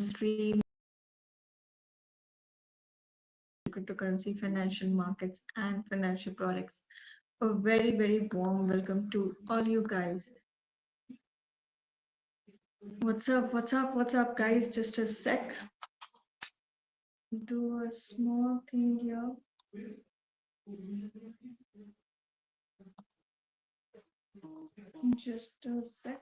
stream cryptocurrency, financial markets, and financial products. A very, very warm welcome to all you guys. What's up? What's up? What's up, guys? Just a sec. Do a small thing here. Just a sec.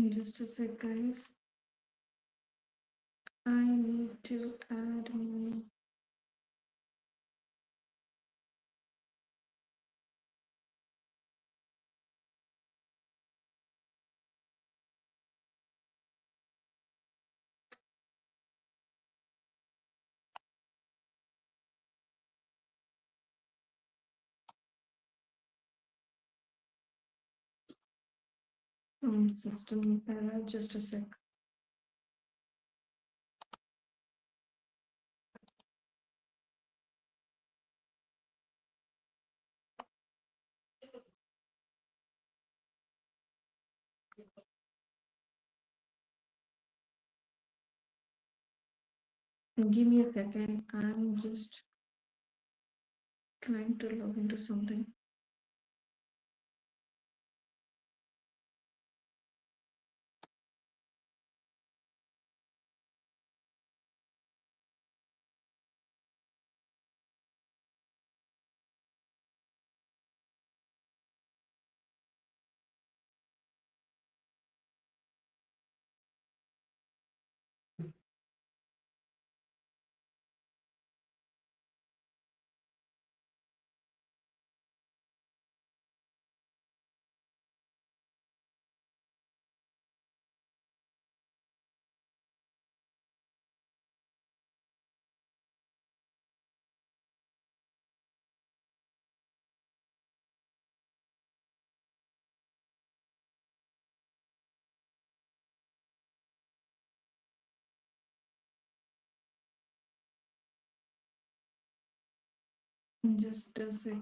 Just a sec, guys. I need to add my system error. Just a sec. Give me a second. I'm just trying to log into something. Just a sec.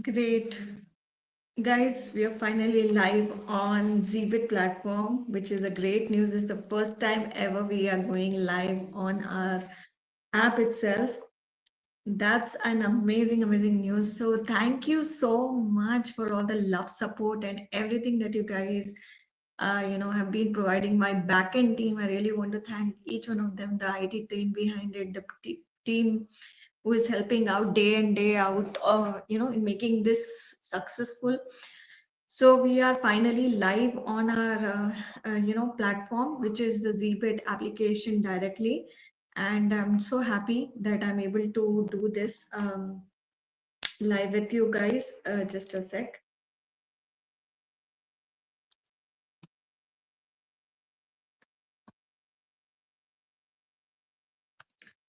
Great. Guys, we are finally live on Zbit platform, which is a great news. It's the first time ever we are going live on our app itself. That's an amazing, amazing news. So thank you so much for all the love, support, and everything that you guys, have been providing my backend team. I really want to thank each one of them, the IT team behind it, the team who is helping out day in day out, in making this successful. So we are finally live on our, platform, which is the Zbit application directly, and I'm so happy that I'm able to do this live with you guys. Just a sec.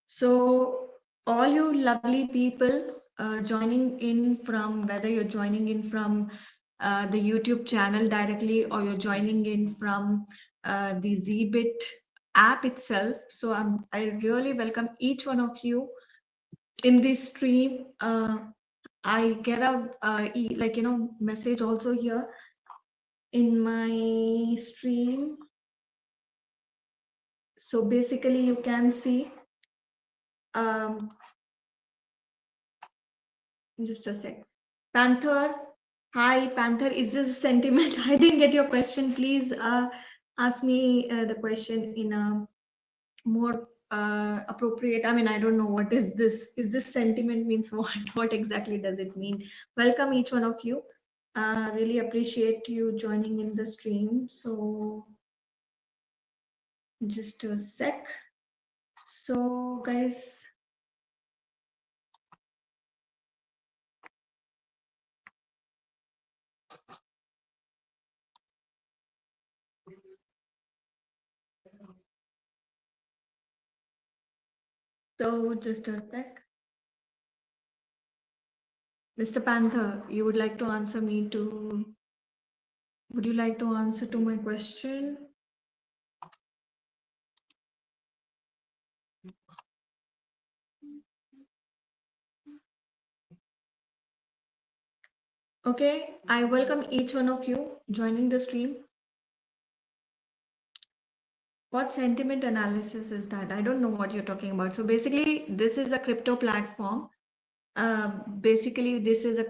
So, all you lovely people joining in from whether you're joining in from the YouTube channel directly or you're joining in from the Zbit app itself. So, I really welcome each one of you in this stream. I get a message also here in my stream. So basically, you can see. Um, Just a sec. Panther, hi Panther. Is this a sentiment? I didn't get your question. Please ask me the question in a more appropriate. I mean, I don't know what is this. Is this sentiment means what? What exactly does it mean? Welcome each one of you. Really appreciate you joining in the stream. So just a sec. So guys, so just a sec. Mr. Panther, you would like to answer me to would you like to answer to my question? Okay, I welcome each one of you joining the stream. What sentiment analysis is that? I don't know what you're talking about. So basically, this is a crypto platform. Basically, this is a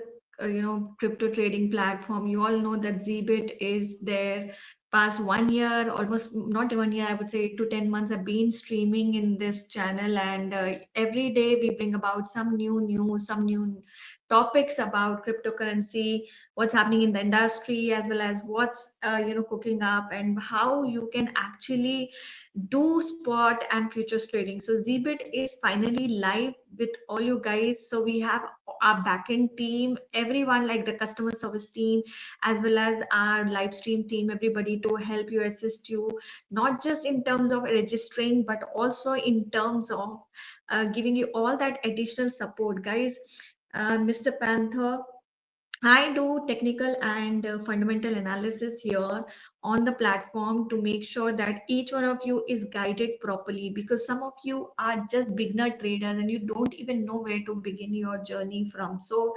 crypto trading platform. You all know that Zbit is there. Past 1 year, almost not 1 year, I would say 8 to 10 months. I've been streaming in this channel, and every day we bring about some new news, some new topics about cryptocurrency, what's happening in the industry, as well as what's cooking up, and how you can actually do spot and futures trading. So Zbit is finally live with all you guys. So we have our backend team, everyone like the customer service team, as well as our live stream team, everybody to help you, assist you, not just in terms of registering, but also in terms of giving you all that additional support, guys. Mr. Panther, I do technical and fundamental analysis here on the platform to make sure that each one of you is guided properly, because some of you are just beginner traders and you don't even know where to begin your journey from. So,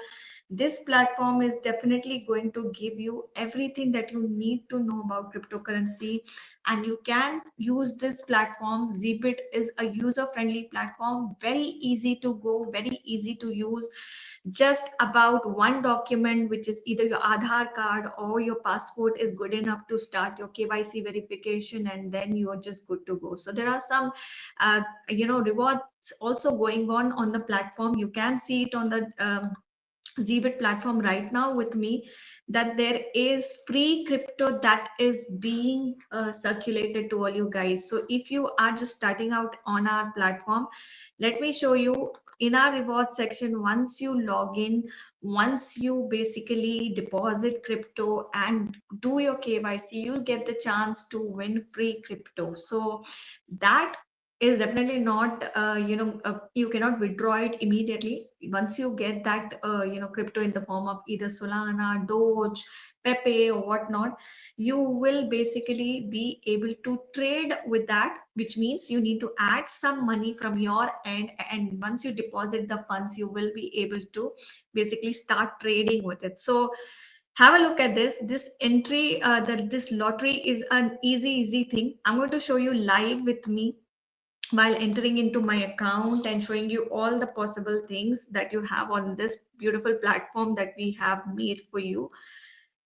this platform is definitely going to give you everything that you need to know about cryptocurrency, and you can use this platform. Zbit is a user friendly platform, very easy to go, very easy to use. Just about one document, which is either your Aadhaar card or your passport, is good enough to start your KYC verification, and then you are just good to go. So there are some rewards also going on the platform. You can see it on the Zbit platform right now with me, that there is free crypto that is being circulated to all you guys. So if you are just starting out on our platform, let me show you in our reward section. Once you log in, once you basically deposit crypto and do your KYC, you get the chance to win free crypto. So that is definitely not, you cannot withdraw it immediately. Once you get that, crypto in the form of either Solana, Doge, Pepe, or whatnot, you will basically be able to trade with that, which means you need to add some money from your end. And once you deposit the funds, you will be able to basically start trading with it. So have a look at this. This entry, this lottery is an easy thing. I'm going to show you live with me while entering into my account and showing you all the possible things that you have on this beautiful platform that we have made for you.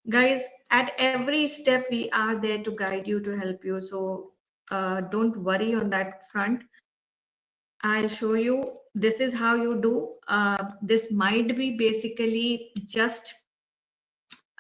Guys, at every step, we are there to guide you, to help you. So don't worry on that front. I'll show you. This is how you do. This might be basically just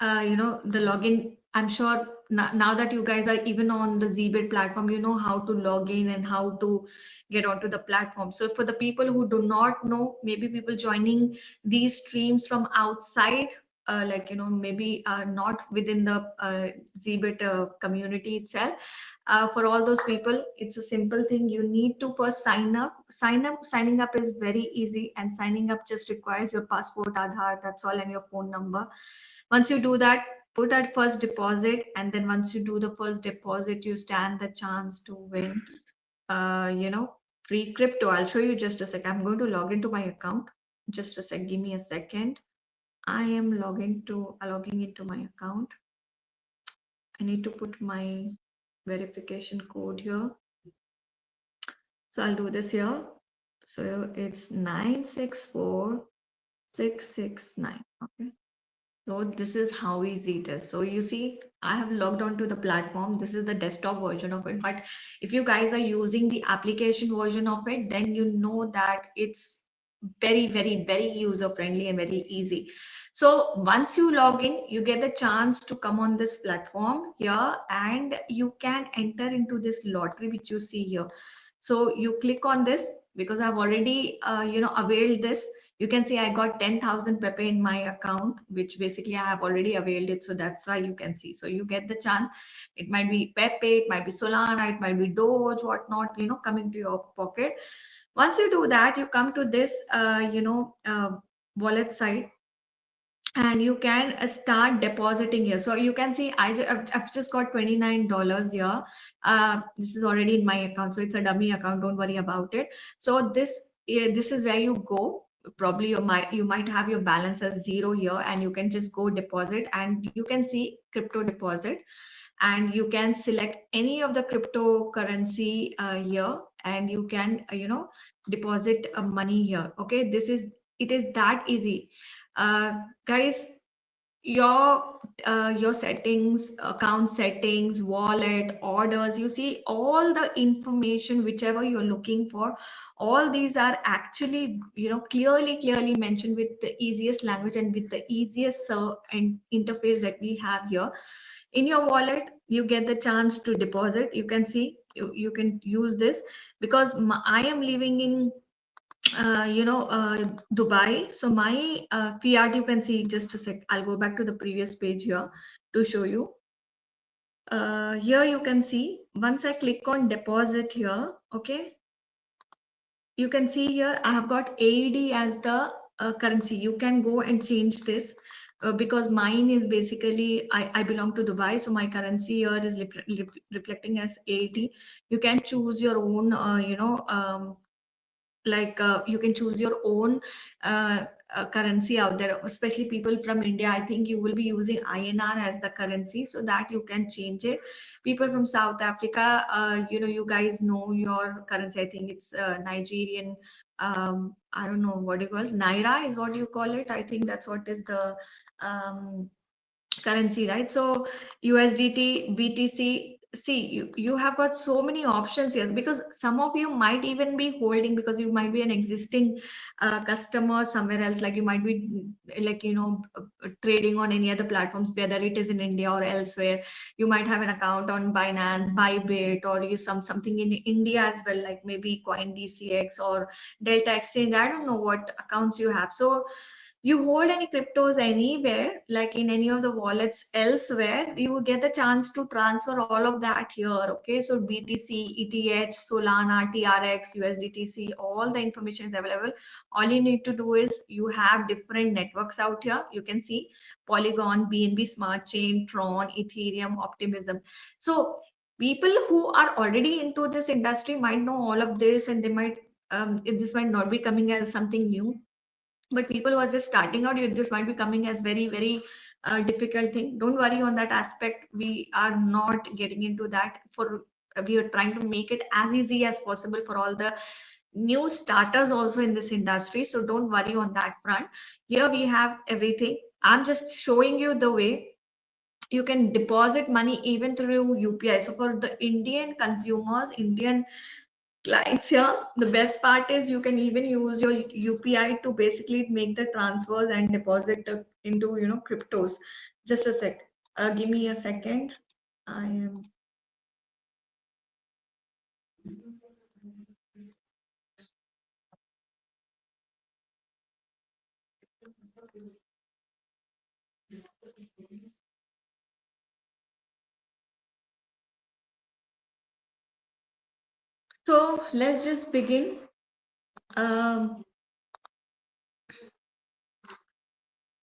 the login. I'm sure now that you guys are even on the Zbit platform, you know how to log in and how to get onto the platform. So for the people who do not know, maybe people joining these streams from outside, maybe not within the Zbit community itself. For all those people, it's a simple thing. You need to first signing up is very easy, and signing up just requires your passport, Aadhaar, that's all, and your phone number. Once you do that, put that first deposit, and then once you do the first deposit, you stand the chance to win, uh, you know, free crypto. I'll show you just a sec. I'm going to log into my account. Just a sec. Give me a second. I am logging into my account. I need to put my verification code here. So I'll do this here. So it's 964669. Okay. So this is how easy it is. So you see, I have logged on to the platform. This is the desktop version of it. But if you guys are using the application version of it, then you know that it's very user friendly and very easy. So once you log in, you get the chance to come on this platform here, and you can enter into this lottery which you see here. So you click on this because I've already availed this. You can see I got 10,000 Pepe in my account, which basically I have already availed it. So that's why you can see. So you get the chance. It might be Pepe, it might be Solana, it might be Doge, whatnot, coming to your pocket. Once you do that, you come to this, wallet side, and you can start depositing here. So you can see I've just got $29 here. This is already in my account, so it's a dummy account, don't worry about it. So this is where you go. Probably you might have your balance as zero here, and you can just go deposit, and you can see crypto deposit, and you can select any of the cryptocurrency here, and you can deposit money here. Okay, it is that easy. uh, Guys, your your settings, account settings, wallet, orders, you see all the information whichever you're looking for. All these are actually clearly mentioned with the easiest language and with the easiest interface that we have here. In your wallet, you get the chance to deposit. You can see, you can use this because I am living in Dubai. So my fiat, you can see, just a sec. I'll go back to the previous page here to show you. Here you can see, once I click on deposit here, okay, you can see here I have got AED as the currency. You can go and change this. Because mine is basically, I belong to Dubai, so my currency here is reflecting as AED. You can choose your own, you can choose your own uh, currency out there, especially people from India. I think you will be using INR as the currency, so that you can change it. People from South Africa, you guys know your currency. I think it's Nigerian. I don't know what it was. Naira is what you call it. I think that's what is the um, currency, right? So USDT, BTC. See, you have got so many options here, because some of you might even be holding, because you might be an existing customer somewhere else. Like you might be trading on any other platforms, whether it is in India or elsewhere. You might have an account on Binance, Bybit, or something in India as well, like maybe CoinDCX or Delta Exchange. I don't know what accounts you have. So you hold any cryptos anywhere, like in any of the wallets elsewhere, you will get the chance to transfer all of that here. Okay, so BTC, ETH, Solana, TRX, USDTC, all the information is available. All you need to do is you have different networks out here. You can see Polygon, BNB Smart Chain, Tron, Ethereum, Optimism. So people who are already into this industry might know all of this, and they might this might not be coming as something new, but people who are just starting out, this might be coming as very very difficult thing. Don't worry on that aspect. We are not getting into that. For we are trying to make it as easy as possible for all the new starters also in this industry, so don't worry on that front. Here we have everything. I'm just showing you the way you can deposit money even through UPI. So for the Indian consumers, Indian clients here, the best part is you can even use your UPI to basically make the transfers and deposit into cryptos. Just a sec. Give me a second. I am. So let's just begin. Um,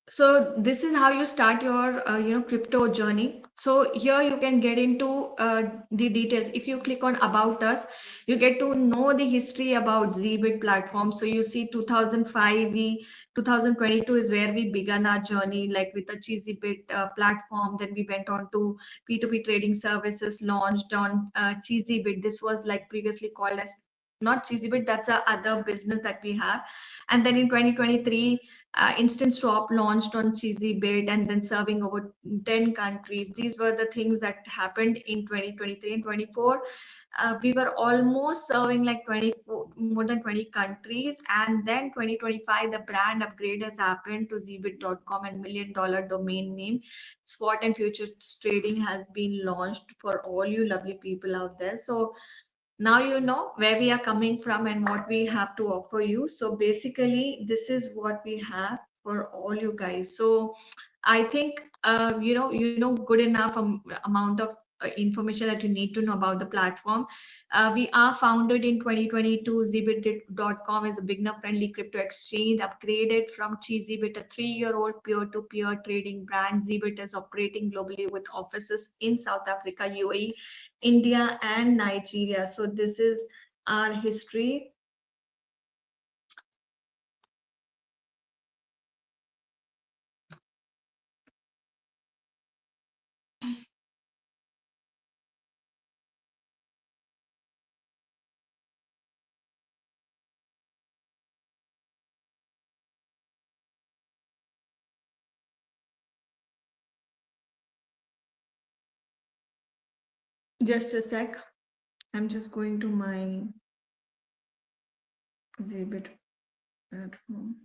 so this is how you start your crypto journey. So here you can get into the details. If you click on about us, you get to know the history about Zbit platform. So you see 2005, 2022 is where we began our journey, like with the Cheesybit platform. Then we went on to P2P trading services, launched on Cheesybit. This was like previously called as not Cheesybit, that's a other business that we have. And then in 2023, Instant Swap launched on Cheesy Bit, and then serving over 10 countries. These were the things that happened in 2023 and 24. We were almost serving like 24, more than 20 countries. And then 2025, the brand upgrade has happened to zbit.com, and $1 million domain name. Spot and futures trading has been launched for all you lovely people out there. So now you know where we are coming from and what we have to offer you. So basically this is what we have for all you guys. So I think good enough amount of information that you need to know about the platform. We are founded in 2022. Zbit.com is a beginner friendly crypto exchange upgraded from Cheesybit, a 3-year-old peer-to-peer trading brand. Zbit is operating globally with offices in South Africa, UAE, India, and Nigeria. So this is our history. Just a sec. I'm just going to my Zbit platform.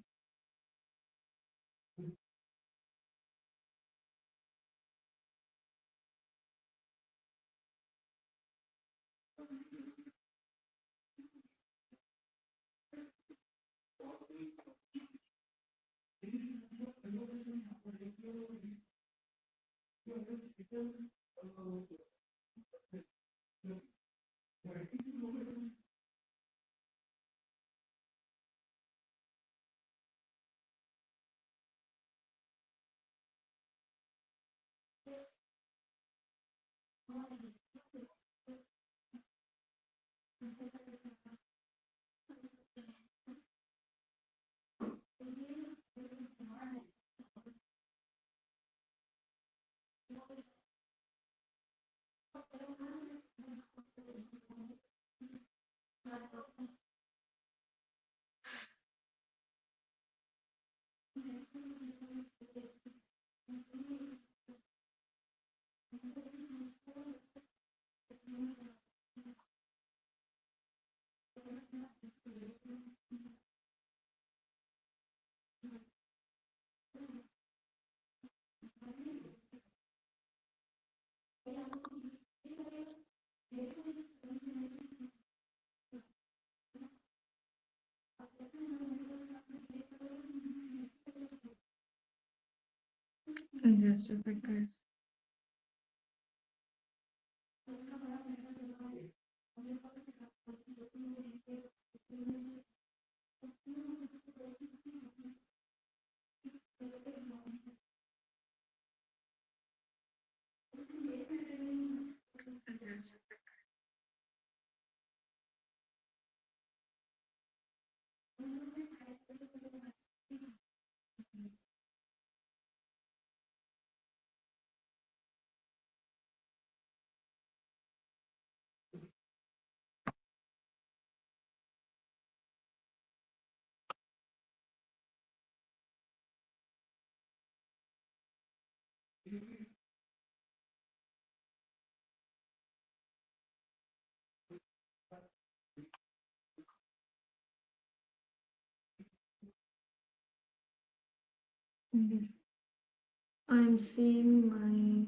Just a bit, guys. Mhm. I'm seeing my.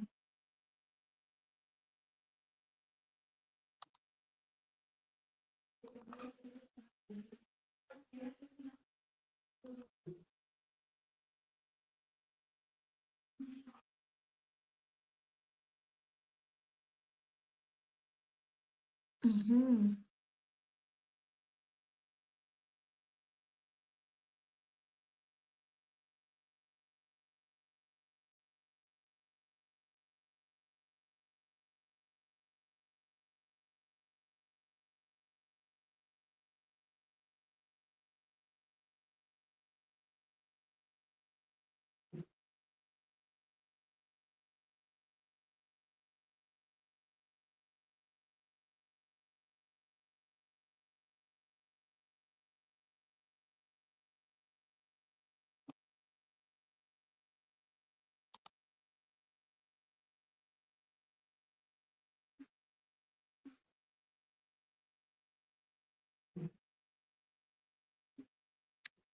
Mhm.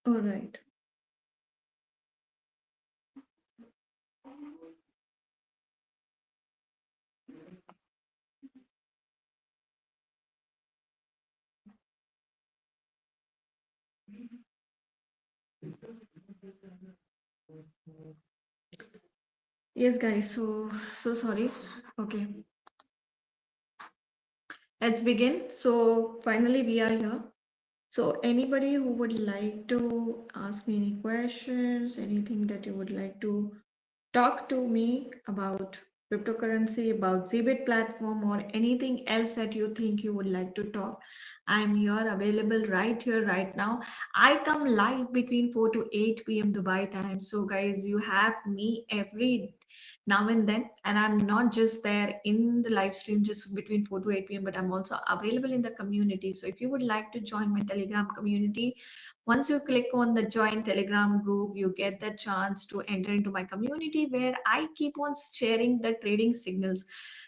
All right. Yes, guys. So sorry. Okay, let's begin. So finally, we are here. So anybody who would like to ask me any questions, anything that you would like to talk to me about cryptocurrency, about Zbit platform, or anything else that you think you would like to talk, I'm here available right here, right now. I come live between 4 to 8 p.m. Dubai time. So, guys, you have me every now and then. And I'm not just there in the live stream just between 4 to 8 p.m., but I'm also available in the community. So, if you would like to join my Telegram community, once you click on the join Telegram group, you get the chance to enter into my community where I keep on sharing the trading signals.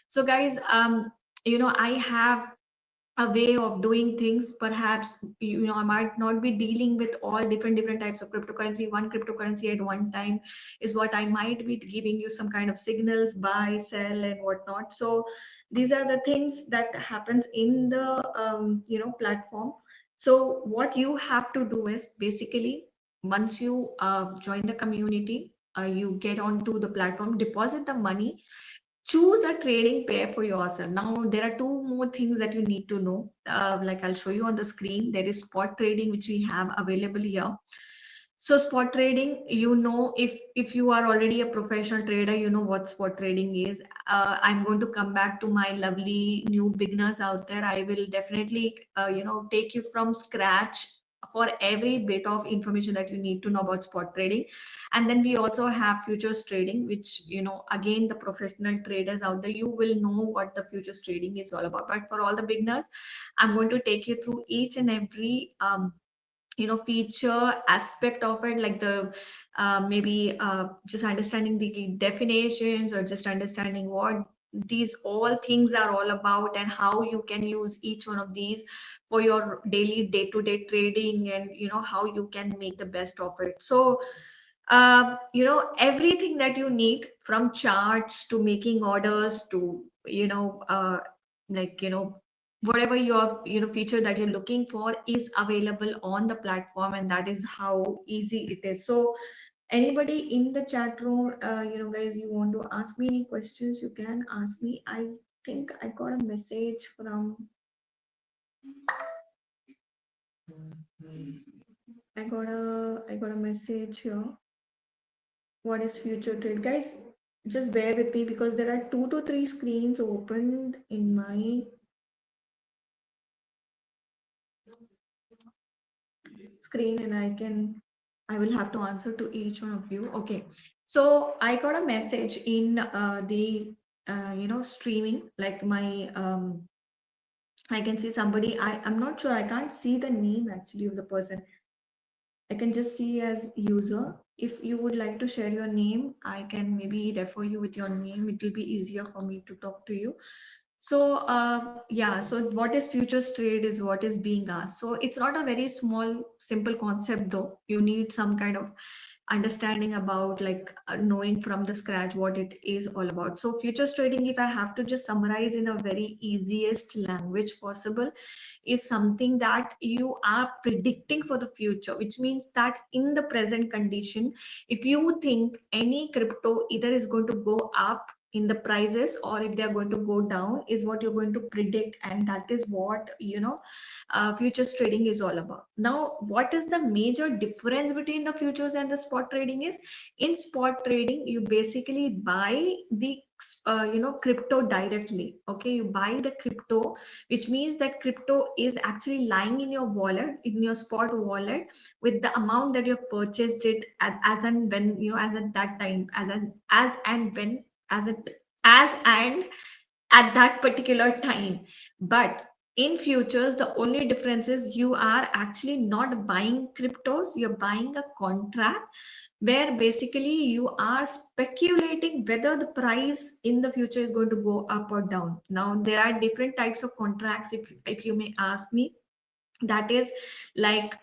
So, guys, I have a way of doing things. Perhaps I might not be dealing with all different types of cryptocurrency. One cryptocurrency at one time is what I might be giving you some kind of signals, buy, sell, and whatnot. So these are the things that happens in the platform. So what you have to do is basically, once you join the community, you get onto the platform, deposit the money, choose a trading pair for yourself. Now there are two more things that you need to know. Like I'll show you on the screen. There is spot trading which we have available here. So spot trading, if you are already a professional trader, you know what spot trading is. I'm going to come back to my lovely new beginners out there. I will definitely take you from scratch for every bit of information that you need to know about spot trading. And then we also have futures trading, which, again, the professional traders out there, you will know what the futures trading is all about. But for all the beginners, I'm going to take you through each and every feature aspect of it, like the maybe just understanding the definitions, or just understanding what these all things are all about, and how you can use each one of these for your daily day-to-day trading, and how you can make the best of it. So everything that you need, from charts to making orders to like whatever your feature that you're looking for is available on the platform, and that is how easy it is. So Anybody in the chat room, guys, you want to ask me any questions, you can ask me. I think I got a message from, I got a message here. What is future trade, guys? Just bear with me because there are 2 to 3 screens opened in my screen, and I will have to answer to each one of you. Okay, so I got a message in the streaming, like my I can see somebody. I'm not sure, I can't see the name actually of the person. I can just see as user. If you would like to share your name, I can maybe refer you with your name. It will be easier for me to talk to you. So yeah, so what is futures trade is what is being asked. So it's not a very small, simple concept though. You need some kind of understanding about, like, knowing from the scratch what it is all about. So futures trading, if I have to just summarize in a very easiest language possible, is something that you are predicting for the future, which means that in the present condition, if you think any crypto either is going to go up in the prices or if they are going to go down, is what you're going to predict, and that is what futures trading is all about. Now, what is the major difference between the futures and the spot trading is, in spot trading you basically buy the crypto directly. Okay, you buy the crypto, which means that crypto is actually lying in your wallet, in your spot wallet, with the amount that you have purchased it as and when, as at that time, as and when, as and at that particular time. But in futures, the only difference is you are actually not buying cryptos, you're buying a contract where basically you are speculating whether the price in the future is going to go up or down. Now, there are different types of contracts, if you may ask me. That is, like,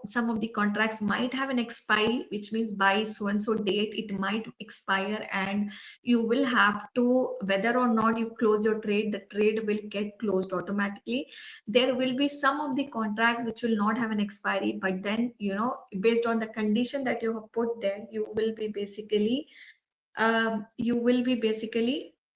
some of the contracts might have an expiry, which means by so and so date it might expire, and you will have to, whether or not you close your trade, the trade will get closed automatically. There will be some of the contracts which will not have an expiry, but then, based on the condition that you have put there, you will be basically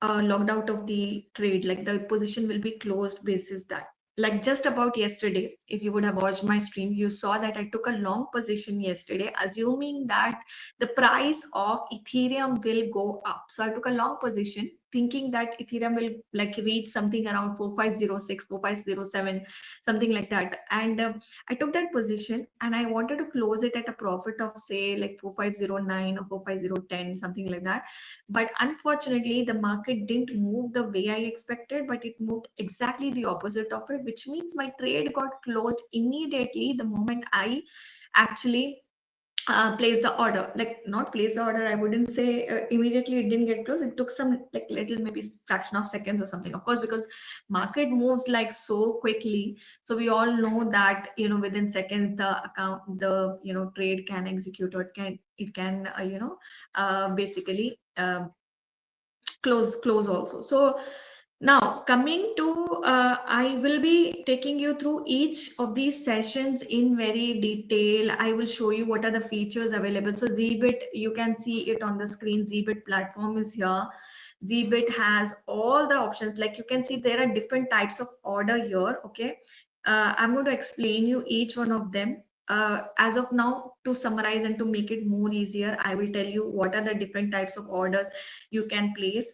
logged out of the trade, like the position will be closed basis that. Like just about yesterday, if you would have watched my stream, you saw that I took a long position yesterday, assuming that the price of Ethereum will go up. So I took a long position thinking that Ethereum will like reach something around 4506, 4507, something like that. And I took that position and I wanted to close it at a profit of, say, like 4509 or 45010, something like that. But unfortunately, the market didn't move the way I expected, but it moved exactly the opposite of it, which means my trade got closed immediately the moment I actually place the order. Like, not place the order, I wouldn't say immediately it didn't get closed. It took some, like, little, maybe fraction of seconds or something, of course, because market moves like so quickly. So we all know that, within seconds the trade can execute, or it can basically close also. So now, coming to, I will be taking you through each of these sessions in very detail. I will show you what are the features available. So Zbit, you can see it on the screen. Zbit platform is here. Zbit has all the options. Like, you can see there are different types of order here. Okay, I'm going to explain you each one of them. As of now, to summarize and to make it more easier, I will tell you what are the different types of orders you can place.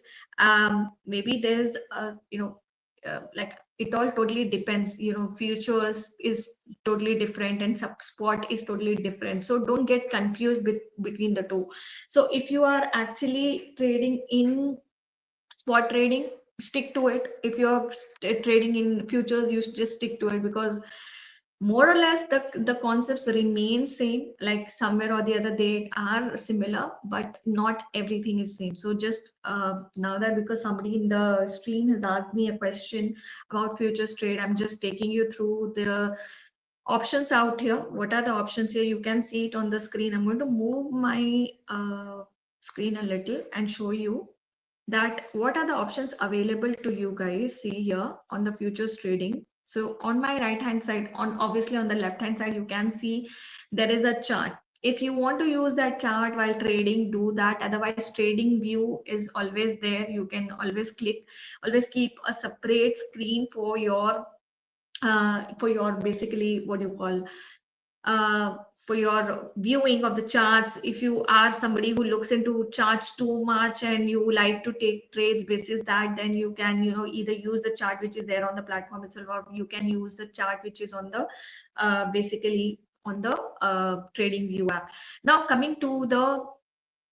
Maybe there's like, it all totally depends. Futures is totally different and spot is totally different, so don't get confused between the two. So if you are actually trading in spot trading, stick to it. If you're trading in futures, you should just stick to it, because more or less the concepts remain same. Like, somewhere or the other they are similar, but not everything is same. So just now, that because somebody in the stream has asked me a question about futures trade, I'm just taking you through the options out here. What are the options here? You can see it on the screen. I'm going to move my screen a little and show you that what are the options available to you guys. See here on the futures trading. So on my right hand side, on obviously on the left hand side, you can see there is a chart. If you want to use that chart while trading, do that. Otherwise, trading view is always there. You can always click, always keep a separate screen for your basically what you call for your viewing of the charts. If you are somebody who looks into charts too much and you like to take trades basis that, then you can, either use the chart which is there on the platform itself, or you can use the chart which is on the basically on the trading view app. Now coming to the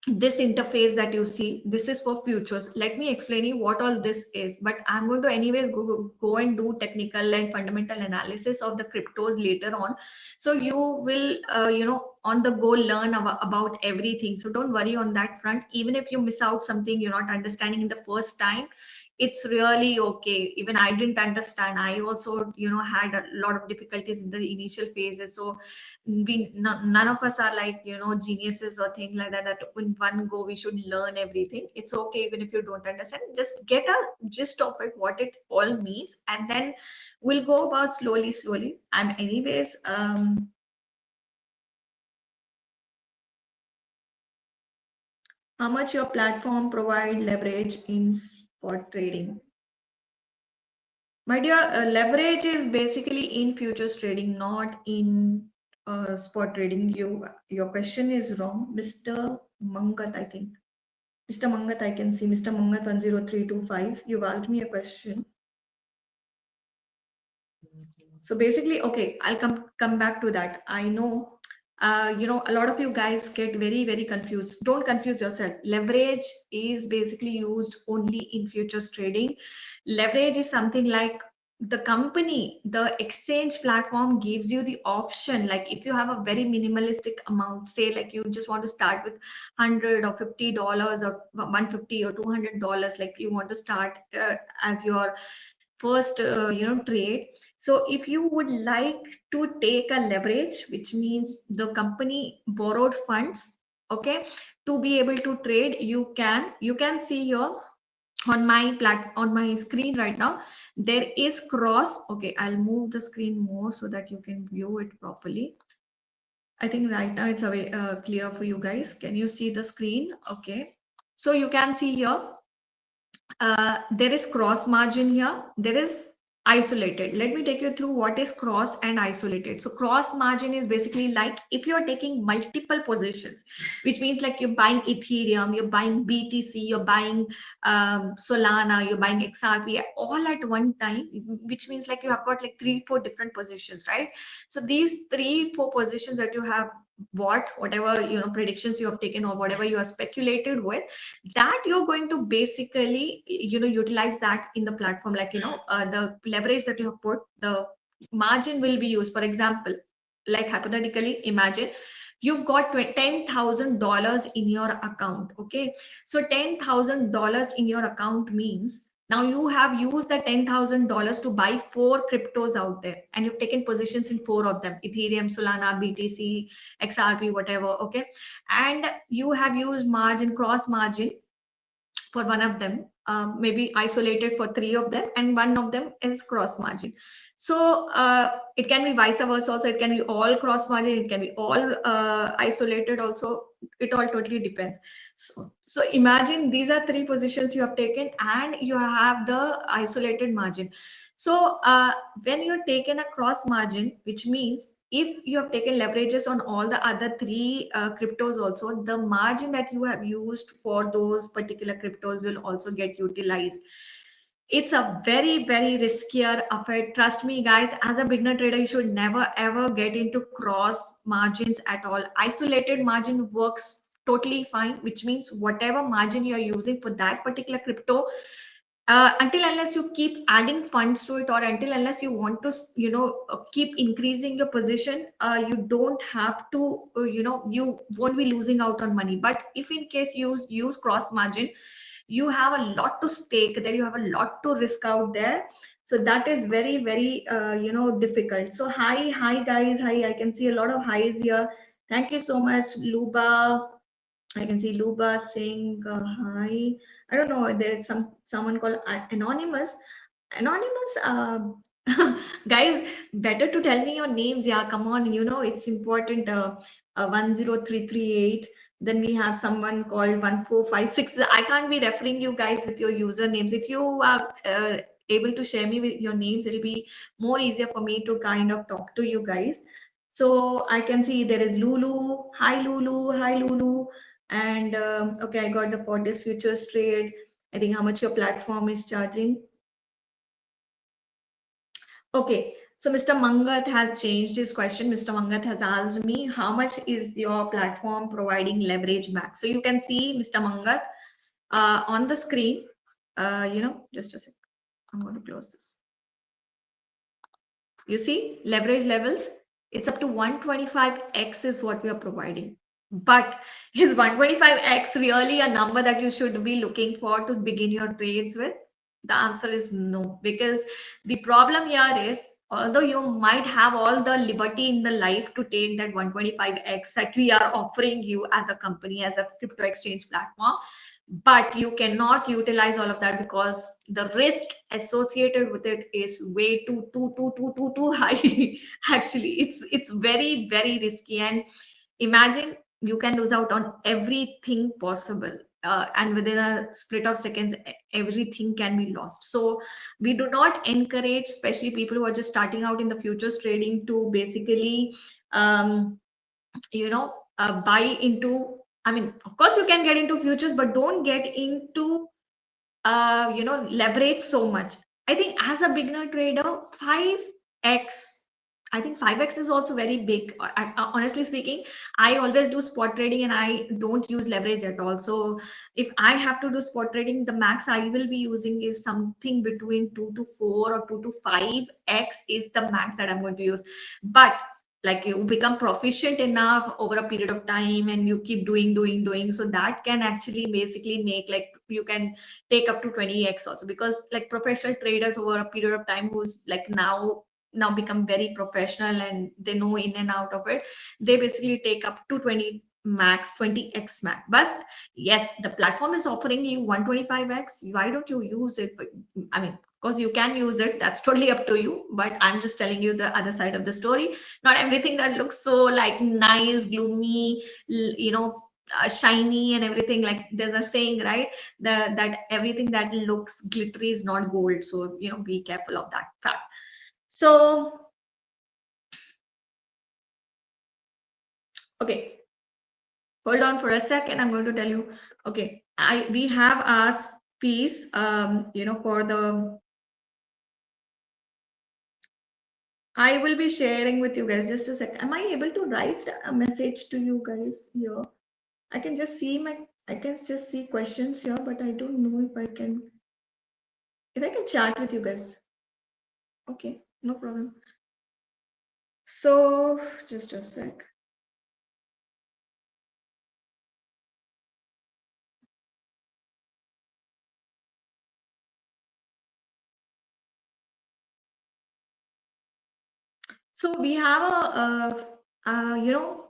this interface that you see, this is for futures. Let me explain you what all this is, but I'm going to anyways go and do technical and fundamental analysis of the cryptos later on, so you will on the go learn about everything. So don't worry on that front. Even if you miss out something you're not understanding in the first time, it's really okay. Even I didn't understand. I also had a lot of difficulties in the initial phases. So none of us are like geniuses or things like that, that in one go we should learn everything. It's okay even if you don't understand, just get a gist of it, what it all means, and then we'll go about slowly. I'm anyways how much your platform provide leverage in spot trading? My dear, leverage is basically in futures trading, not in spot trading. Your question is wrong, Mr. Mangat, I think. Mr. Mangat, I can see Mr. Mangat 10325. You've asked me a question. So basically, okay, I'll come back to that. I know, a lot of you guys get very confused. Don't confuse yourself. Leverage is basically used only in futures trading. Leverage is something like the company, the exchange platform gives you the option. Like if you have a very minimalistic amount, say like you just want to start with 100 or $50 or 150 or $200, like you want to start as your first trade. So if you would like to take a leverage, which means the company borrowed funds, okay, to be able to trade, you can see here on my on my screen right now, there is cross. Okay, I'll move the screen more so that you can view it properly. I think right now it's away, clear for you guys. Can you see the screen? Okay, so you can see here there is cross margin here, there is isolated. Let me take you through what is cross and isolated. So cross margin is basically like if you're taking multiple positions, which means like you're buying Ethereum, you're buying BTC, you're buying Solana, you're buying XRP all at one time, which means like you have got like 3-4 different positions, right? So these 3-4 positions that you have bought, whatever predictions you have taken or whatever you have speculated with, that you're going to basically utilize that in the platform. Like the leverage that you have put, the margin will be used. For example, like hypothetically imagine you've got $10,000 in your account. Okay, so $10,000 in your account means now you have used the $10,000 to buy 4 cryptos out there, and you've taken positions in 4 of them: Ethereum, Solana, BTC, XRP, whatever. Okay, and you have used margin, cross margin for one of them, maybe isolated for 3 of them, and one of them is cross margin. So it can be vice versa also. It can be all cross margin, it can be all isolated also. It all totally depends. So imagine these are 3 positions you have taken and you have the isolated margin. So when you're taken a cross margin, which means if you have taken leverages on all the other 3 cryptos also, the margin that you have used for those particular cryptos will also get utilized. It's a very riskier affair. Trust me, guys, as a beginner trader, you should never ever get into cross margins at all. Isolated margin works totally fine, which means whatever margin you are using for that particular crypto, until unless you keep adding funds to it, or until unless you want to keep increasing your position, you don't have to you won't be losing out on money. But if in case you use cross margin, you have a lot to stake there, you have a lot to risk out there. So that is very difficult. So hi guys, hi, I can see a lot of highs here. Thank you so much, Luba. I can see Luba saying hi. I don't know. There is someone called Anonymous. Anonymous, guys, better to tell me your names. Yeah, come on. It's important. 10338. Then we have someone called 1456. I can't be referring you guys with your usernames. If you are able to share me with your names, it'll be more easier for me to kind of talk to you guys. So I can see there is Lulu. Hi Lulu. Hi Lulu. And okay, I got the Fortis futures trade. I think how much your platform is charging. Okay, so Mr. Mangat has changed his question. Mr. Mangat has asked me, how much is your platform providing leverage max? So you can see Mr. Mangat on the screen. Just a sec. I'm going to close this. You see, leverage levels, it's up to 125x is what we are providing. But is 125x really a number that you should be looking for to begin your trades with? The answer is no, because the problem here is, although you might have all the liberty in the life to take that 125x that we are offering you as a company, as a crypto exchange platform, but you cannot utilize all of that because the risk associated with it is way too high. Actually, it's very very risky, and imagine you can lose out on everything possible, and within a split of seconds everything can be lost. So we do not encourage, especially people who are just starting out in the futures trading, to basically um, buy into, I mean, of course you can get into futures, but don't get into leverage so much. I think as a beginner trader, 5x, I think 5x is also very big. Honestly speaking, I always do spot trading and I don't use leverage at all. So if I have to do spot trading, the max I will be using is something between 2 to 4 or 2 to 5x is the max that I'm going to use. But like you become proficient enough over a period of time and you keep doing, so that can actually basically make, like, you can take up to 20x also, because like professional traders over a period of time who's like now become very professional and they know in and out of it, they basically take up to 20x max. But yes, the platform is offering you 125x. Why don't you use it? But I mean, of course you can use it, that's totally up to you, but I'm just telling you the other side of the story. Not everything that looks so like nice, gloomy, shiny and everything, like there's a saying, right, that everything that looks glittery is not gold. So be careful of that fact. So okay, hold on for a second, I'm going to tell you. Okay, we have asked piece for the, I will be sharing with you guys. Just a sec. Am I able to write a message to you guys here? I can just see questions here, but I don't know if I can chat with you guys. Okay, no problem. So just a sec. So we have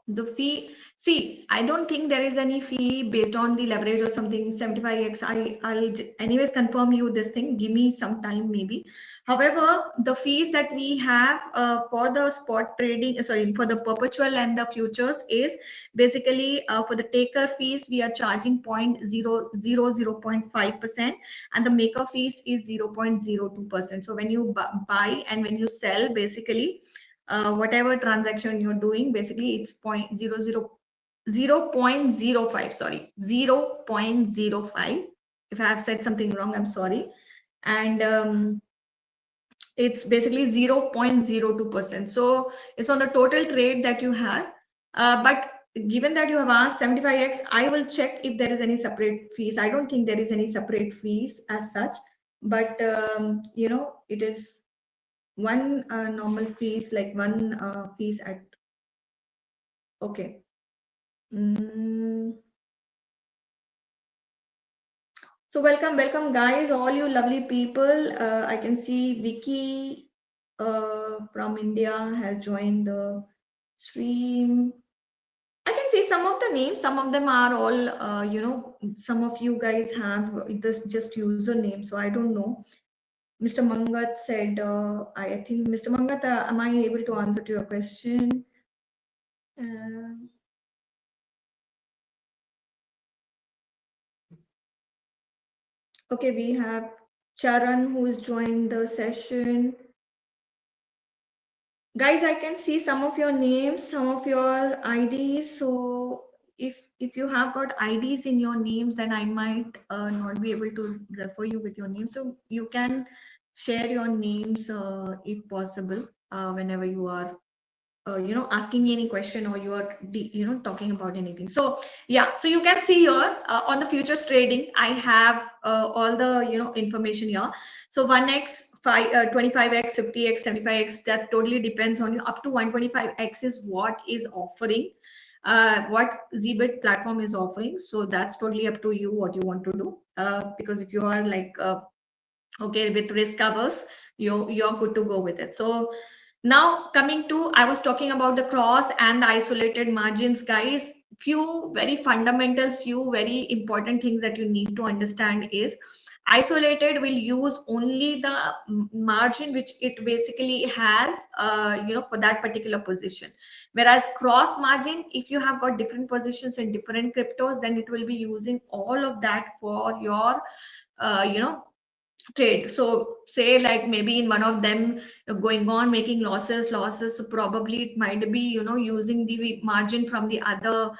the fee. See, I don't think there is any fee based on the leverage or something. 75x. I'll anyways confirm you this thing. Give me some time maybe. However, the fees that we have for the spot trading, sorry, for the perpetual and the futures is basically for the taker fees we are charging 0.005%, and the maker fees is 0.02%. So when you buy and when you sell, basically whatever transaction you're doing, basically it's 0.05, sorry, 0.05. If I have said something wrong, I'm sorry. And it's basically 0.02%. So it's on the total trade that you have. But given that you have asked 75x, I will check if there is any separate fees. I don't think there is any separate fees as such, but it is one normal fees, like one fees at, okay. So welcome guys, all you lovely people. I can see Vicky from India has joined the stream. I can see some of the names, some of them are all some of you guys have this just username, so I don't know. Mr. Mangat said, I think, Mr. Mangat, am I able to answer to your question? Okay, we have Charan who's joined the session. Guys, I can see some of your names, some of your IDs. So if you have got IDs in your names, then I might not be able to refer you with your name. So you can share your names if possible whenever you are asking me any question, or you are talking about anything. So yeah, so you can see here on the futures trading, I have all the information here. So 1x 25x 50x 75x, that totally depends on you. Up to 125x is what is offering, what Zbit platform is offering. So that's totally up to you what you want to do, because if you are like okay with risk covers, you're good to go with it. So now coming to, I was talking about the cross and the isolated margins, guys. Few very fundamentals, few very important things that you need to understand is, isolated will use only the margin which it basically has for that particular position. Whereas cross margin, if you have got different positions in different cryptos, then it will be using all of that for your uh, you know trade. So say like maybe in one of them going on making losses, so probably it might be using the margin from the other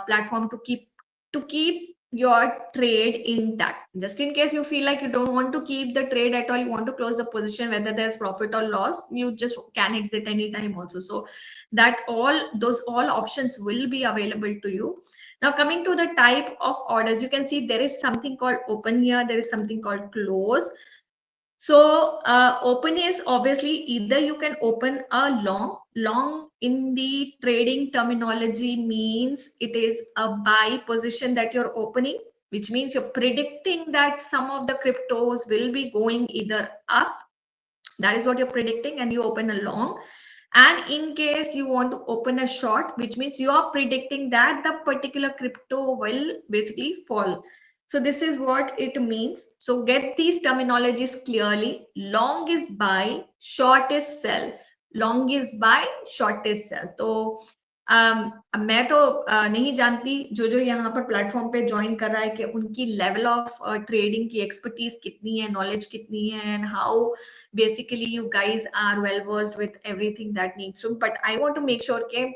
platform to keep your trade intact. Just in case you feel like you don't want to keep the trade at all, you want to close the position, whether there's profit or loss, you just can exit anytime also. So that all options will be available to you. Now coming to the type of orders, you can see there is something called open here, there is something called close. So open is obviously either you can open a long in the trading terminology means it is a buy position that you're opening, which means you're predicting that some of the cryptos will be going either up, that is what you're predicting, and you open a long. And in case you want to open a short, which means you are predicting that the particular crypto will basically fall. So this is what it means. So get these terminologies clearly. Long is buy, short is sell. Long is buy, short is sell. तो मैं तो नहीं जानती जो जो यहाँ पर platform पे ज्वाइन कर रहा है कि उनकी लेवल ऑफ ट्रेडिंग की एक्सपर्टीज कितनी है, नॉलेज कितनी है, and how basically you guys are well versed with everything that needs to, but I want to make sure कि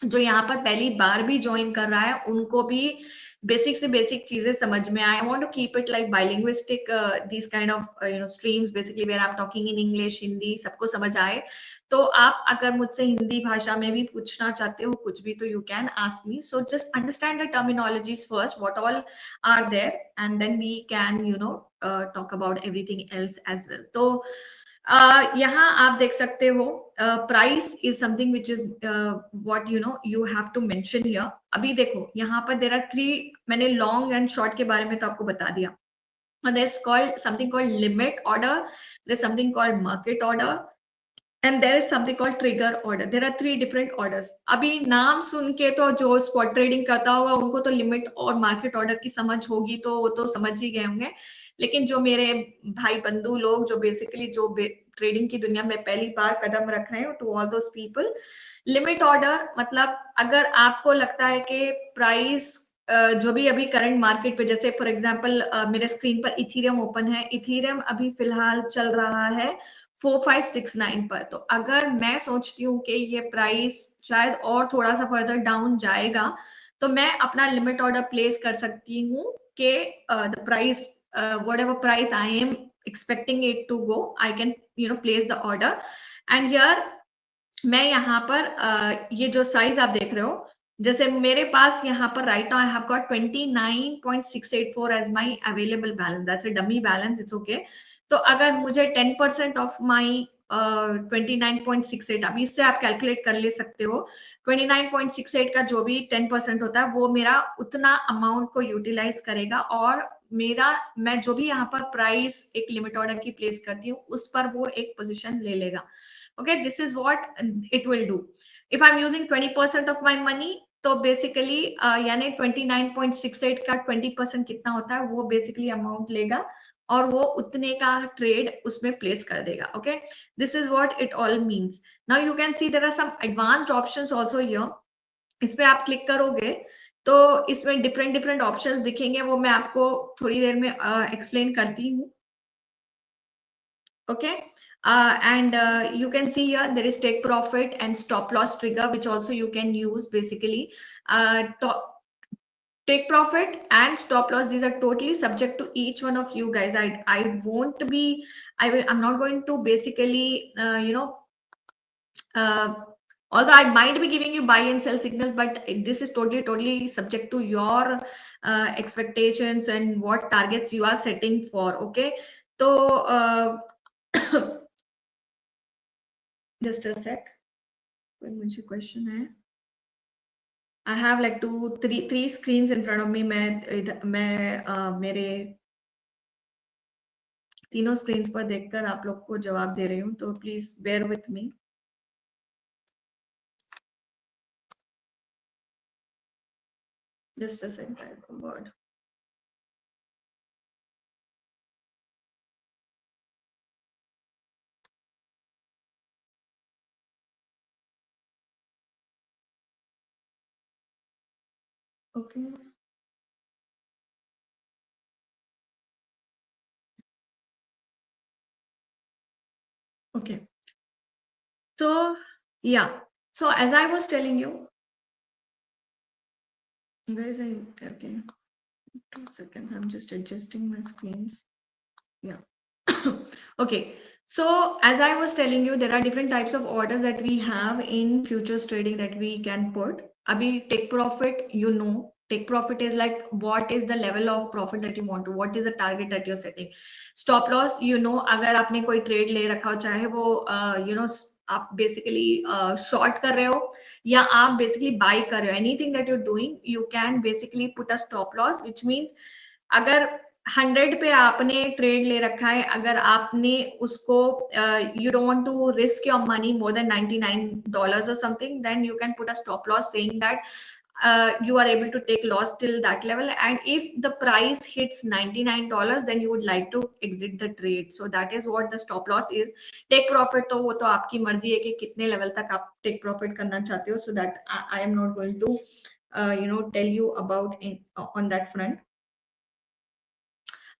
जो यहाँ पर पहली बार भी ज्वाइन कर रहा है उनको भी बेसिक से बेसिक चीजें समझ में आए. I want to keep it like bilinguistic this kind of streams basically where I am talking in English, Hindi, सबको समझ आए. तो आप अगर मुझसे हिंदी भाषा में भी पूछना चाहते हो कुछ भी, तो you can ask me. So just understand the terminologies first, what all are there, and then we can talk about everything else as well. तो यहाँ आप देख सकते हो price is something which is what you have to mention here. अभी देखो यहाँ पर देयर आर थ्री, मैंने लॉन्ग एंड शॉर्ट के बारे में तो आपको बता दिया. there's called something called limit order, there's something called market order, and there is something called trigger order. There are three different orders. अभी नाम सुन के तो जो स्पॉट ट्रेडिंग करता होगा उनको तो लिमिट और मार्केट ऑर्डर की समझ होगी, तो वो तो समझ ही गए होंगे. लेकिन जो मेरे भाई बंधु लोग जो बेसिकली जो ट्रेडिंग की दुनिया में पहली बार कदम रख रहे हैं, to all those people, limit order मतलब अगर आपको लगता है कि प्राइस जो भी अभी करंट मार्केट पे, जैसे फॉर एग्जांपल मेरे स्क्रीन पर इथीरियम ओपन है, इथीरियम अभी फिलहाल चल रहा है 4569 पर. तो अगर मैं सोचती हूँ कि ये प्राइस शायद और थोड़ा सा फर्दर डाउन जाएगा, तो मैं अपना लिमिट ऑर्डर प्लेस कर सकती हूँ कि the price whatever price I am expecting it to go, I can place the order. And here मैं यहाँ पर ये जो साइज आप देख रहे हो, जैसे मेरे पास यहाँ पर right now I have got 29.684 as my available balance. That's a dummy balance, it's okay. तो अगर मुझे 10% ऑफ माय 29.68, अभी इससे आप कैलकुलेट कर ले सकते हो, 29.68 का जो भी 10% होता है वो मेरा उतना अमाउंट को यूटिलाइज करेगा, और मेरा मैं जो भी यहाँ पर प्राइस एक लिमिट ऑर्डर की प्लेस करती हूँ उस पर वो एक पोजिशन ले लेगा. Okay, this is what it will do. If I'm using 20% of my money, तो बेसिकली यानी 29.68 का 20% कितना होता है वो बेसिकली अमाउंट लेगा और वो उतने का ट्रेड उसमें प्लेस कर देगा. Okay, this is what it all means. Now you can see there are some advanced options also here. इस पे आप क्लिक करोगे तो इसमें डिफरेंट डिफरेंट ऑप्शंस दिखेंगे, वो मैं आपको थोड़ी देर में एक्सप्लेन करती हूँ. Okay. And you can see here there is take profit and stop loss trigger, which also you can use basically. Take profit and stop loss, these are totally subject to each one of you guys. I won't be, I'm not going to basically, uh, although I might be giving you buy and sell signals, but this is totally subject to your expectations and what targets you are setting for. Okay. So, just a sec. कोई मुझे question है. I have like three screens in front of me. मैं मेरे तीनों screens पर देखकर आप लोग को जवाब दे रही हूँ, तो please bear with me. Just a second, I forgot. Okay. Okay. So yeah. So as I was telling you, guys, okay. 2 seconds. I'm just adjusting my screens. Yeah. Okay. So as I was telling you, there are different types of orders that we have in futures trading that we can put. Abhi take profit, take profit is like what is the level of profit that you want to, what is the target that you're setting. Stop loss, अगर आपने कोई trade ले रखा हो, चाहे वो आप basically short कर रहे हो या आप basically buy कर रहे हो, anything that you're doing, you can basically put a stop loss, which means अगर 100 पे आपने ट्रेड ले रखा है, अगर आपने उसको you don't want to risk your money more than $99 or something, then you can put a stop loss saying that you are able to take loss till that level, and if the price hits $99, then you would like to exit the trade. So that is what the stop loss is. Take profit तो वो तो आपकी मर्जी है कि कितने level तक आप टेक प्रॉफिट करना चाहते हो. So that I am not going to tell you about on that front.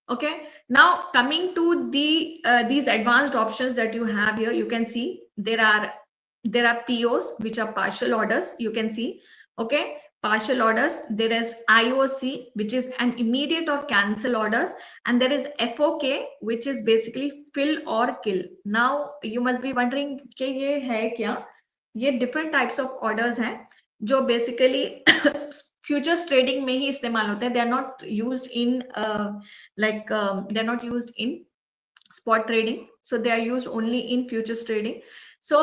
Okay, now coming to these advanced options that you have here, you can see there are POs, which are partial orders. You can see, okay, partial orders. There is IOC, which is an immediate or cancel orders, and there is FOK, which is basically fill or kill. Now you must be wondering कि ये है क्या? ये different types of orders हैं जो basically futures trading में ही इस्तेमाल होते हैं. They are not used in they're not used in spot trading, so they are used only in futures trading. So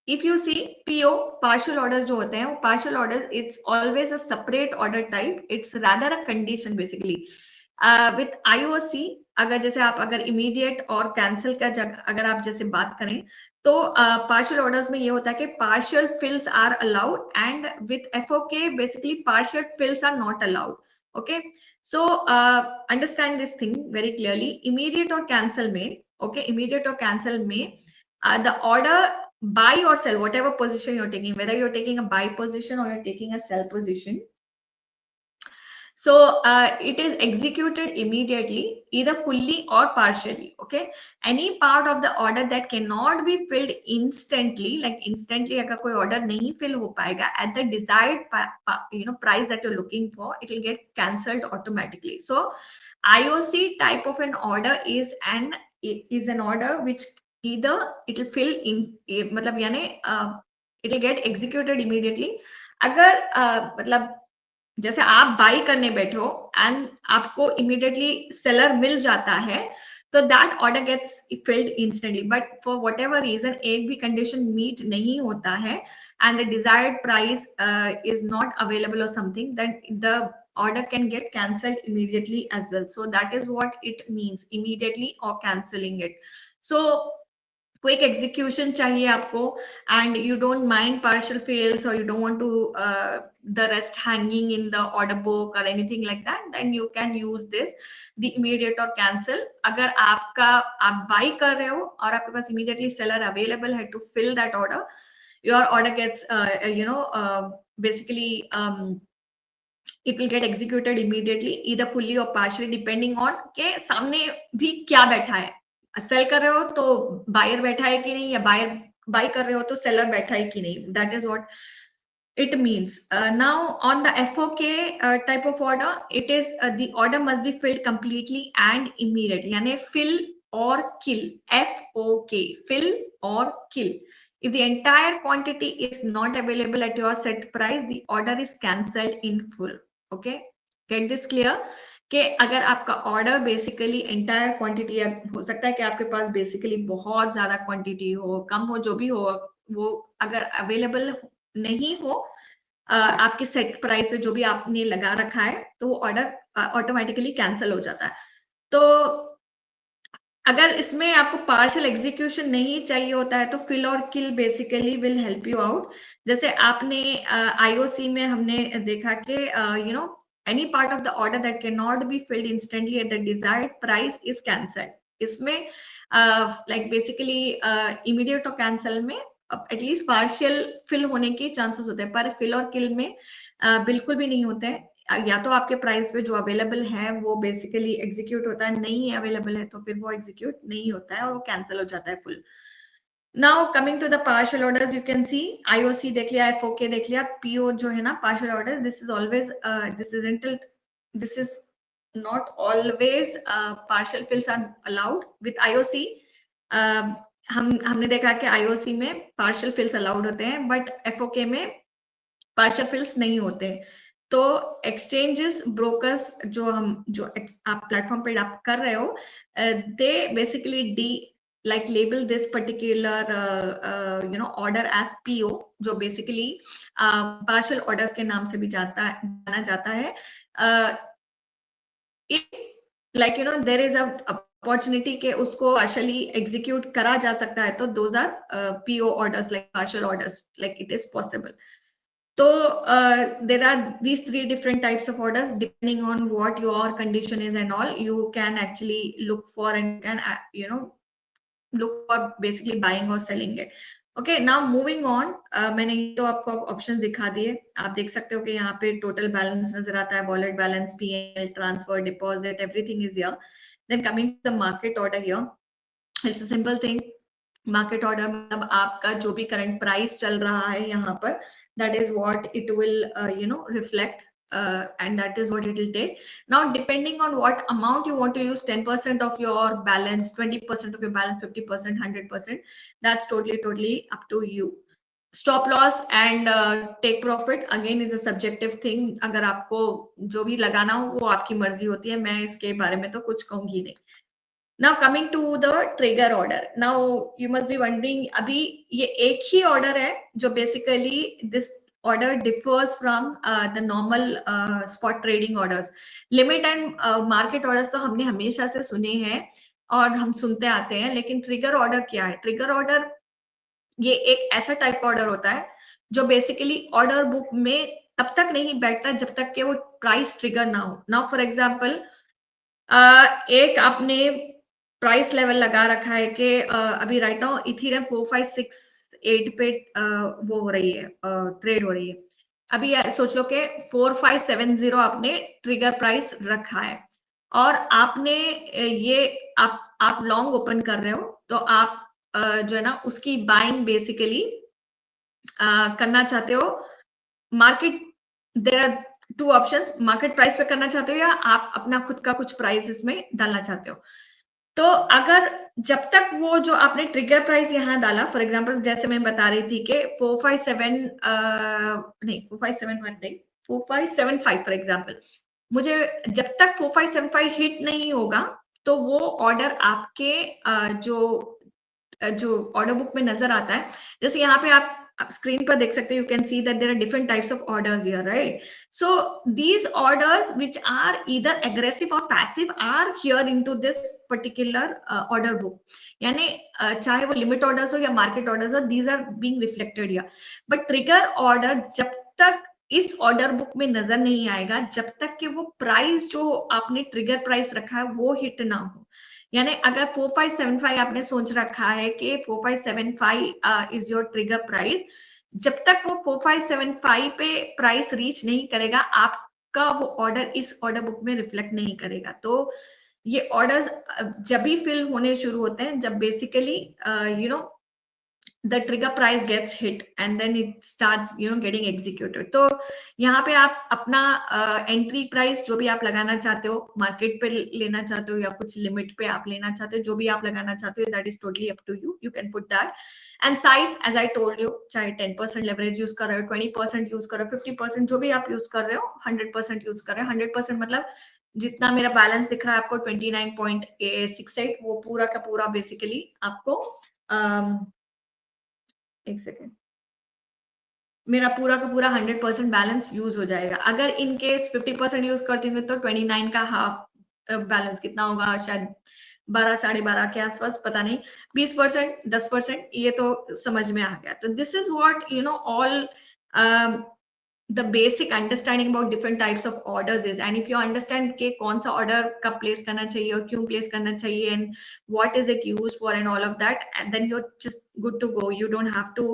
if you see PO, partial orders जो होते हैं, वो partial orders, it's always a separate order type, it's rather a condition basically. With IOC, अगर जैसे आप अगर immediate और cancel का अगर आप जैसे बात करें, तो partial orders में ये होता है कि partial fills are allowed, and with FOK basically partial fills are not allowed. Okay, so understand this thing very clearly. Immediate or cancel में, okay, immediate or cancel में, the order buy or sell, whatever position you're taking, whether you're taking a buy position or you're taking a sell position, so it is executed immediately, either fully or partially. Okay, any part of the order that cannot be filled instantly, like instantly अगर कोई order नहीं fill हो पाएगा at the desired price that you're looking for, it will get cancelled automatically. So IOC type of an order is an order which either it will fill in, मतलब यानी it will get executed immediately. अगर मतलब जैसे आप by करने बैठे हो and आपको इमीडिएटली सेलर मिल जाता है, तो that order gets filled instantly. But for whatever reason एक भी कंडीशन मीट नहीं होता है and the desired price is not available और something, then the order can get cancelled immediately as well. So that is what it means, immediately or cancelling it. So quick execution चाहिए आपको, and you don't mind partial fails, or you don't want to the rest hanging in the order book or anything like that, then you can use this, the immediate or cancel. अगर आप buy कर रहे हो और आपके पास immediately seller available है to fill that order, your order gets basically it will get executed immediately either fully और partially depending on के सामने भी क्या बैठा है. सेल कर रहे हो तो बायर बैठा है कि नहीं, या बायर बाय कर रहे हो तो सेलर बैठा है कि नहीं. That is what it means. Now on the FOK type of order, it is the order must be filled completely and immediately. यानी fill or kill. FOK, fill or kill. If the entire quantity is not available at your set price, the order is cancelled in full. Okay, get this clear? कि अगर आपका order basically entire quantity, हो सकता है कि आपके पास basically बहुत ज्यादा क्वांटिटी हो, कम हो, जो भी हो, वो अगर अवेलेबल नहीं हो आपके सेट प्राइस में जो भी आपने लगा रखा है, तो वो ऑर्डर ऑटोमेटिकली कैंसिल हो जाता है. तो अगर इसमें आपको पार्शियल एग्जीक्यूशन नहीं चाहिए होता है तो फिल और kill basically will help you out. जैसे आपने आईओसी में हमने देखा कि you know any part of the order that can not be filled instantly at the desired price is cancelled. इसमें लाइक बेसिकली इमीडिएट और कैंसल में एटलीस्ट पार्शियल फिल होने के चांसेस होते हैं, पर फिल और किल में बिल्कुल भी नहीं होते हैं. या तो आपके प्राइस पे जो अवेलेबल है वो बेसिकली एग्जीक्यूट होता है, नहीं अवेलेबल है तो फिर वो एग्जीक्यूट नहीं होता है और वो कैंसिल हो जाता है full. Now coming to the partial orders, you can see IOC देख लिया, एफओके देख लिया, पीओ जो है ना partial order, this is always this is not always partial fills are allowed with IOC. हमने देखा कि आईओसी में पार्शियल फिल्स अलाउड होते हैं, बट एफओके में पार्शियल फिल्स नहीं होते. तो एक्सचेंजेस ब्रोकर्स जो आप प्लेटफॉर्म पे आप कर रहे हो, they basically like label this particular order as PO, जो बेसिकली पार्शियल ऑर्डर्स के नाम से भी जाना जाता है. If like there is a opportunity के उसको पार्शियली एग्जीक्यूट करा जा सकता है, तो those are PO orders, like partial orders, like it is possible. So there are these 3 different types of orders depending on what your condition is and all. You can actually look for and can look for basically buying or selling it. Okay, now moving on. मैंने तो आपको options दिखा दिए. आप देख सकते हो कि यहाँ पे टोटल बैलेंस नजर आता है, wallet balance, PL, transfer, deposit, everything is here. Then coming to the market order, here it's a simple thing. Market order मतलब आपका जो भी करंट प्राइस चल रहा है यहाँ पर, that is what it will reflect, and that is what it will take. Now depending on what amount you want to use, 10% of your balance, 20% of your balance, 50%, 100%, that's totally up to you. Stop loss and take profit again is a subjective thing. अगर आपको जो भी लगाना हो वो आपकी मर्जी होती है, मैं इसके बारे में तो कुछ कहूंगी नहीं. Now coming to the trigger order. Now you must be wondering, अभी ये एक ही order है जो basically this order differs from the normal spot trading orders. Limit and market orders तो हमने हमेशा से सुने हैं और हम सुनते आते हैं, लेकिन trigger order क्या है? Trigger order ये एक ऐसा टाइप का ऑर्डर होता है जो बेसिकली ऑर्डर बुक में तब तक नहीं बैठता जब तक कि वो प्राइस ट्रिगर ना हो. नाउ फॉर एग्जांपल, एक आपने प्राइस लेवल लगा रखा है कि अभी राइट नाउ इथेरियम 4568 पे वो हो रही है, ट्रेड हो रही है. अभी सोच लो कि 4570 आपने ट्रिगर प्राइस रखा है और आपने ये आप लॉन्ग ओपन कर रहे हो, तो आप जो है ना उसकी बाइंग बेसिकली करना चाहते हो. Market, there are 2 options, market price पे करना चाहते हो या आप अपना खुद का कुछ प्राइस इसमें डालना चाहते हो. तो अगर जब तक वो जो आपने ट्रिगर प्राइस यहाँ डाला, फॉर एग्जांपल जैसे मैं बता रही थी कि 457 नहीं 4571 नहीं 4575 फॉर एग्जांपल, मुझे जब तक 4575 हिट नहीं होगा तो वो ऑर्डर आपके जो ऑर्डर बुक में नजर आता है. जैसे यहाँ पे आप स्क्रीन पर देख सकते हो, you can see that there are different types of orders here, right? So these orders which are either aggressive और passive are here into this particular order book. यानी चाहे वो लिमिट ऑर्डर्स हो या मार्केट ऑर्डर्स हो, these are being reflected here. But trigger order जब तक इस ऑर्डर बुक में नजर नहीं आएगा, जब तक कि वो प्राइस जो आपने ट्रिगर प्राइस रखा है वो हिट ना हो. यानी अगर 4575 आपने सोच रखा है कि 4575 इज योर ट्रिगर प्राइस, जब तक वो 4575 पे प्राइस रीच नहीं करेगा, आप आपका वो ऑर्डर इस ऑर्डर बुक में रिफ्लेक्ट नहीं करेगा। तो ये ऑर्डर्स जब भी फिल होने शुरू होते हैं, जब basically you no the trigger price gets hit and then it starts getting executed। तो यहाँ पे आप अपना एंट्री प्राइस जो भी आप लगाना चाहते हो, मार्केट पे लेना चाहते हो या कुछ लिमिट पे आप लेना चाहते हो, जो भी आप लगाना चाहते हो, that is totally up to you, you can put that. And size as I told you, चाहे 10% लेवरेज यूज कर रहे हो, 20% यूज कर रहे हो, 50% जो भी आप यूज कर रहे हो, 100% यूज कर रहे हो। 100% मतलब जितना मेरा बैलेंस दिख रहा है आपको 29.68, वो पूरा का पूरा बेसिकली आपको एक सेकेंड, मेरा पूरा का पूरा 100% बैलेंस यूज हो जाएगा। अगर इन केस 50% यूज करती हूँ तो 29 का हाफ बैलेंस कितना होगा, शायद 12 12.5 के आसपास, पता नहीं। 20%, 10%, ये तो समझ में आ गया। तो this is what all the basic understanding about different types of orders is, and if you understand के कौन सा order कब place करना चाहिए और क्यों place करना चाहिए and what is it used for and all of that, and then you're just good to go, you don't have to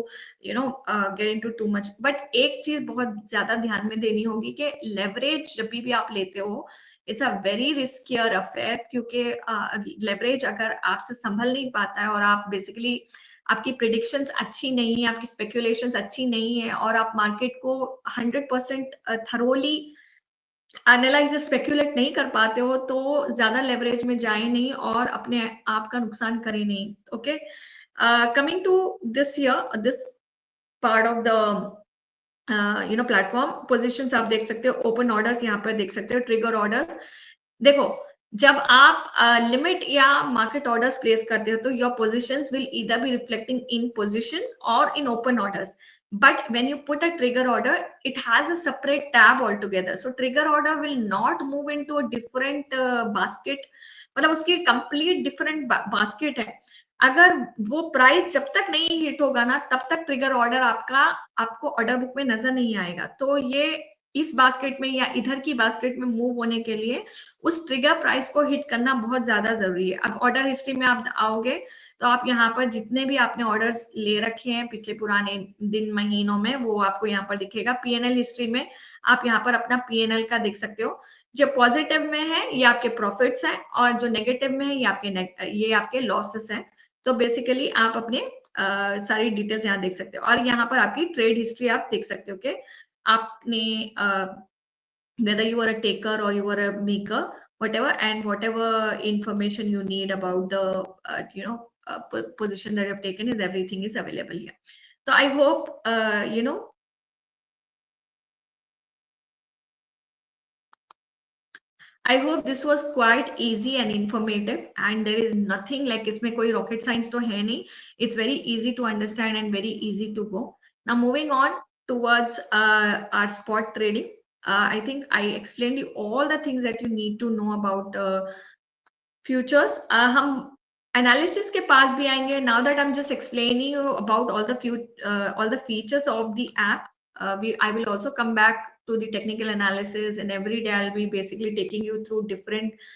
get into too much। but एक चीज बहुत ज्यादा ध्यान में देनी होगी कि leverage जब भी आप लेते हो, it's a very riskier affair, क्योंकि लेवरेज अगर आपसे संभल नहीं पाता है और आप बेसिकली आपकी प्रिडिक्शंस अच्छी नहीं है, आपकी स्पेकुलेशंस अच्छी नहीं है और आप मार्केट को 100% थरोली एनालाइज स्पेकुलेट नहीं कर पाते हो, तो ज्यादा लेवरेज में जाए नहीं और अपने आप का नुकसान करे नहीं। Okay, coming to this year, this part of the platform positions आप देख सकते हो, ओपन ऑर्डर्स यहाँ पर देख सकते हो, ट्रिगर ऑर्डर्स। देखो, जब आप लिमिट या मार्केट ऑर्डर्स प्लेस करते हो तो your positions will either be reflecting in positions और in open orders, but when you put a trigger order, it has a separate tab altogether, so trigger order will not move into a different basket, मतलब उसकी complete different basket है। अगर वो price जब तक नहीं hit होगा ना, तब तक ट्रिगर ऑर्डर आपका आपको ऑर्डर बुक में नजर नहीं आएगा। तो ये इस बास्केट में या इधर की बास्केट में मूव होने के लिए उस ट्रिगर प्राइस को हिट करना बहुत ज्यादा जरूरी है। अब ऑर्डर हिस्ट्री में आप आओगे तो आप यहाँ पर जितने भी आपने ऑर्डर्स ले रखे हैं पिछले पुराने दिन महीनों में, वो आपको यहाँ पर दिखेगा। पीएनएल हिस्ट्री में आप यहाँ पर अपना पीएनएल का देख सकते हो। जो पॉजिटिव में है ये आपके प्रॉफिट्स हैं और जो नेगेटिव में है ये आपके लॉसेस हैं। तो बेसिकली आप अपने सारी डिटेल्स यहाँ देख सकते हो और यहाँ पर आपकी ट्रेड हिस्ट्री आप देख सकते हो कि आपने whether you are a taker or you are a maker, whatever, and whatever information you need about the position that you have taken, is everything is available here। So I hope I hope this was quite easy and informative, and there is nothing like इसमें कोई rocket science तो है नहीं। It's very easy to understand and very easy to go। Now moving on towards our spot trading। I think I explained you all the things that you need to know about futures। हम analysis के पास भी आएंगे। Now that I'm just explaining you about all the features of the app, I will also come back to the technical analysis, and every day I'll be basically taking you through different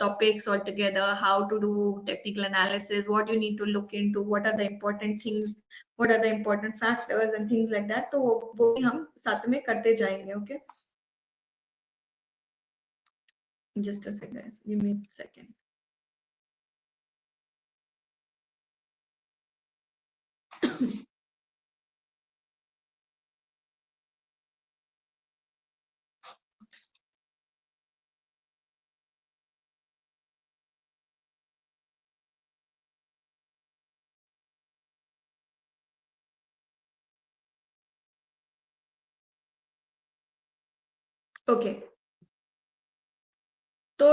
topics altogether, how to do technical analysis, what you need to look into, what are the important things, what are the important factors and things like that। तो वो भी हम साथ में करते जाएंगे। Okay, just a second guys, give me a second। Okay, तो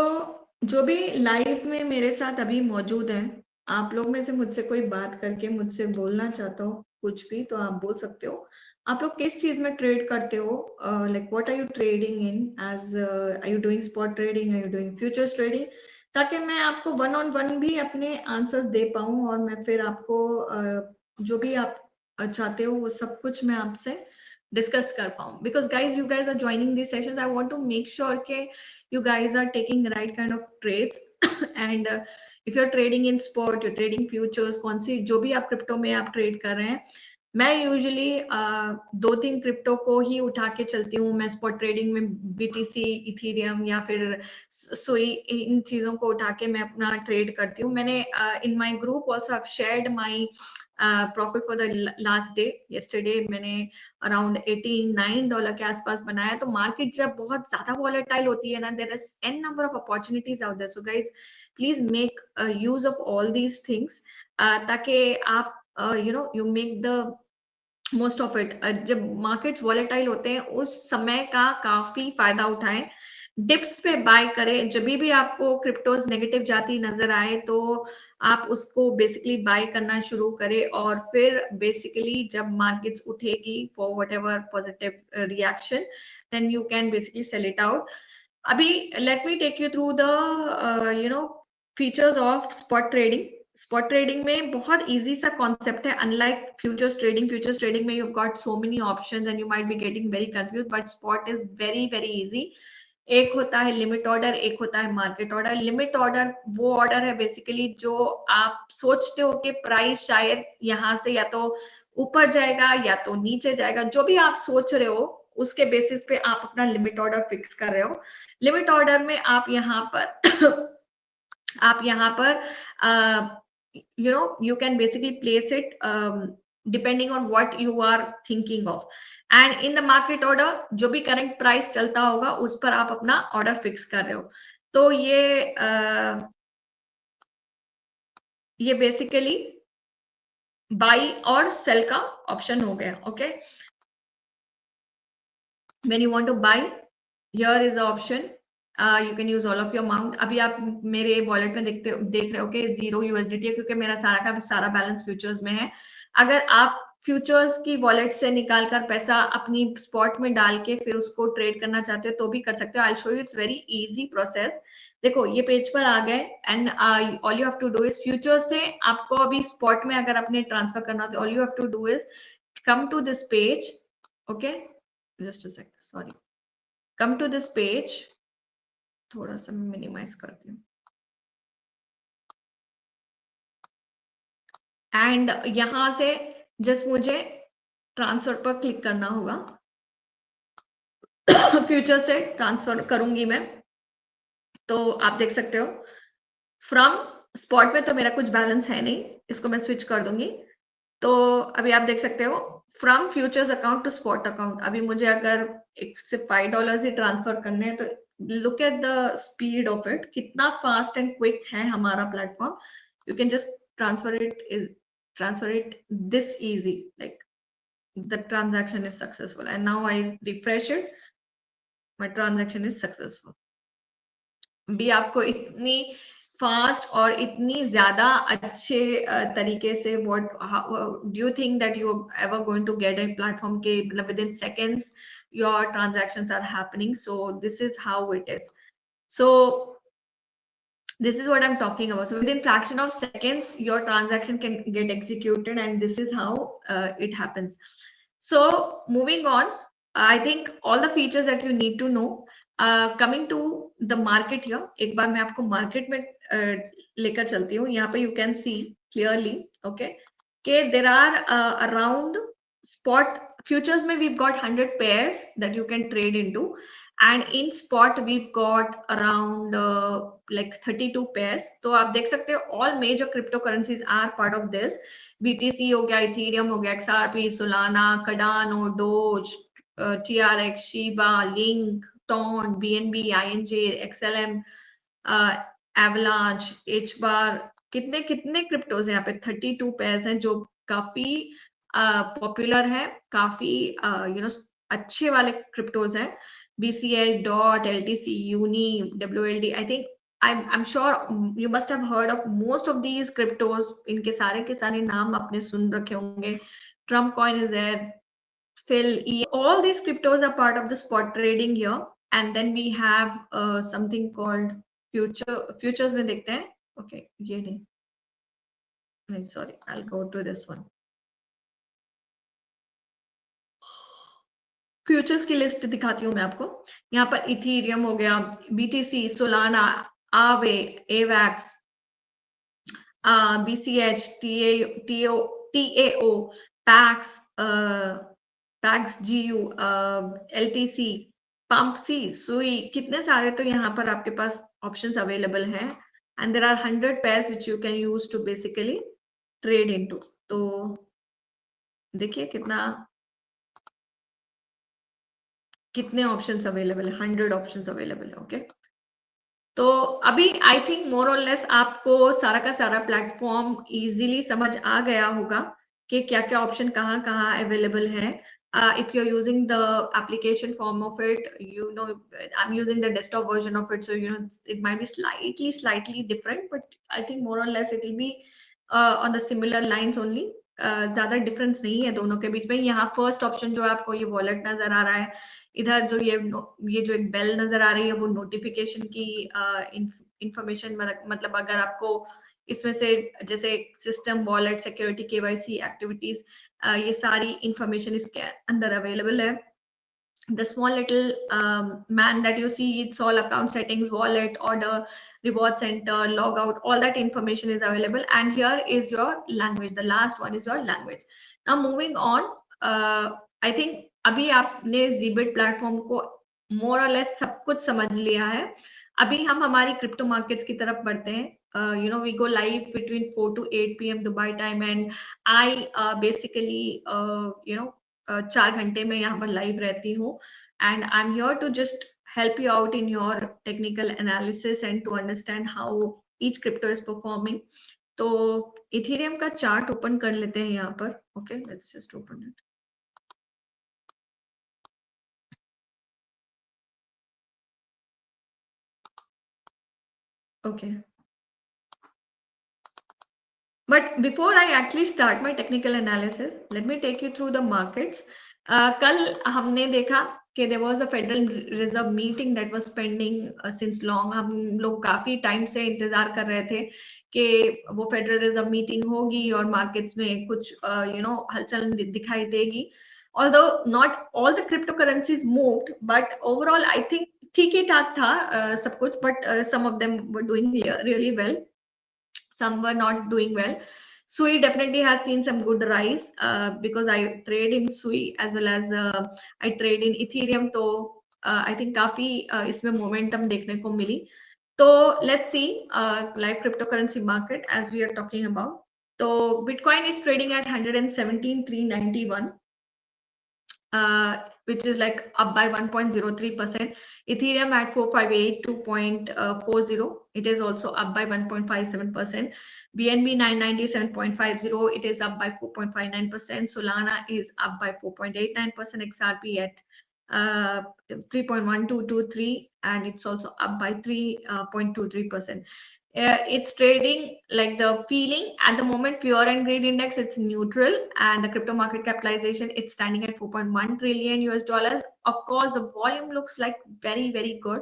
जो भी लाइव में मेरे साथ अभी मौजूद है, आप लोग में से मुझसे कोई बात करके मुझसे बोलना चाहता हो कुछ भी तो आप बोल सकते हो। आप लोग किस चीज में ट्रेड करते हो, like what are you trading in, as are you doing spot trading, are you doing futures trading, ताकि मैं आपको वन ऑन वन भी अपने आंसर्स दे पाऊं और मैं फिर आपको जो भी आप चाहते हो वो सब कुछ मैं आपसे डिस्कस कर पाऊं। Because guys you guys are joining this sessions, I want to make sure के you guys are taking right kind of trades and if you're trading in spot, you're trading futures, कौन सी जो भी आप crypto में आप trade कर रहे हैं, मैं यूजुअली 2-3 क्रिप्टो को ही उठा के चलती हूँ। मैं स्पॉट ट्रेडिंग में बीटीसी, इथेरियम या फिर सुई, इन चीज़ों को उठा के मैं अपना ट्रेड करती हूँ। मैंने in my group also I have shared my profit for the last day. Yesterday मैंने अराउंड $89 के आसपास बनाया। तो मार्केट जब बहुत ज़्यादा वॉलेटाइल होती है ना, there is an number of opportunities out there. So guys, please make use of all these things, ताकि आप you make the most of it. जब मार्केट्स वॉलेटाइल होते हैं उस समय का काफी फायदा उठाएं, डिप्स पे बाय करें। जब भी आपको क्रिप्टोज नेगेटिव जाती नजर आए तो आप उसको बेसिकली बाय करना शुरू करें, और फिर बेसिकली जब मार्केट्स उठेगी for whatever positive reaction, then you can basically sell it out. अभी let me take you through the features of spot trading. Spot trading में बहुत इजी सा कॉन्सेप्ट है, अनलाइक फ्यूचर्स ट्रेडिंग में you got so many options and you might be getting very confuse, but spot is very very easy. एक होता है limit order, एक होता है मार्केट ऑर्डर। लिमिट ऑर्डर वो ऑर्डर है बेसिकली जो आप सोचते हो कि प्राइस शायद यहाँ से या तो ऊपर जाएगा या तो नीचे जाएगा, जो भी आप सोच रहे हो उसके बेसिस पे आप अपना लिमिट ऑर्डर फिक्स कर रहे हो। लिमिट ऑर्डर में आप यहाँ पर आप यहाँ पर you can basically place it depending on what you are thinking of, and in the market order जो भी करंट प्राइस चलता होगा उस पर आप अपना ऑर्डर फिक्स कर रहे हो। तो ये बेसिकली बाई और सेल का ऑप्शन हो गया। Okay, when you want to buy, here is the option, you can use all of your amount। अभी आप मेरे वॉलेट में देख रहे हो कि 0 USDT है, क्योंकि मेरा सारा का सारा बैलेंस फ्यूचर्स में है। अगर आप फ्यूचर्स की वॉलेट से निकाल कर पैसा अपनी स्पॉट में डाल के फिर उसको ट्रेड करना चाहते हो तो भी कर सकते हो। I show you, it's very easy process. देखो ये पेज पर आ गए, and all you have to do is futures से आपको अभी स्पॉट में अगर अपने ट्रांसफर करना हो तो all you have to do is come to this page। okay, just a sec, sorry, come to this page। थोड़ा सा मैं मिनिमाइज करती हूँ, एंड यहां से जस्ट मुझे ट्रांसफर पर क्लिक करना होगा। फ्यूचर से ट्रांसफर करूंगी मैं, तो आप देख सकते हो फ्रॉम स्पॉट में तो मेरा कुछ बैलेंस है नहीं, इसको मैं स्विच कर दूंगी। तो अभी आप देख सकते हो from futures account to spot account. अभी मुझे अगर एक से $5 ही ट्रांसफर करने हैं तो look at the speed of it, कितना फास्ट एंड क्विक है हमारा platform. You can just transfer it this easy, like the transaction is successful and now I refresh it, my transaction is successful. भी आपको इतनी fast और इतनी ज्यादा अच्छे तरीके से what do you think that you ever going to get a platform के मतलब within seconds your transactions are happening. So this is how it is. So this is what I'm talking about. So within fraction of seconds, your transaction can get executed, and this is how it happens. So moving on, I think all the features that you need to know. Coming to the market here, एक बार मैं आपको market में लेकर चलती हूँ। यहाँ पे you can see clearly, okay, कि there are around spot futures में we've got 100 pairs that you can trade into, and in spot we've got around like 32 pairs। तो आप देख सकते हो all major cryptocurrencies are part of this। BTC हो गया, Ethereum हो गया, XRP, Solana, Cardano, Doge, TRX, Shiba, Link, Ton, BNB, INJ, XLM, Avalanche, H bar, कितने कितने क्रिप्टोज हैं यहाँ पे। 32 पेयर्स हैं जो काफी पॉपुलर है, काफी अच्छे वाले क्रिप्टोज हैं। BCH, DOT, LTC, Uni, WLD, I think I'm sure you must have heard of most of these cryptos। इनके सारे के सारे नाम आपने सुन रखे होंगे। Trump coin is there, Phil, all these cryptos are part of the spot trading here। And then we have something called futures में देखते हैं। Okay, ये नहीं, sorry, I'll go to this one। Futures की लिस्ट दिखाती हूँ मैं आपको। यहाँ पर इथीरियम हो गया, BTC, Solana, Aave, Avax, BCH, TAO, Pax, Pax जीयू, एलटीसी, पंप सी, सुई, कितने सारे तो यहाँ पर आपके पास ऑप्शंस अवेलेबल हैं। And there are 100 pairs which you can use to basically trade into. तो देखिए कितने ऑप्शंस अवेलेबल है, 100 ऑप्शंस अवेलेबल है। ओके, तो अभी आई थिंक मोर और लेस आपको सारा का सारा प्लेटफॉर्म इजीली समझ आ गया होगा कि क्या क्या ऑप्शन कहाँ कहाँ अवेलेबल है। If you are using the application form of it, you know, I'm using the desktop version of it, so you know it might be slightly different, but I think more or less it will be on the similar lines only. ज्यादा difference नहीं है दोनों के बीच में। यहाँ first option जो है आपको ये वॉलेट नजर आ रहा है, इधर जो ये जो एक बेल नजर आ रही है वो नोटिफिकेशन की इंफॉर्मेशन, मतलब अगर आपको इसमें से जैसे system, wallet, security, KYC activities, ये सारी इंफॉर्मेशन इसके अंदर अवेलेबल है। The small little man that you see, it's all account settings, wallet, order, reward center, log out, all that information is available. And here is your language, the last one is your language. Now moving on, I think अभी आपने जीबिट platform को मोर और less सब कुछ समझ लिया है। अभी हम हमारी क्रिप्टो मार्केट्स की तरफ बढ़ते हैं। You know, we go live between 4 to 8 p.m. Dubai time, and I basically you know 4 घंटे में यहाँ पर लाइव रहती हूँ, and I am here to just help you out in your technical analysis and to understand how each crypto is performing. तो Ethereum का chart open कर लेते हैं यहाँ पर। Okay, let's just open it. Okay, but before I actually start my technical analysis, let me take you through the markets. कल हमने देखा कि there was a Federal Reserve meeting that was pending since long. हम लोग काफी time से इंतजार कर रहे थे कि वो फेडरल रिजर्व मीटिंग होगी और मार्केट्स में कुछ हलचल दिखाई देगी। Although not all the cryptocurrencies moved, but overall I think ठीक ही ठाक था सब कुछ, but some of them were doing really well, some were not doing well. Sui definitely has seen some good rise because I trade in Sui as well as I trade in Ethereum. तो I think काफी इसमें momentum देखने को मिली। तो let's see live cryptocurrency market as we are talking about. तो Bitcoin is trading at 117,391. Which is like up by 1.03%. Ethereum at 458.40. It is also up by 1.57%. BNB 997.50. It is up by 4.59%. Solana is up by 4.89%. XRP at 3.1223, and it's also up by 3.23%. It's trading like the feeling at the moment. Fear and greed index, it's neutral, and the crypto market capitalization, it's standing at 4.1 trillion US dollars. Of course, the volume looks like very good.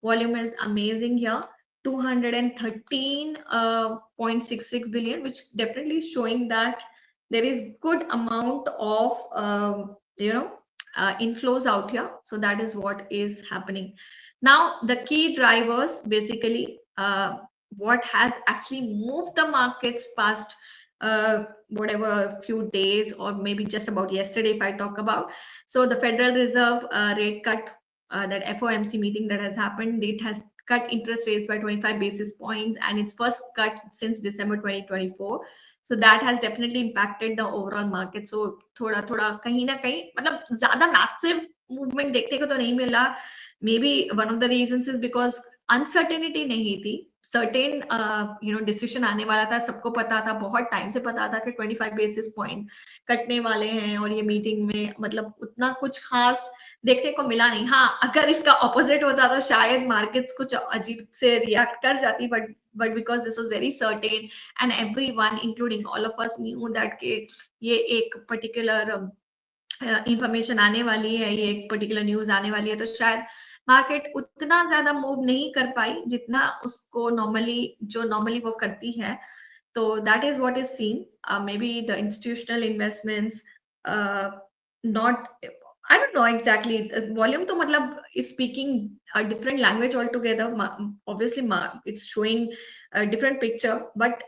Volume is amazing here, 213.66 billion, which definitely showing that there is good amount of inflows out here. So that is what is happening now. The key drivers basically, what has actually moved the markets past whatever few days, or maybe just about yesterday if I talk about. So the Federal Reserve rate cut, that FOMC meeting that has happened, it has cut interest rates by 25 basis points, and its first cut since December 2024. So that has definitely impacted the overall market. So थोड़ा थोड़ा कहीं ना कहीं, मतलब ज्यादा massive movement देखने को तो नहीं मिला। Maybe one of the reasons is because uncertainty नहीं थी। सर्टेन डिसीजन आने वाला था, सबको पता था, बहुत टाइम से पता था कि 25 बेसिस पॉइंट कटने वाले हैं, और ये मीटिंग में मतलब उतना कुछ खास देखने को मिला नहीं। हाँ, अगर इसका ऑपोजिट होता तो शायद मार्केट्स कुछ अजीब से रिएक्ट कर जाती, but because this was very certain and everyone including all of us knew that के ये एक पर्टिकुलर इंफॉर्मेशन आने वाली है, ये एक पर्टिकुलर न्यूज आने वाली है, तो शायद मार्केट उतना ज्यादा मूव नहीं कर पाई जितना उसको नॉर्मली वो करती है। तो that is what is seen. May be the institutional investments not, I don't know exactly. Volume तो मतलब speaking a different language altogether, obviously it's showing a different picture, but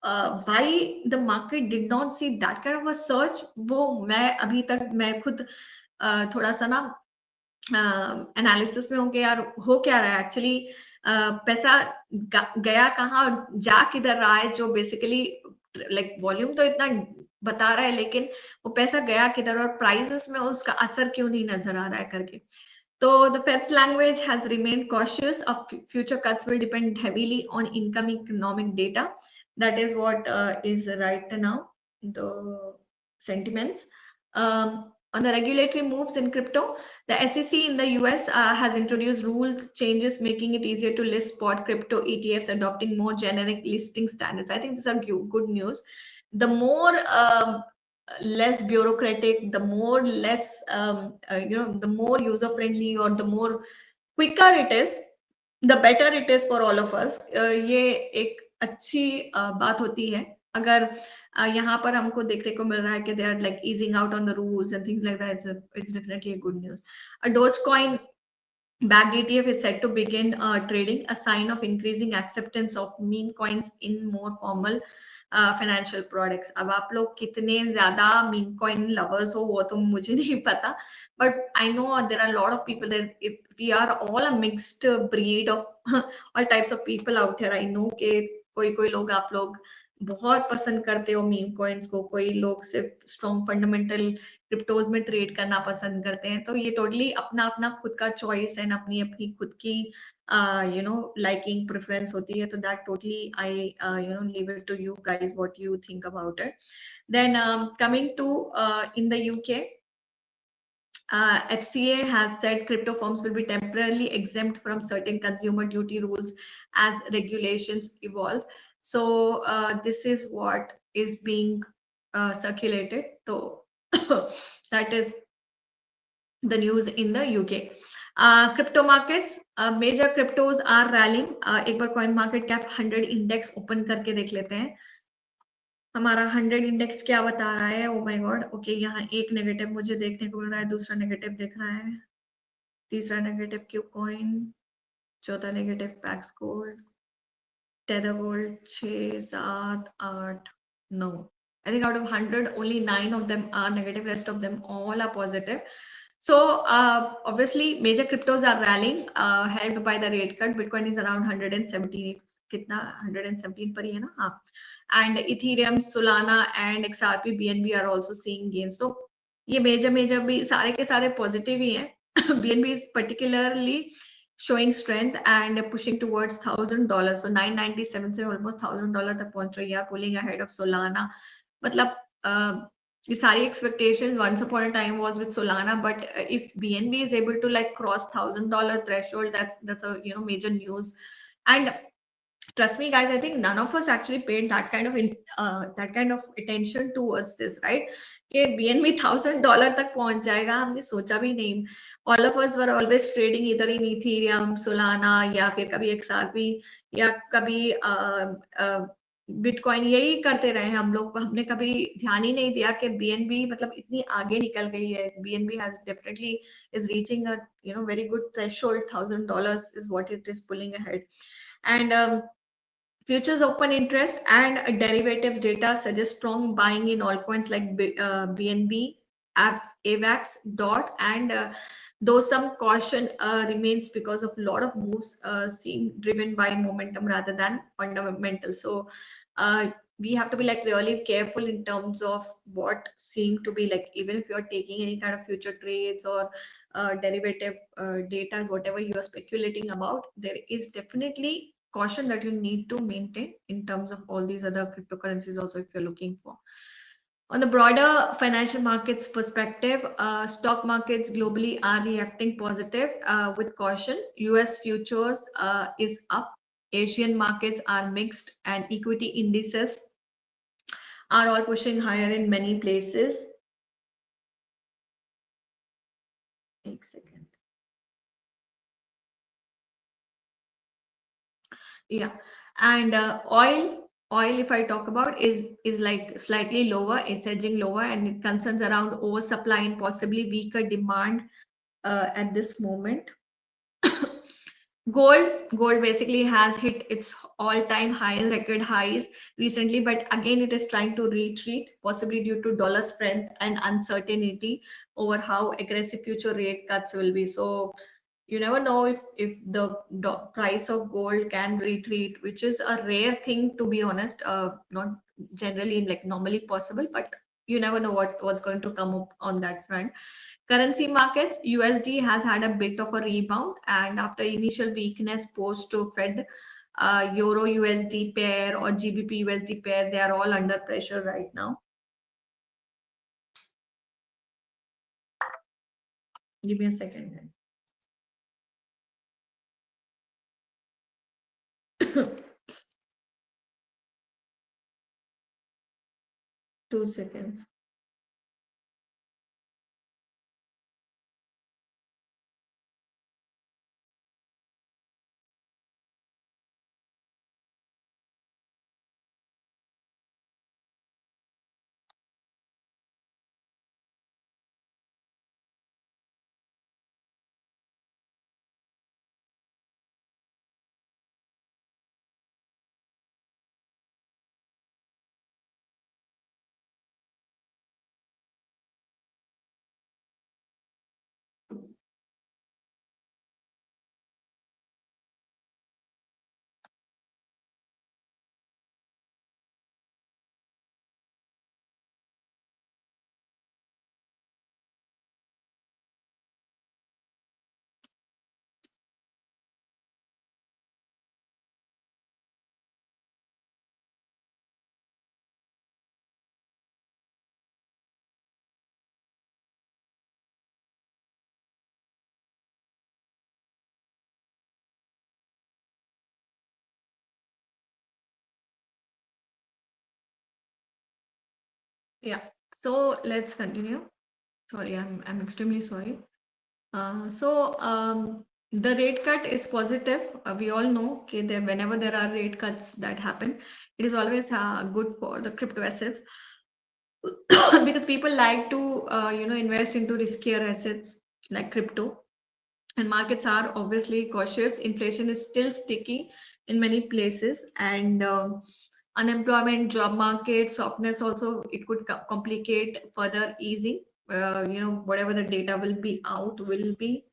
why the market did not see that kind of a surge, वो मैं अभी तक मैं खुद थोड़ा सा ना एनालिसिस में हूँ कि यार हो क्या रहा है एक्चुअली। पैसा गया कहाँ और जा किधर रहा है, जो बेसिकली लाइक वॉल्यूम तो इतना बता रहा है, लेकिन वो पैसा गया किधर और प्राइसेस में उसका असर क्यों नहीं नजर आ रहा है करके। तो the Fed's language has remained cautious of future cuts will depend heavily on incoming economic data. That is what is right now the sentiments. On the regulatory moves in crypto, the SEC in the US has introduced rule changes making it easier to list spot crypto ETFs, adopting more generic listing standards. I think these are good news. The more less bureaucratic, the more less the more user friendly or the more quicker it is, the better it is for all of us. ये एक अच्छी बात होती है अगर यहाँ पर हमको देखने को मिल रहा है कि they are like easing out on the rules and things like that. It's definitely a good news. A Dogecoin backed ETF is set to begin trading, a sign of increasing acceptance of meme coins in more formal financial products. अब आप लोग कितने ज्यादा meme coin lovers हो वो तो मुझे नहीं पता, but I know there are lot of people that if we are all a mixed breed of all types of people out here. I know के कोई कोई लोग आप लोग बहुत पसंद करते हो मीम कॉइन्स को, कोई लोग सिर्फ स्ट्रॉन्ग फंडामेंटल क्रिप्टोज में ट्रेड करना पसंद करते हैं। तो ये टोटली अपना अपना खुद का चॉइस है, अपनी अपनी खुद की liking preference hoti hai, so that totally I leave it to you guys what you think about it. Then coming to in the UK, FCA has said crypto firms will be temporarily exempt from certain consumer duty rules as regulations evolve. So this is what is being circulated. So that is the news in the UK. Crypto markets, major cryptos are rallying. एक बार coin market cap 100 index open करके देख लेते हैं। हमारा 100 index क्या बता रहा है? ओ माय गॉड, ओके, यहाँ एक नेगेटिव मुझे देखने को मिल रहा है, दूसरा नेगेटिव दिख रहा है, तीसरा नेगेटिव क्यू कॉइन, चौथा negative PACS gold, tether gold 6 7 8 9। I think out of 100 only 9 of them are negative, rest of them all are positive. So obviously major cryptos are rallying, helped by the rate cut. Bitcoin is around 117, कितना 117 पर ही है ना, हाँ। And Ethereum, Solana and XRP, BNB are also seeing gains. So ये major भी सारे के सारे positive ही हैं। BNB is particularly showing strength and pushing towards $1,000. So 997 से almost $1,000 तक पहुंच रही है, pulling ahead of Solana. मतलब the सारी expectations once upon a time was with Solana, but if BNB is able to like cross $1,000 threshold, that's a major news. And trust me guys, I think none of us actually paid that kind of attention towards this, right? कि BNB $1,000 तक पहुंच जाएगा, हमने सोचा भी नहीं। All of us were always trading either in Ethereum, Solana या फिर कभी XRP या कभी बिटकॉइन, यही करते रहे हम लोग। हमने कभी ध्यान ही नहीं दिया कि बीएनबी मतलब इतनी आगे निकल गई है। BNB has definitely is reaching a very good threshold. $1,000 is what it is pulling ahead. And futures open interest and derivatives data suggest strong buying in altcoins like BNB, AVAX, DOT, and though some caution remains because of a lot of moves seem driven by momentum rather than fundamental. So we have to be like really careful in terms of what seem to be like, even if you're taking any kind of future trades or derivative data, whatever you are speculating about, there is definitely caution that you need to maintain in terms of all these other cryptocurrencies also if you're looking for. On the broader financial markets perspective, stock markets globally are reacting positive with caution. US futures is up, Asian markets are mixed, and equity indices are all pushing higher in many places. One second. Yeah, and oil, if I talk about, is like slightly lower, it's edging lower, and it concerns around oversupply and possibly weaker demand at this moment. Gold basically has hit its all-time highs, record highs recently, but again it is trying to retreat, possibly due to dollar strength and uncertainty over how aggressive future rate cuts will be. So you never know if the price of gold can retreat, which is a rare thing, to be honest. Not generally like normally possible, but you never know what's going to come up on that front. Currency markets, USD has had a bit of a rebound, and after initial weakness post to Fed, Euro USD pair or GBP USD pair, they are all under pressure right now. Give me a second. 2 seconds. Yeah. So let's continue. Sorry, I'm extremely sorry. The rate cut is positive. We all know okay, that whenever there are rate cuts that happen, it is always good for the crypto assets because people like to invest into riskier assets like crypto, and markets are obviously cautious. Inflation is still sticky in many places, and unemployment, job market softness also it could complicate further easing. Whatever the data will be out will be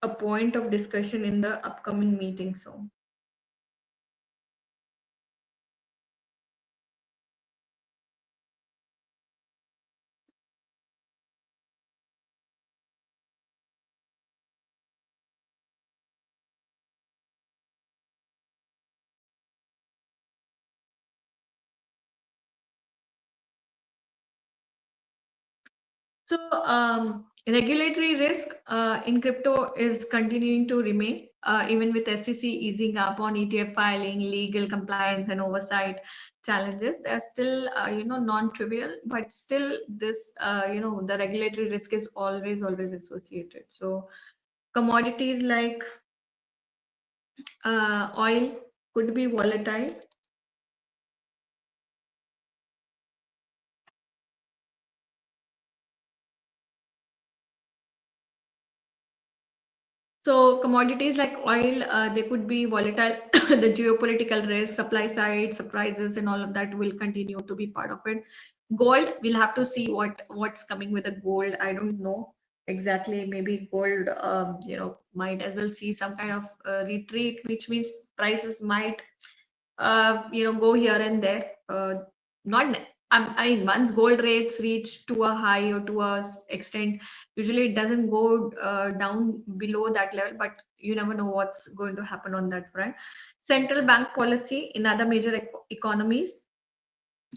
a point of discussion in the upcoming meeting. So regulatory risk in crypto is continuing to remain, even with SEC easing up on ETF filing, legal compliance, and oversight challenges. They're still, non-trivial, but still, the regulatory risk is always associated. So, commodities like oil could be volatile. So commodities like oil, they could be volatile. The geopolitical risk, supply side surprises, and all of that will continue to be part of it. Gold, we'll have to see what's coming with the gold. I don't know exactly. Maybe gold, might as well see some kind of retreat, which means prices might go here and there. Not, I mean, once gold rates reach to a high or to a extent, usually it doesn't go down below that level, but you never know what's going to happen on that front. Central bank policy in other major economies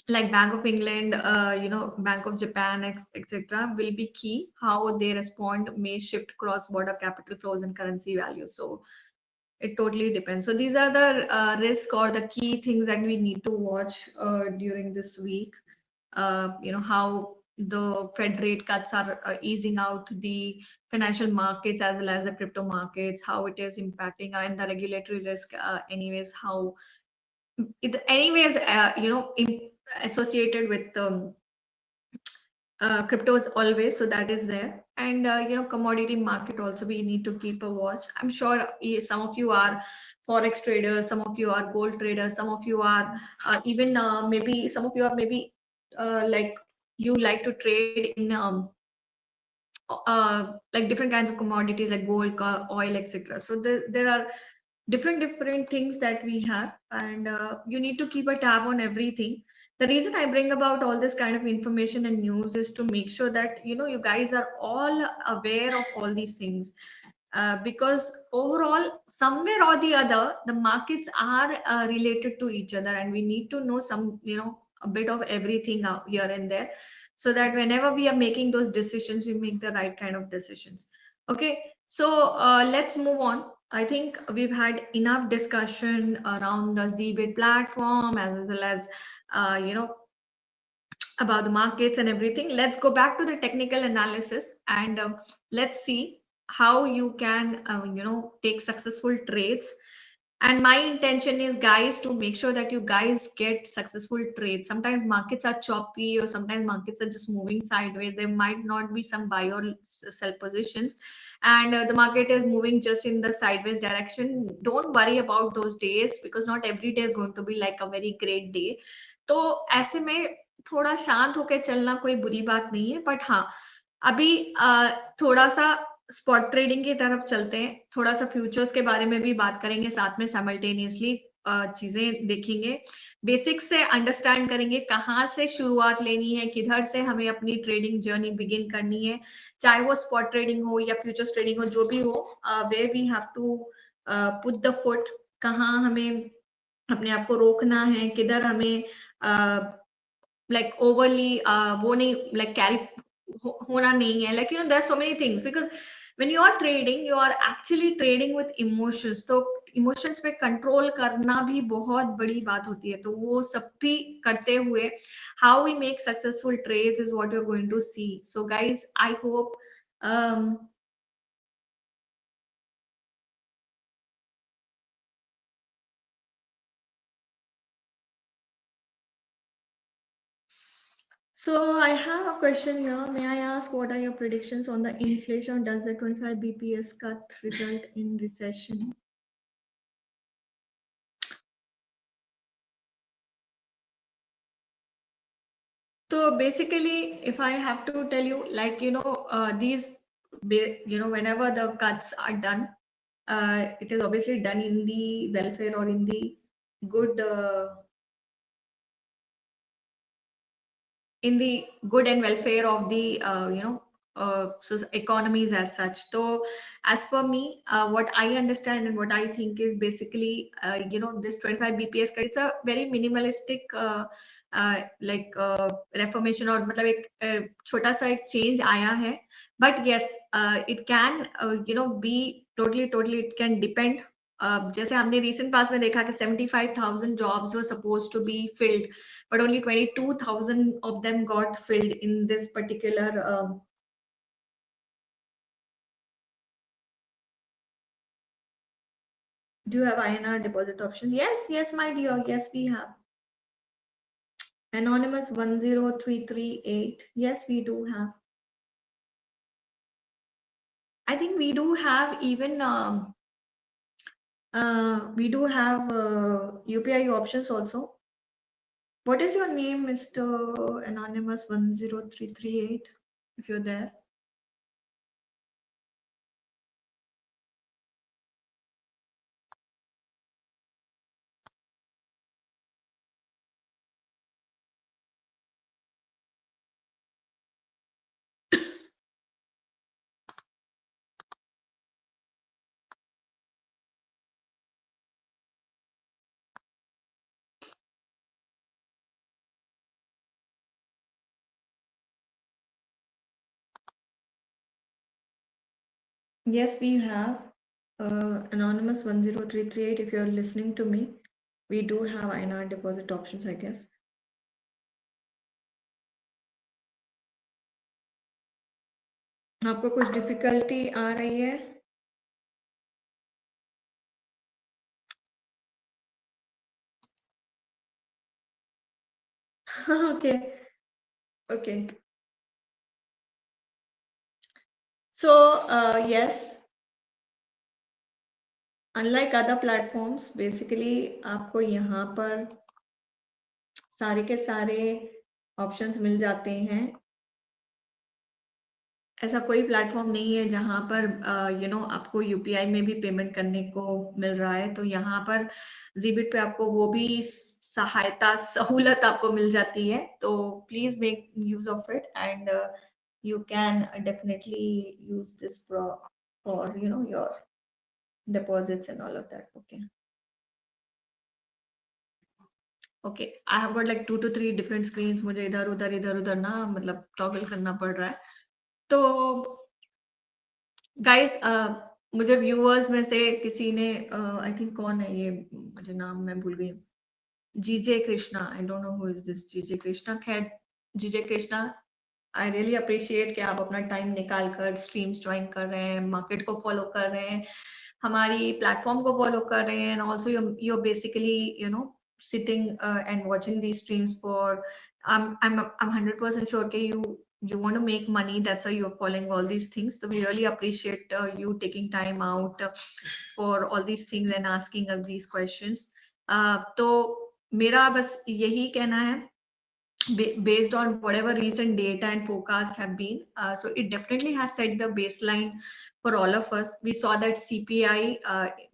like Bank of England, Bank of Japan, etc., will be key. How they respond may shift cross-border capital flows and currency value. So it totally depends. So these are the risk or the key things that we need to watch during this week. How the Fed rate cuts are easing out the financial markets as well as the crypto markets, how it is impacting, and the regulatory risk, anyways, how it, anyways, associated with cryptos always, so that is there. And commodity market also we need to keep a watch. I'm sure some of you are forex traders, some of you are gold traders, some of you are even maybe some of you are maybe like you like to trade in like different kinds of commodities like gold, oil, etc. So there are different things that we have, and you need to keep a tab on everything. The reason I bring about all this kind of information and news is to make sure that you guys are all aware of all these things, because overall somewhere or the other the markets are related to each other, and we need to know some a bit of everything out here and there, so that whenever we are making those decisions we make the right kind of decisions. Okay, so let's move on. I think we've had enough discussion around the Zbit platform as well as uh, you know about the markets and everything. Let's go back to the technical analysis, and let's see how you can take successful trades. And my intention is, guys, to make sure that you guys get successful trades. Sometimes markets are choppy, or sometimes markets are just moving sideways. There might not be some buy or sell positions, and the market is moving just in the sideways direction. Don't worry about those days, because not every day is going to be like a very great day. तो ऐसे में थोड़ा शांत होके चलना कोई बुरी बात नहीं है, बट हाँ, अभी थोड़ा सा स्पॉट ट्रेडिंग की तरफ चलते हैं, थोड़ा सा फ्यूचर्स के बारे में भी बात करेंगे साथ में साइमल्टेनियसली, चीजें देखेंगे, बेसिक्स से अंडरस्टैंड करेंगे कहाँ से शुरुआत लेनी है, किधर से हमें अपनी ट्रेडिंग जर्नी बिगिन करनी है, चाहे वो स्पॉट ट्रेडिंग हो या फ्यूचर्स ट्रेडिंग हो, जो भी हो, where we have to put the foot, कहाँ हमें अपने आप को रोकना है, किधर हमें like overly वो नहीं like carry होना नहीं है, like there's so many things, because when you are trading you are actually trading with emotions, तो इमोशंस पे कंट्रोल करना भी बहुत बड़ी बात होती है, तो वो सब भी करते हुए how we make successful trades is what you're going to see. So guys, I hope um, so I have a question here. May I ask, what are your predictions on the inflation? Does the 25 bps cut result in recession? So basically, if I have to tell you, like whenever the cuts are done, it is obviously done in the welfare or in the good in the good and welfare of the economies as such. So as for me, what I understand and what I think is basically this 25 bps cut, it's a very minimalistic like reformation, or मतलब एक छोटा सा एक change आया है, but yes, it can be totally it can depend. जैसे हमने recent past में देखा कि 75,000 jobs were supposed to be filled, but only 22,000 of them got filled in this particular. Do you have INR deposit options? Yes, my dear. Yes, we have. Anonymous 10338. Yes, we do have. I think we do have even we do have UPI options also. What is your name, Mr. Anonymous 10338? If you're there. Yes, we have Anonymous 10338. If you're listening to me, we do have INR deposit options, I guess. आपको कुछ difficulty आ रही है? Okay, okay. So yes, unlike other platforms basically आपको यहाँ पर सारे के सारे ऑप्शंस मिल जाते हैं। ऐसा कोई प्लेटफॉर्म नहीं है जहाँ पर आपको यूपीआई में भी पेमेंट करने को मिल रहा है। तो यहाँ पर ज़ीबिट पे आपको वो भी सहायता सहूलत आपको मिल जाती है। तो please make use of it and you can definitely use this for your deposits and all of that. Okay, I have got like 2 to 3 different screens. मुझे इधर उधर ना मतलब टॉगल करना पड़ रहा है। तो गाइस मुझे व्यूअर्स में से किसी ने आई थिंक कौन है ये, मुझे नाम मैं भूल गई। GJ Krishna, I don't know who is this GJ Krishna. खैर, जीजे कृष्णा, आई रियली अप्रिशिएट कि आप अपना टाइम निकाल कर स्ट्रीम्स ज्वाइन कर रहे हैं, मार्केट को फॉलो कर रहे हैं, हमारी प्लेटफॉर्म को फॉलो कर रहे हैं, and also you're basically sitting and watching these streams for I'm 100% sure कि you want to make money, that's why you're following all these things. So we really appreciate you taking time out for all these things and asking us these questions. तो मेरा बस यही कहना है, based on whatever recent data and forecast have been. So it definitely has set the baseline for all of us. We saw that CPI,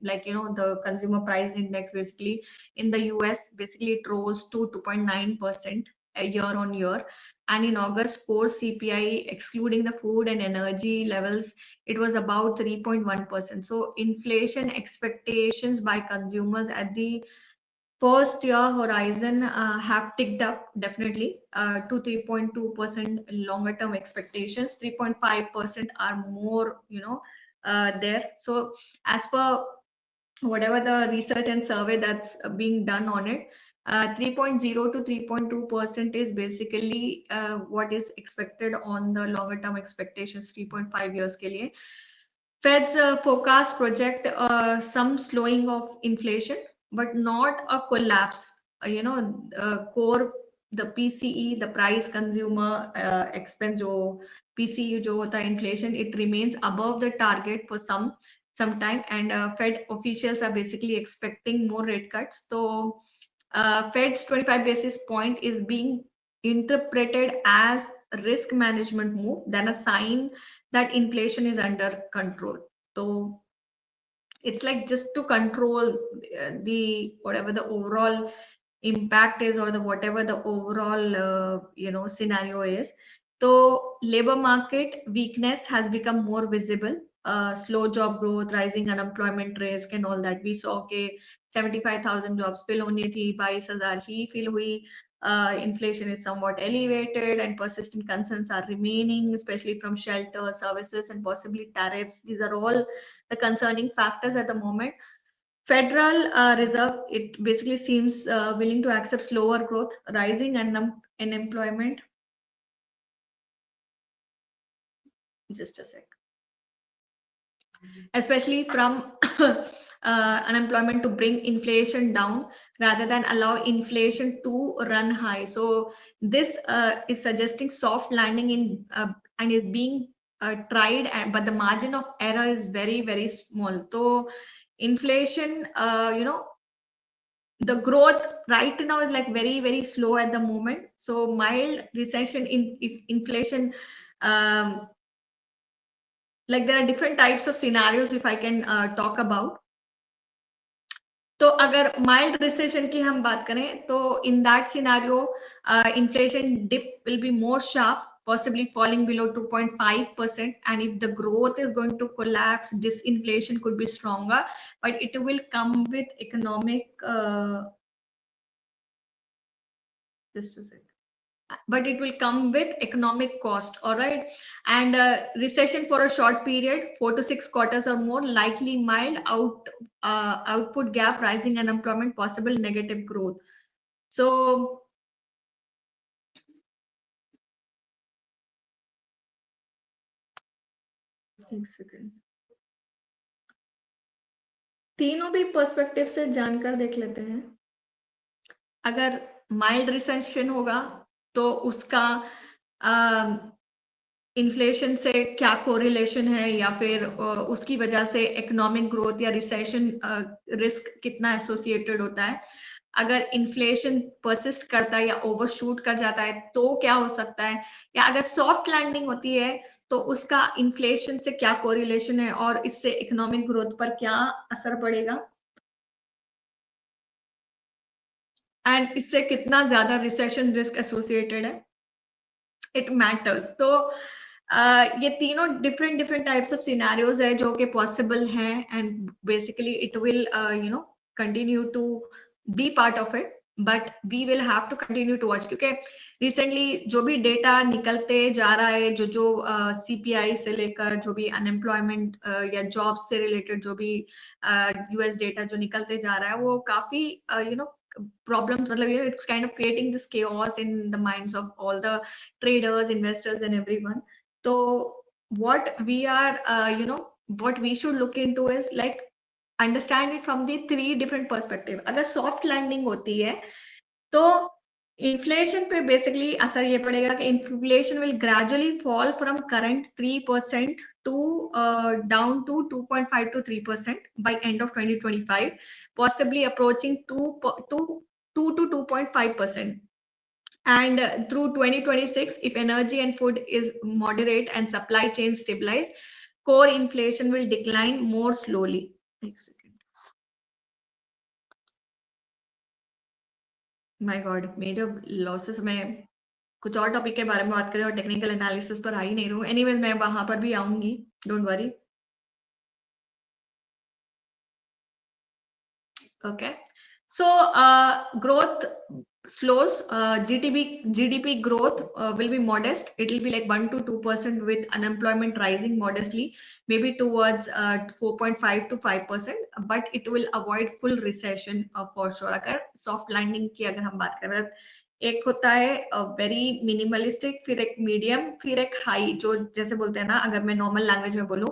the consumer price index, basically in the US, basically it rose to 2.9% year on year. And in August, core CPI, excluding the food and energy levels, it was about 3.1%. So inflation expectations by consumers at the first year horizon have ticked up definitely to 3.2%. Longer term expectations 3.5% are more there. So as per whatever the research and survey that's being done on it, 3.0 to 3.2% is basically what is expected on the longer term expectations 3.5 years ke liye. Fed's forecast project some slowing of inflation, but not a collapse. Core the PCE, the price consumer expense, जो PCE जो होता है inflation, it remains above the target for some time, and Fed officials are basically expecting more rate cuts. So Fed's 25 basis point is being interpreted as a risk management move than a sign that inflation is under control. So it's like just to control the whatever the overall impact is, or the whatever the overall scenario is. So labor market weakness has become more visible. Slow job growth, rising unemployment risk, and all that. We saw okay, 75,000 jobs fill होनी थी, 22,000 ही fill हुई. Inflation is somewhat elevated, and persistent concerns are remaining, especially from shelter, services, and possibly tariffs. These are all the concerning factors at the moment. Federal Reserve, it basically seems willing to accept slower growth, rising unemployment. Just a sec. Especially from unemployment to bring inflation down rather than allow inflation to run high. So this is suggesting soft landing in and is being tried, but the margin of error is very very small. So inflation, the growth right now is like very very slow at the moment. So mild recession in if inflation, um, like there are different types of scenarios if I can talk about. तो अगर mild recession की हम बात करें तो इन that scenario inflation dip will be more sharp, possibly falling below 2.5%, and if the growth is going to collapse, disinflation could be stronger, but it will come with economic just a sec. But it will come with economic cost, all right. And recession for a short period, 4 to 6 quarters or more, likely mild output gap, rising unemployment, possible negative growth. So एक second, तीनों भी perspective से जानकर देख लेते हैं। अगर mild recession होगा तो उसका इन्फ्लेशन से क्या कोरिलेशन है या फिर उसकी वजह से इकोनॉमिक ग्रोथ या रिसेशन रिस्क कितना एसोसिएटेड होता है। अगर इन्फ्लेशन परसिस्ट करता है या ओवरशूट कर जाता है तो क्या हो सकता है, या अगर सॉफ्ट लैंडिंग होती है तो उसका इन्फ्लेशन से क्या कोरिलेशन है और इससे इकोनॉमिक ग्रोथ पर क्या असर पड़ेगा, एंड इससे कितना ज्यादा रिसेशन रिस्क एसोसिएटेड है। It matters. तो ये तीनों different different types of scenarios है जो कि पॉसिबल हैं, and basically it will continue to be part of it, but we will have to continue to watch, क्योंकि रिसेंटली जो भी डेटा निकलते जा रहा है, जो जो सीपीआई से लेकर जो भी अनएम्प्लॉयमेंट या जॉब से रिलेटेड जो भी यूएस डेटा जो निकलते जा रहा है, वो काफी problems, मतलब it's kind of creating this chaos in the minds of all the traders, investors, and everyone. So what we are what we should look into is like understand it from the three different perspective. अगर soft landing होती है तो inflation पे basically असर ये पड़ेगा कि inflation will gradually fall from current 3% to down to 2.5 to 3% by end of 2025, possibly approaching 2 to 2.5%. And through 2026, if energy and food is moderate and supply chain stabilize, core inflation will decline more slowly. एक second. My god, major losses में कुछ और topic के बारे में बात करें और टेक्निकल एनालिसिस पर आ ही नहीं रहूं। एनीवेज मैं वहां पर भी आऊंगी, don't worry. Okay. So growth slows. GDP growth will be modest. It will be like 1 to 2% with unemployment rising modestly, maybe towards 4.5 to 5%. But it will avoid full recession for sure. अगर soft landing की अगर हम बात करें, एक होता है very minimalistic, फिर एक मीडियम, फिर एक हाई, जो जैसे बोलते हैं ना, अगर मैं नॉर्मल लैंग्वेज में बोलूं,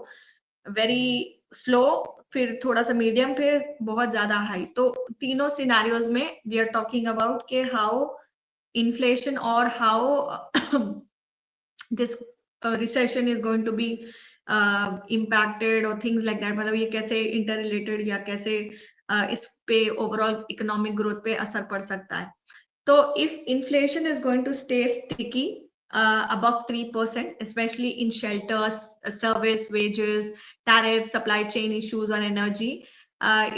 वेरी स्लो, फिर थोड़ा सा मीडियम, फिर बहुत ज्यादा हाई। तो तीनों सिनेरियोज में वी आर टॉकिंग अबाउट के हाउ इन्फ्लेशन और how this recession is going to be impacted और थिंग्स लाइक दैट, मतलब ये कैसे इंटर रिलेटेड या कैसे इस पे ओवरऑल इकोनॉमिक ग्रोथ पे असर पड़ सकता है। So if inflation is going to stay sticky above 3%, especially in shelters, service, wages, tariffs, supply chain issues, or energy,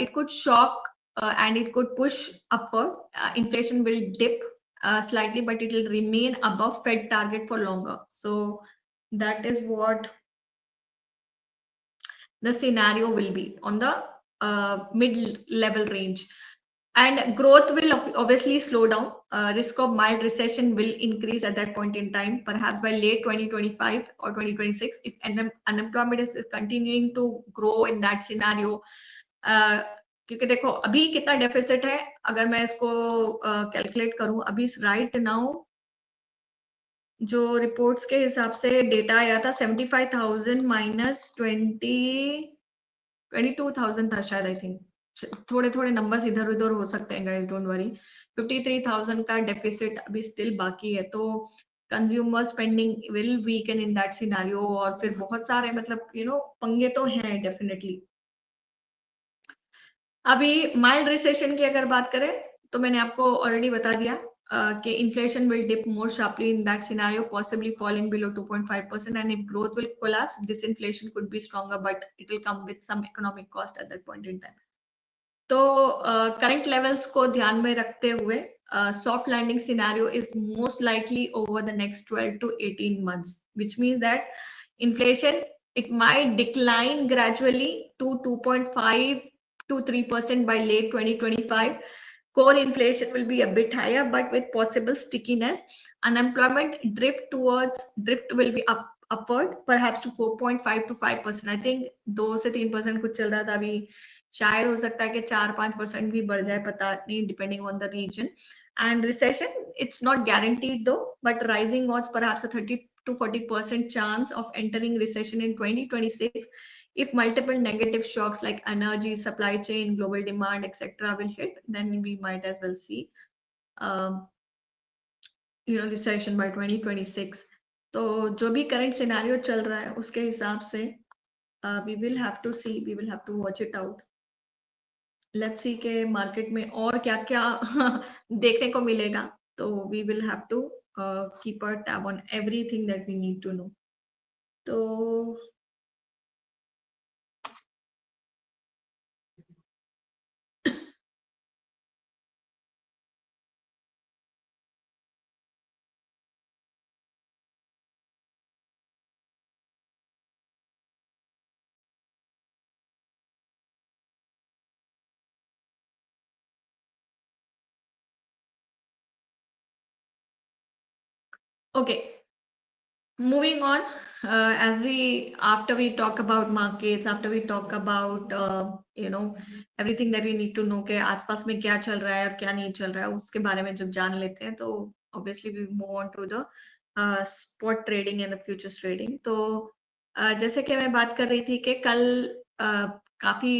it could shock and it could push upward. Inflation will dip slightly, but it will remain above Fed target for longer. So that is what the scenario will be on the mid-level range. And growth will obviously slow down. Risk of mild recession will increase at that point in time, perhaps by late 2025 or 2026, if unemployment is continuing to grow in that scenario. क्योंकि देखो अभी कितना deficit है, अगर मैं इसको calculate करूं अभी राइट नाउ, जो रिपोर्ट्स के हिसाब से डेटा आया था 75,000 माइनस 22,000 था शायद, आई थिंक थोड़े थोड़े नंबर्स इधर उधर हो सकते हैं गाइस, डोंट वरी। 53,000 का डेफिसिट अभी स्टिल बाकी है, तो consumer spending will weaken in that scenario, और फिर बहुत सारे मतलब पंगे तो हैं डेफिनेटली। अभी माइल्ड रिसेशन की अगर बात करें तो मैंने आपको ऑलरेडी बता दिया कि inflation will dip more sharply in that scenario, possibly falling below 2.5%, and if growth will collapse, disinflation could be stronger, but it will come with some economic cost at that point in time. तो current levels को ध्यान में रखते हुए soft landing scenario is most likely over the next 12 to 18 months, which means that inflation, it might decline gradually to 2.5 to 3% by late 2025. Core inflation will be a bit higher, but with possible stickiness. Unemployment drift will be upward, perhaps to 4.5 to 5%. I think 2 से 3% कुछ चल रहा था अभी, शायद हो सकता है कि 4-5% भी बढ़ जाए, पता नहीं, depending on the region. And recession, it's not guaranteed though, but rising odds, perhaps a 30 to 40% chance of entering recession in 2026 if multiple negative shocks like energy, supply chain, global demand, etc. will hit. Then we might as well see recession by 2026. तो जो भी current scenario चल रहा है उसके हिसाब से we will have to see, we will have to watch it out. Let's see के मार्केट में और क्या-क्या देखने को मिलेगा। तो we will have to keep a tab on everything that we need to know. तो okay, moving on, as we after we talk about markets, after we talk about everything that we need to know के आसपास में क्या चल रहा है और क्या नहीं चल रहा है उसके बारे में जब जान लेते हैं तो obviously we move on to the spot trading and the futures trading। तो जैसे कि मैं बात कर रही थी कि कल काफी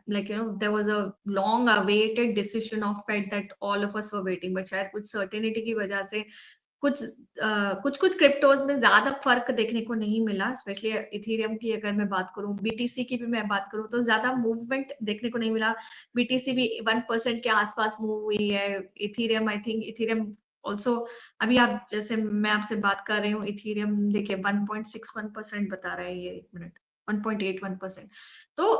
like there was a long awaited decision of Fed that all of us were waiting, but शायद कुछ certainty की वजह से कुछ कुछ-कुछ क्रिप्टोज़ में ज़्यादा फ़र्क देखने को नहीं मिला, स्पेशली इथेरियम की अगर मैं बात करूँ, बीटीसी की भी मैं बात करूँ, तो ज़्यादा मूवमेंट देखने को नहीं मिला। बीटीसी भी 1% के आस-पास मूव हुई है। Ethereum I think Ethereum also अभी आप जैसे मैं आपसे बात कर रही हूँ, इथेरियम देखिए 1.61% बता रहा है ये 1 मिनट, 1.81%। तो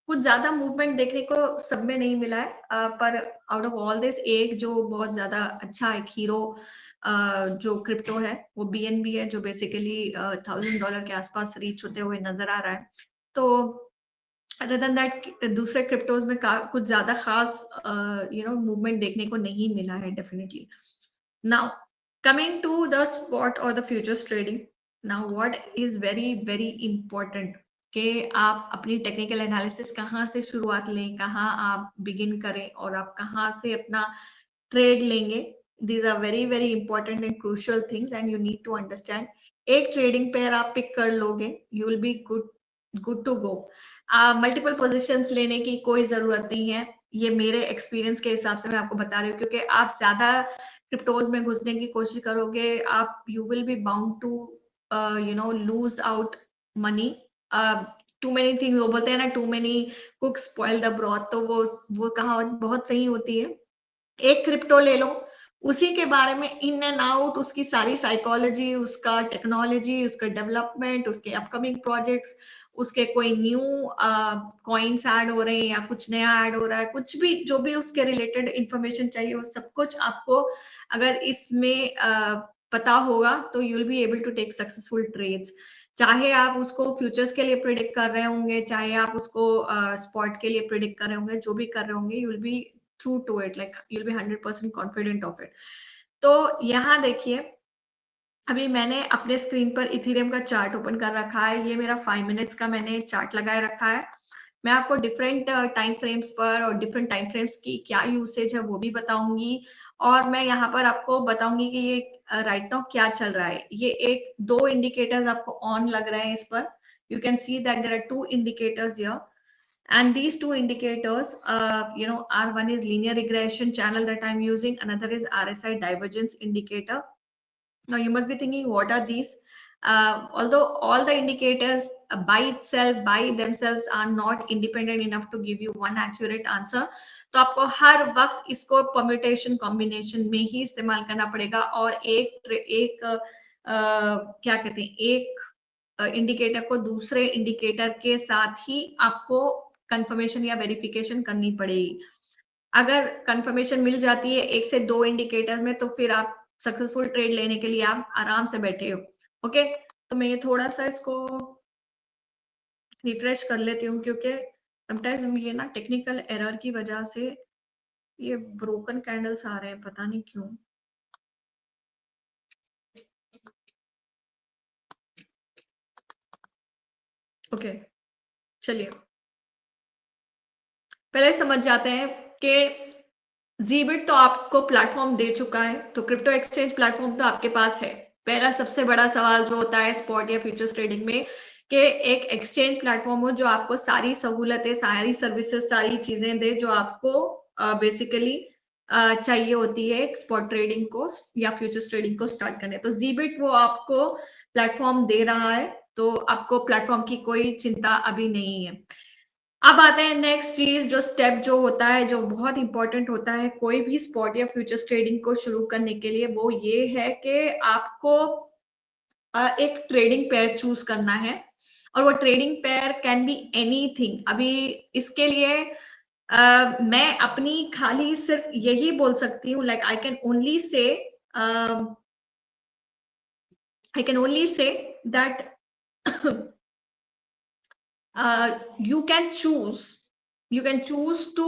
कुछ ज़्यादा मूवमेंट देखने को सब में नहीं मिला है पर आउट ऑफ ऑल दिस एक जो बहुत ज़्यादा अच्छा एक हीरो जो क्रिप्टो है वो बीएनबी है जो बेसिकली $1000 के आसपास रीच होते हुए नजर आ रहा है। तो अदर देन दैट दूसरे क्रिप्टोज में कुछ ज्यादा खास मूवमेंट देखने को नहीं मिला है definitely. Now coming to the spot और the futures trading, now what is very very important कि आप अपनी टेक्निकल एनालिसिस कहाँ से शुरुआत लें, कहाँ आप बिगिन करें और आप कहाँ से अपना ट्रेड लेंगे। These are very very important and crucial things and you need to understand. एक ट्रेडिंग पेयर आप पिक कर लोगे, you will be good good to go. Multiple positions लेने की कोई जरूरत नहीं है। ये मेरे एक्सपीरियंस के हिसाब से मैं आपको बता रही हूँ, क्योंकि आप ज्यादा क्रिप्टोज में घुसने की कोशिश करोगे, आप you will be bound to lose out money. Too many thing वो बोलते हैं ना, too many cook spoil the broth, तो वो कहावत बहुत सही होती है। एक क्रिप्टो ले लो, उसी के बारे में इन एंड आउट, उसकी सारी साइकोलॉजी, उसका टेक्नोलॉजी, उसका डेवलपमेंट, उसके अपकमिंग प्रोजेक्ट्स, उसके कोई न्यू कॉइन्स ऐड हो रहे हैं या कुछ नया ऐड हो रहा है, कुछ भी जो भी उसके रिलेटेड इंफॉर्मेशन चाहिए वो सब कुछ आपको अगर इसमें पता होगा तो you will be able to take successful trades. चाहे आप उसको फ्यूचर्स के लिए प्रिडिक्ट कर रहे होंगे, चाहे आप उसको स्पॉट के लिए प्रिडिक्ट कर रहे होंगे, जो भी कर रहे होंगे, you will B true to it, like you'll be 100% confident of it। तो यहाँ देखिए, अभी मैंने अपने स्क्रीन पर इथेरियम का चार्ट ओपन कर रखा है। ये मेरा 5 मिनट्स का मैंने चार्ट लगाए रखा है। मैं आपको डिफरेंट टाइम फ्रेम्स पर और डिफरेंट टाइम फ्रेम्स की क्या यूसेज है वो भी बताऊंगी, और मैं यहाँ पर आपको बताऊंगी कि ये राइट नाउ क्या चल रहा है। ये एक दो इंडिकेटर्स आपको ऑन लग रहे हैं इस पर। You can see that there are two indicators here, and these two indicators are, one is linear regression channel that I'm using, another is RSI divergence indicator. Now you must be thinking, what are these? Although all the indicators by themselves are not independent enough to give you one accurate answer, तो आपको हर वक्त इसको permutation combination में ही इस्तेमाल करना पड़ेगा, और एक क्या कहते हैं, एक इंडिकेटर को दूसरे इंडिकेटर के साथ ही आपको कंफर्मेशन या वेरिफिकेशन करनी पड़ेगी। अगर कंफर्मेशन मिल जाती है एक से दो इंडिकेटर्स में, तो फिर आप सक्सेसफुल ट्रेड लेने के लिए आप आराम से बैठे हो। ओके, तो मैं ये थोड़ा सा इसको रिफ्रेश कर लेती हूँ, क्योंकि समटाइम्स ये ना टेक्निकल एरर की वजह से ये ब्रोकन कैंडल्स आ रहे हैं, पता नहीं क्यों। ओके, चलिए पहले समझ जाते हैं कि जीबिट तो आपको प्लेटफॉर्म दे चुका है, तो क्रिप्टो एक्सचेंज प्लेटफॉर्म तो आपके पास है। पहला सबसे बड़ा सवाल जो होता है स्पॉट या फ्यूचर्स ट्रेडिंग में, कि एक एक्सचेंज प्लेटफॉर्म हो जो आपको सारी सहूलतें, सारी सर्विसेज, सारी चीजें दे जो आपको बेसिकली चाहिए होती है स्पॉट ट्रेडिंग को या फ्यूचर्स ट्रेडिंग को स्टार्ट करने। तो जीबिट वो आपको प्लेटफॉर्म दे रहा है, तो आपको प्लेटफॉर्म की कोई चिंता अभी नहीं है। अब आते हैं नेक्स्ट चीज, जो स्टेप जो होता है, जो बहुत इंपॉर्टेंट होता है कोई भी स्पॉट या फ्यूचर्स ट्रेडिंग को शुरू करने के लिए, वो ये है कि आपको एक ट्रेडिंग पेयर चूज करना है। और वो trading pair can be anything. अभी इसके लिए मैं अपनी खाली सिर्फ यही बोल सकती हूँ, like I can only say that you can choose to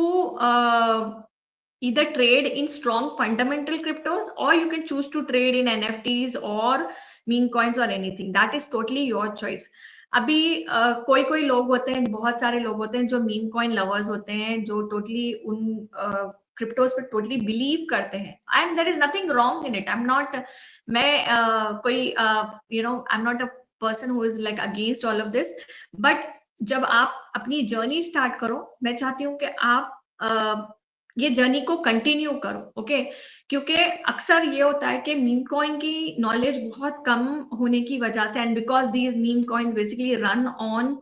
either trade in strong fundamental cryptos, or you can choose to trade in nfts or meme coins or anything. That is totally your choice. अभी कोई कोई लोग होते हैं, बहुत सारे लोग होते हैं जो मीम कॉइन लवर्स होते हैं, जो टोटली उन क्रिप्टोज पे टोटली बिलीव करते हैं, and there is nothing wrong in it. I am not, मैं कोई I am not a person who is like against all of this, but जब आप अपनी जर्नी स्टार्ट करो, मैं चाहती हूँ कि आप ये जर्नी को कंटिन्यू करो, ओके? क्योंकि अक्सर ये होता है कि मीम कॉइन की नॉलेज बहुत कम होने की वजह से, and because these meme coins basically run on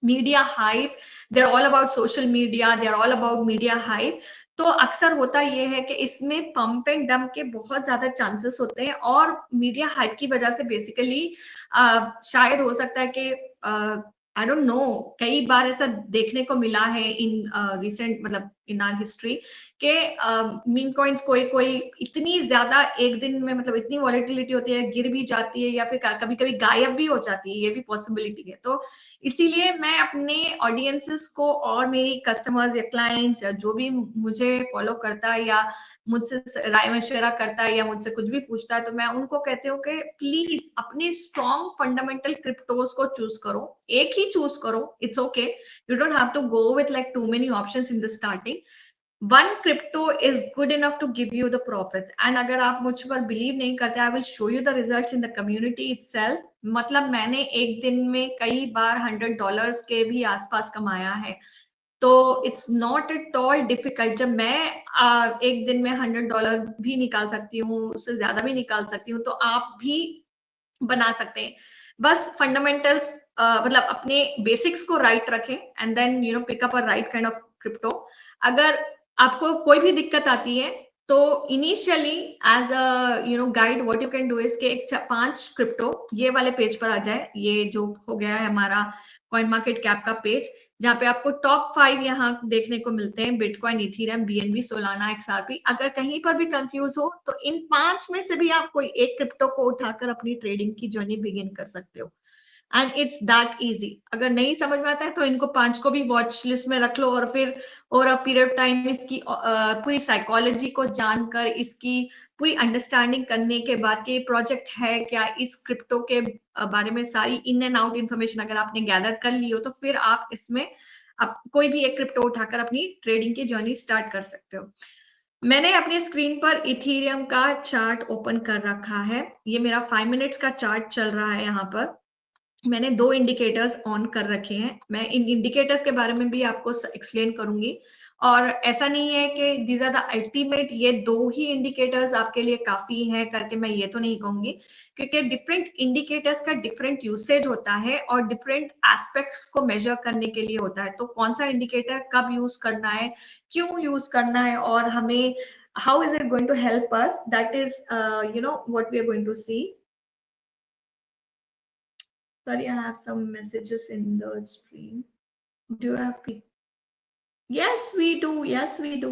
media hype, they are all about social media, they are all about media hype. तो अक्सर होता ये है कि इसमें पंप एंड डंप के बहुत ज्यादा चांसेस होते हैं, और मीडिया हाइप की वजह से बेसिकली शायद हो सकता है कि आई डोंट नो, कई बार ऐसा देखने को मिला है इन रिसेंट, मतलब इन आर हिस्ट्री, के मीम कॉइन्स कोई कोई इतनी ज्यादा एक दिन में, मतलब इतनी वॉलेटिलिटी होती है, गिर भी जाती है, या फिर कभी कभी गायब भी हो जाती है, ये भी पॉसिबिलिटी है। तो इसीलिए मैं अपने ऑडियंसेस को और मेरी कस्टमर्स या क्लाइंट्स या जो भी मुझे फॉलो करता है या मुझसे राय मशवरा करता है या मुझसे कुछ भी पूछता है, तो मैं उनको कहती हूँ कि प्लीज अपने स्ट्रॉन्ग फंडामेंटल क्रिप्टोज को चूज करो, एक ही चूज करो, it's okay, you don't have to go with like too many options in the starting. One crypto is good enough to give you the profits, and अगर आप मुझ पर believe नहीं करते, I will show you the results in the community itself. मतलब मैंने एक दिन में कई बार $100 के भी आसपास कमाया है। तो it's not at all difficult. जब मैं एक दिन में $100 भी निकाल सकती हूँ, उससे ज्यादा भी निकाल सकती हूँ, तो आप भी बना सकते हैं। बस फंडामेंटल्स, मतलब अपने बेसिक्स को राइट रखें, and then pick up a right kind of crypto. अगर आपको कोई भी दिक्कत आती है, तो initially as a guide what you can do is के एक 5 क्रिप्टो ये वाले पेज पर आ जाए, ये जो हो गया है हमारा कॉइन मार्केट कैप का पेज, जहाँ पे आपको टॉप 5 यहाँ देखने को मिलते हैं, bitcoin, Ethereum, BNB, Solana, XRP. अगर कहीं पर भी कंफ्यूज हो, तो इन 5 में से भी आप कोई एक क्रिप्टो को उठाकर अपनी ट्रेडिंग की जर्नी बिगिन कर सकते हो, एंड इट्स दैट इजी। अगर नहीं समझ में आता है, तो इनको 5 को भी वॉच लिस्ट में रख लो, और फिर over a period of time इसकी पूरी साइकोलॉजी को जानकर, इसकी पूरी अंडरस्टैंडिंग करने के बाद कि ये प्रोजेक्ट है क्या, इस क्रिप्टो के बारे में सारी इन एंड आउट इन्फॉर्मेशन अगर आपने गैदर कर ली हो, तो फिर आप इसमें आप कोई भी एक क्रिप्टो उठाकर अपनी ट्रेडिंग की जर्नी स्टार्ट कर सकते हो। मैंने अपने स्क्रीन पर इथीरियम का चार्ट ओपन कर रखा है। ये मेरा 5 मिनट्स का चार्ट चल रहा है। यहाँ पर मैंने 2 इंडिकेटर्स ऑन कर रखे हैं। मैं इन इंडिकेटर्स के बारे में भी आपको एक्सप्लेन करूंगी, और ऐसा नहीं है कि दीज आर द अल्टीमेट, ये 2 ही इंडिकेटर्स आपके लिए काफी हैं करके मैं ये तो नहीं कहूंगी, क्योंकि डिफरेंट इंडिकेटर्स का डिफरेंट यूसेज होता है और डिफरेंट एस्पेक्ट्स को मेजर करने के लिए होता है। तो कौन सा इंडिकेटर कब यूज करना है, क्यों यूज करना है, और हमें how is it going to help us, that is what we are going to see. Sorry, I have some messages in the stream. Do you have people? Yes, we do. Yes, we do.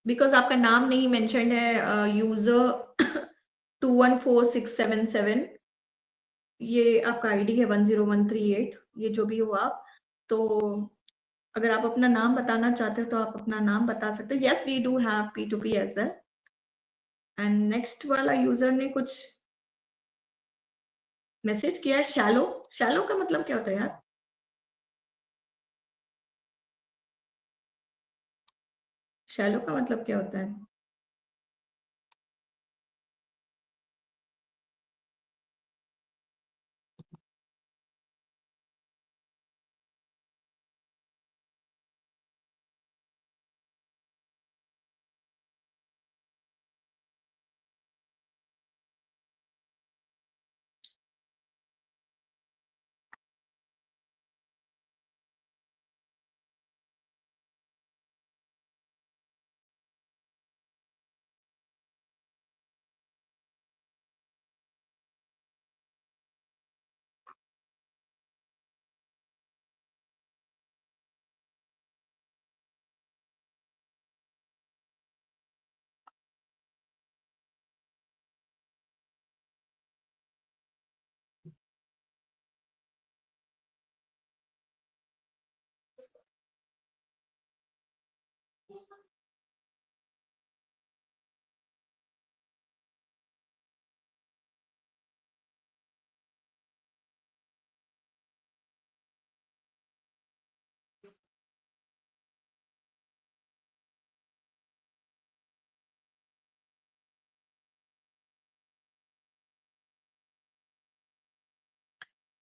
Because आपका नाम नहीं mentioned है, user 214677, ये आपका ID है 10138, ये जो भी हो आप। तो अगर आप अपना नाम बताना चाहते हो, तो आप अपना नाम बता सकते हो। Yes, we do have P2P as well. And next वाला यूजर ने कुछ मैसेज किया है, शैलो। शैलो का मतलब क्या होता है यार? शैलो का मतलब क्या होता है?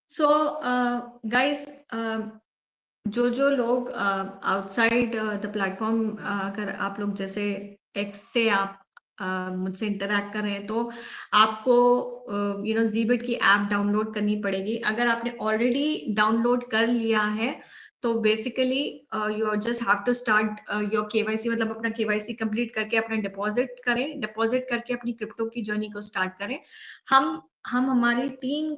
सो गाइस, जो जो लोग आउटसाइड द प्लेटफॉर्म, अगर आप लोग जैसे एक्स से आप मुझसे इंटरैक्ट कर रहे हैं, तो आपको जीबिट की ऐप डाउनलोड करनी पड़ेगी। अगर आपने ऑलरेडी डाउनलोड कर लिया है, तो basically you just have to start your KYC, मतलब अपना केवाईसी कंप्लीट करके अपना डिपॉजिट करें, डिपॉजिट करके अपनी क्रिप्टो की जर्नी को स्टार्ट करें। हम हमारी टीम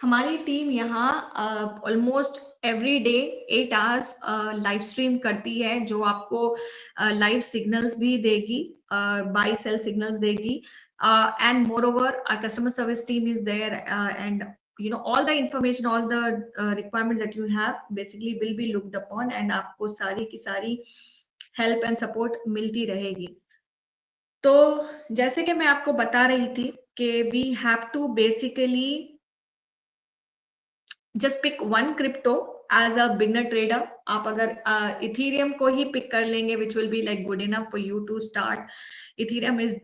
हमारी टीम यहाँ almost every day 8 hours live stream करती है, जो आपको लाइव सिग्नल्स भी देगी, बाई सेल सिग्नल्स देगी, and moreover our customer service team is there, and all the information, all the requirements that you have basically will be looked upon, and आपको सारी की सारी हेल्प एंड सपोर्ट मिलती रहेगी। तो जैसे कि मैं आपको बता रही थी कि we have to basically just pick one crypto as a beginner trader. आप अगर इथीरियम को ही पिक कर लेंगे, which will be like good enough for you to start. Ethereum is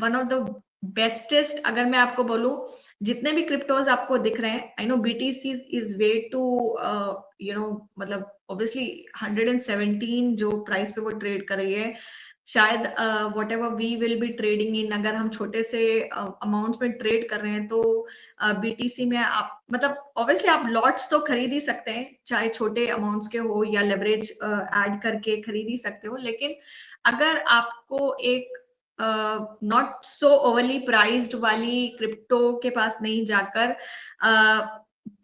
one of the bestest. अगर मैं आपको बोलूं, जितने भी क्रिप्टोज आपको दिख रहे हैं, I know BTC is way to मतलब ऑब्वियसली 117 जो प्राइस पे वो ट्रेड कर रही है, शायद whatever we will be trading in, अगर हम छोटे से अमाउंट में ट्रेड कर रहे हैं, तो बीटीसी में आप मतलब ऑब्वियसली आप लॉट्स तो खरीद ही सकते हैं, चाहे छोटे अमाउंट्स के हो या लेवरेज ऐड करके खरीद ही सकते हो। लेकिन अगर आपको एक नॉट सो ओवरली प्राइज्ड वाली क्रिप्टो के पास नहीं जाकर,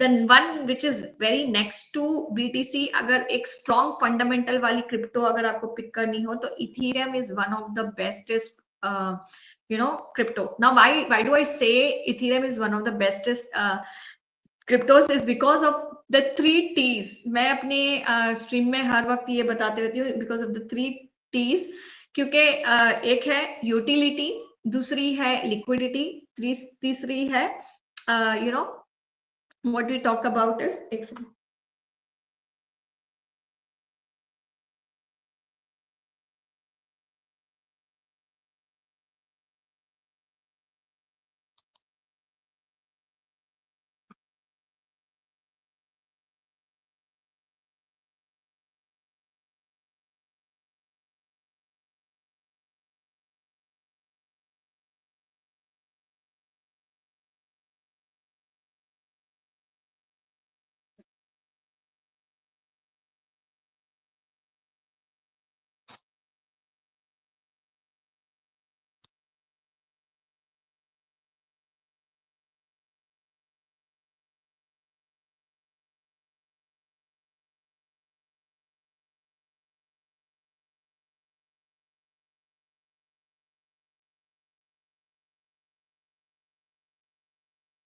the one which is very next to BTC, अगर एक स्ट्रॉन्ग फंडामेंटल वाली क्रिप्टो अगर आपको पिक करनी हो, तो Ethereum is one of the bestest crypto. Now, why do I say Ethereum is one of the bestest cryptos is because of the 3 T's। मैं अपने स्ट्रीम में हर वक्त ये बताते रहती हूँ, बिकॉज ऑफ द 3 T's, क्योंकि एक है यूटिलिटी, दूसरी है लिक्विडिटी, तीसरी है you know what we talk about is एक second।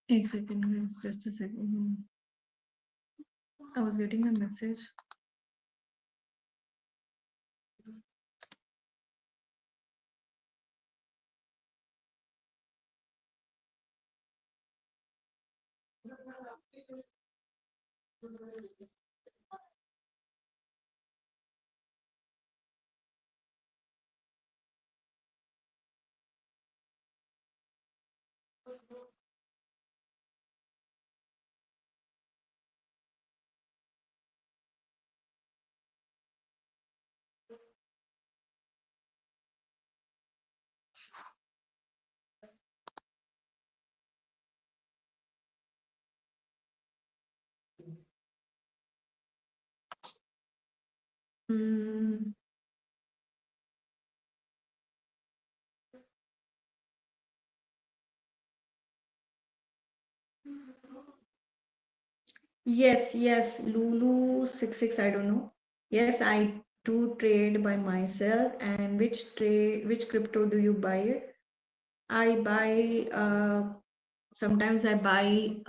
एक second, just a second, I was getting a message. Yes, Lulu 66, I don't know. Yes, I do trade by myself. And which crypto do you buy? I buy sometimes I buy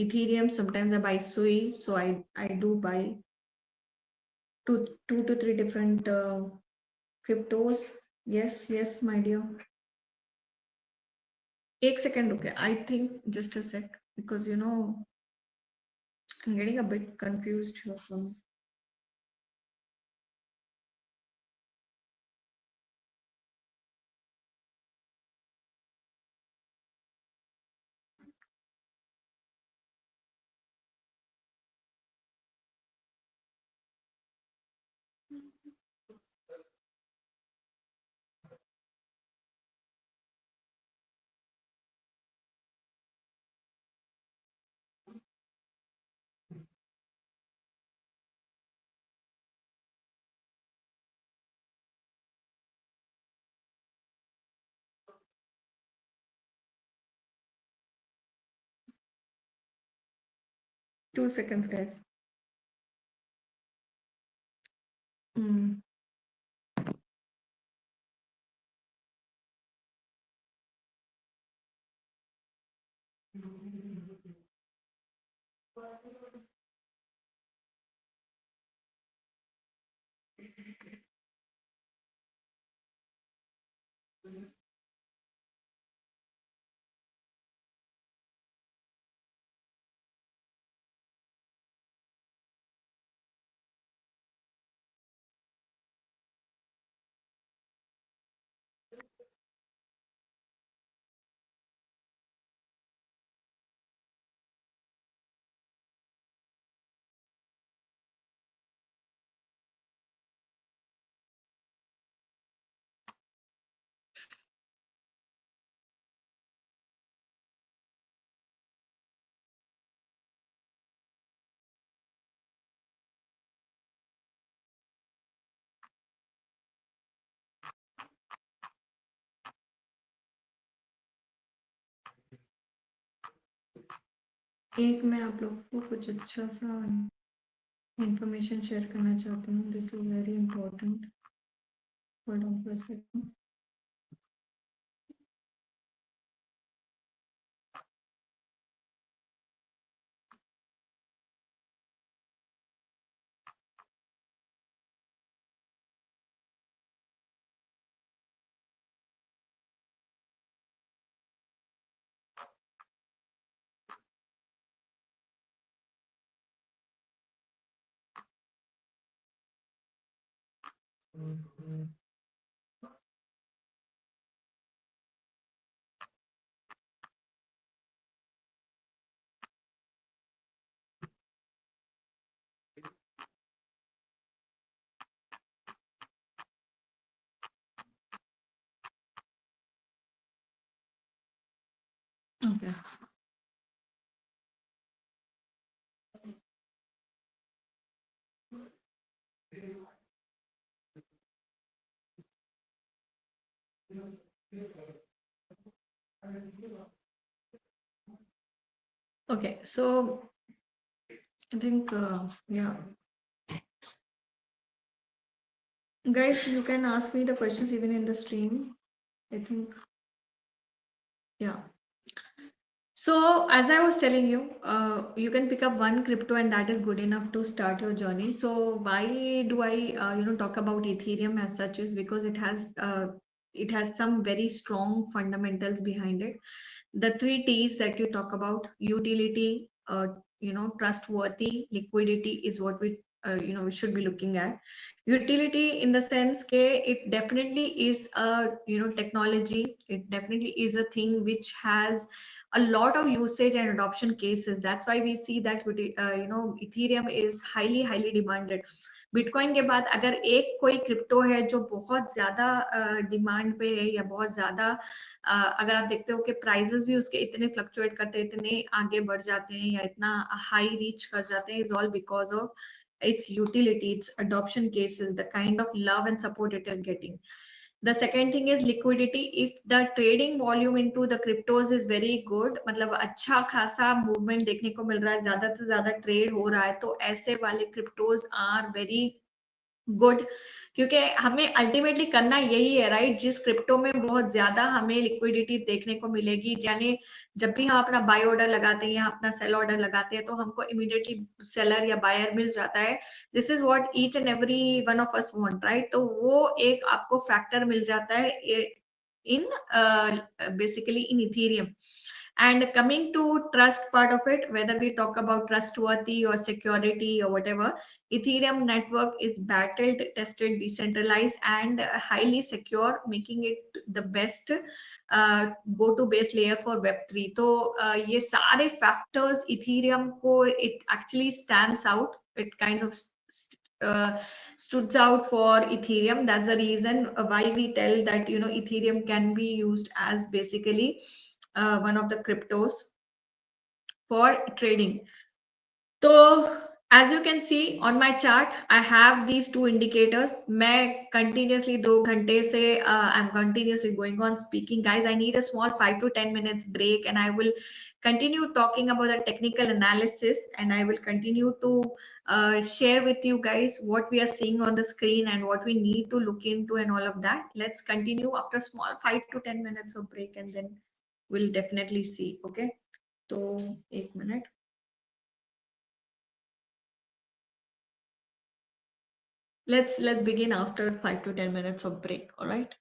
Ethereum, sometimes I buy Sui. So I do buy two to three different cryptos. Yes, my dear. Take second, okay. I think just a sec, because I'm getting a bit confused here. Some 2 seconds, guys. Mm. एक मैं आप लोगों को कुछ अच्छा सा information share करना चाहती हूँ. This is very important. Hold on for a second. Okay. Okay. So I think yeah, guys, you can ask me the questions even in the stream. I think yeah. So, as I was telling you, you can pick up one crypto and that is good enough to start your journey. So, why do I, talk about Ethereum as such is because it has some very strong fundamentals behind it. The three T's that you talk about: utility, trustworthy, liquidity is what we should be looking at. Utility in the sense that it definitely is a technology. It definitely is a thing which has a lot of usage and adoption cases. That's why we see that Ethereum is highly demanded. Bitcoin के बाद अगर एक कोई crypto है जो बहुत ज्यादा demand पे है या बहुत ज्यादा अगर आप देखते हो कि प्राइसेस भी उसके इतने फ्लक्चुएट करते हैं, इतने आगे बढ़ जाते हैं या इतना हाई रीच कर जाते हैं, is all because of its utility, its adoption cases, the kind of love and support it is getting. The second thing is liquidity. If the trading volume into the cryptos is very good, मतलब अच्छा खासा movement देखने को मिल रहा है, ज्यादा से ज्यादा ट्रेड हो रहा है, तो ऐसे वाले क्रिप्टोज आर वेरी गुड. क्योंकि हमें अल्टीमेटली करना यही है, राइट? जिस क्रिप्टो में बहुत ज्यादा हमें लिक्विडिटी देखने को मिलेगी, यानी जब भी हम अपना बाय ऑर्डर लगाते हैं या अपना सेल ऑर्डर लगाते हैं तो हमको इमीडिएटली सेलर या बायर मिल जाता है. This is what each and every one of us want, right? तो वो एक आपको फैक्टर मिल जाता है in basically in Ethereum. And coming to trust part of it, whether we talk about trustworthy or security or whatever, Ethereum network is battled, tested, decentralized, and highly secure, making it the best go-to base layer for Web3. तो ये सारे factors Ethereum को it actually stands out. It kind of uh, stood out for Ethereum. That's the reason why we tell that Ethereum can be used as basically one of the cryptos for trading. So As you can see on my chart, I have these two indicators. मैं continuously 2 घंटे से I'm continuously going on speaking. Guys, I need a small 5 to 10 minutes break, and I will continue talking about the technical analysis, and I will continue to share with you guys what we are seeing on the screen and what we need to look into and all of that. Let's continue after small 5 to 10 minutes of break, and then we'll definitely see. Okay. So, 1 minute. Let's begin after 5 to 10 minutes of break. All right.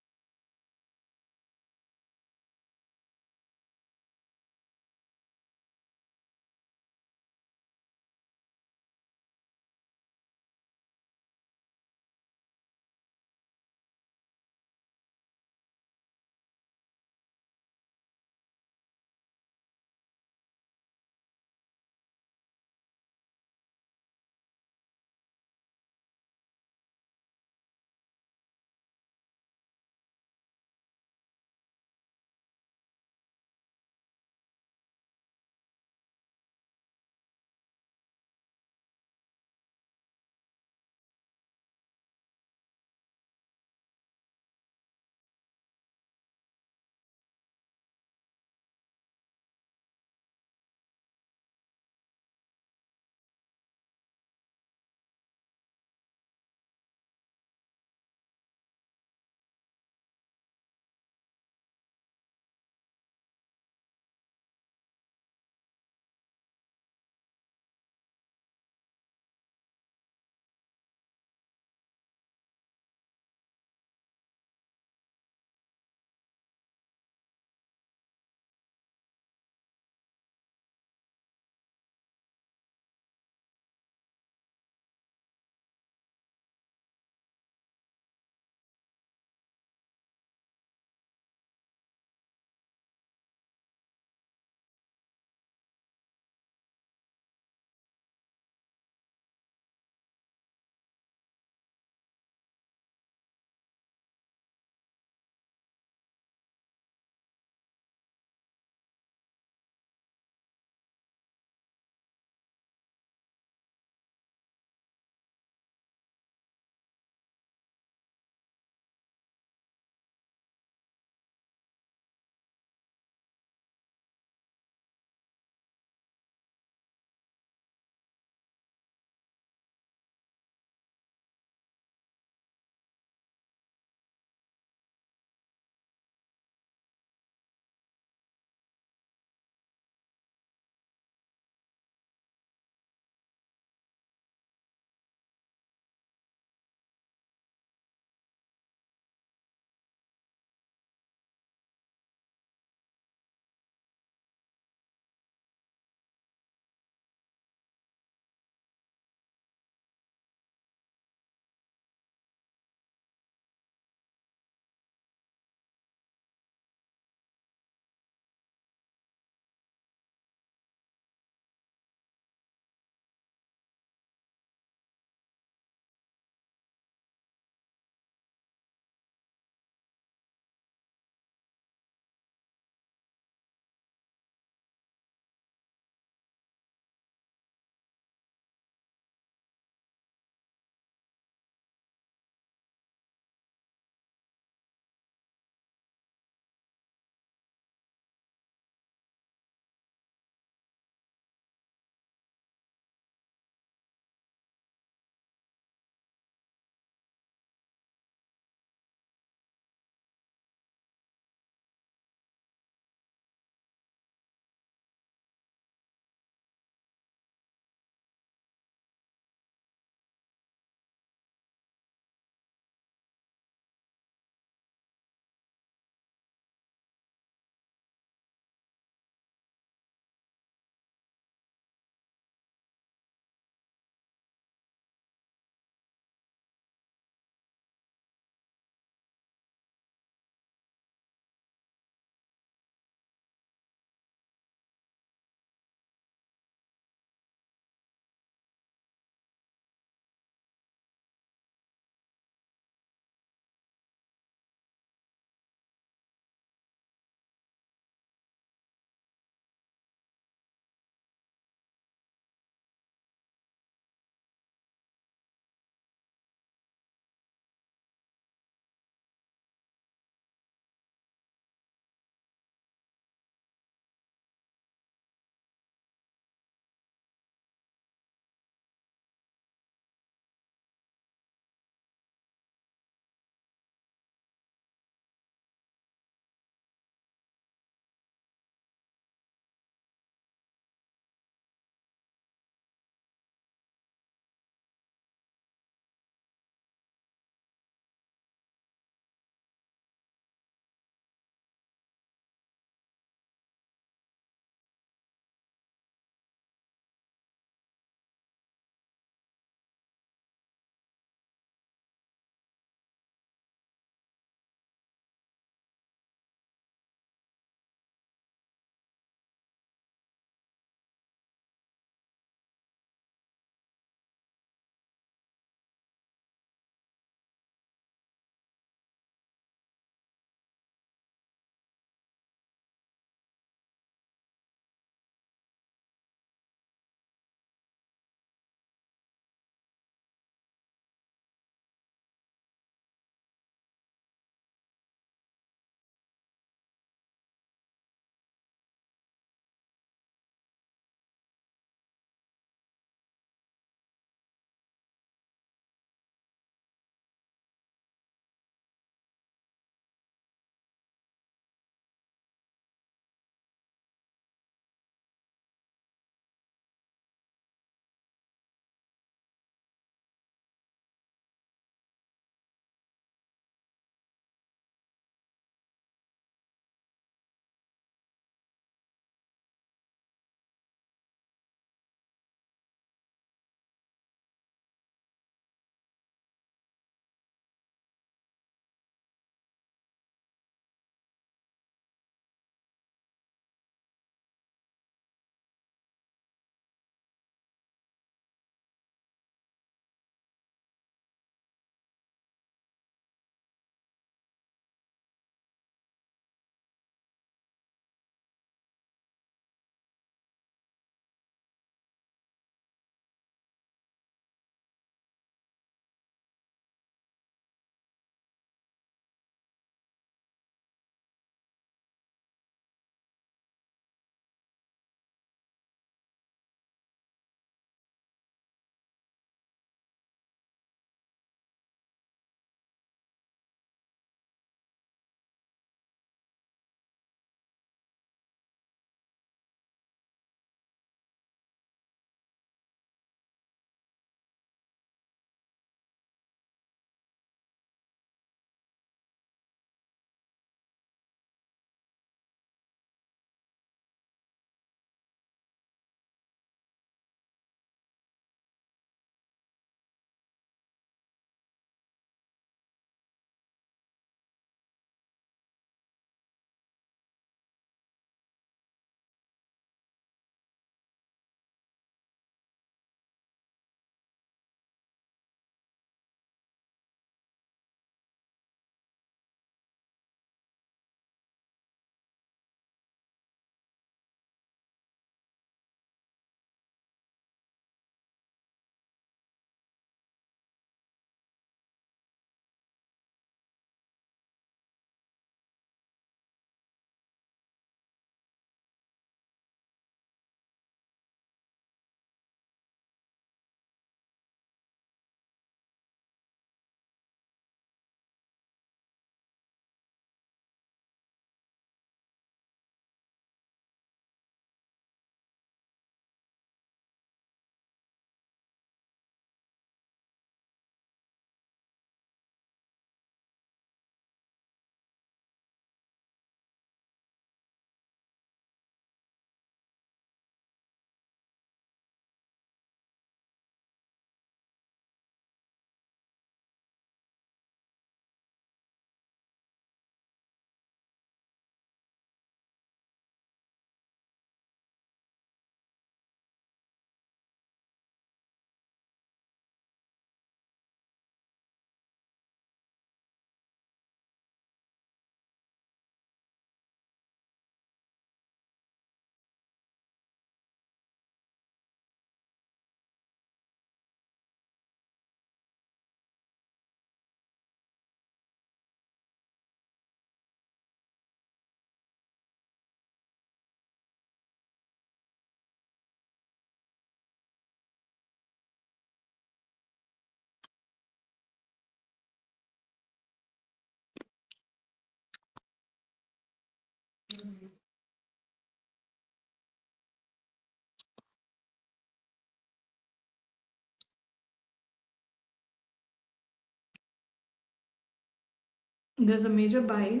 There's a major buy.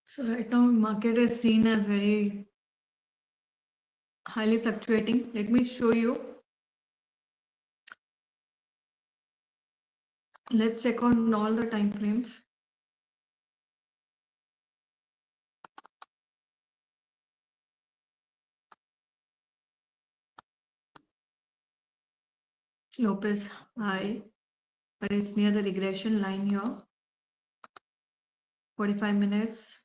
So right now market is seen as very highly fluctuating. Let me show you. Let's check on all the time frames. Slope is high, but it's near the regression line here. 45 minutes.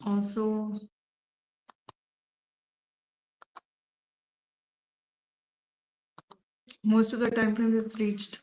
Also, most of the time frames it's reached.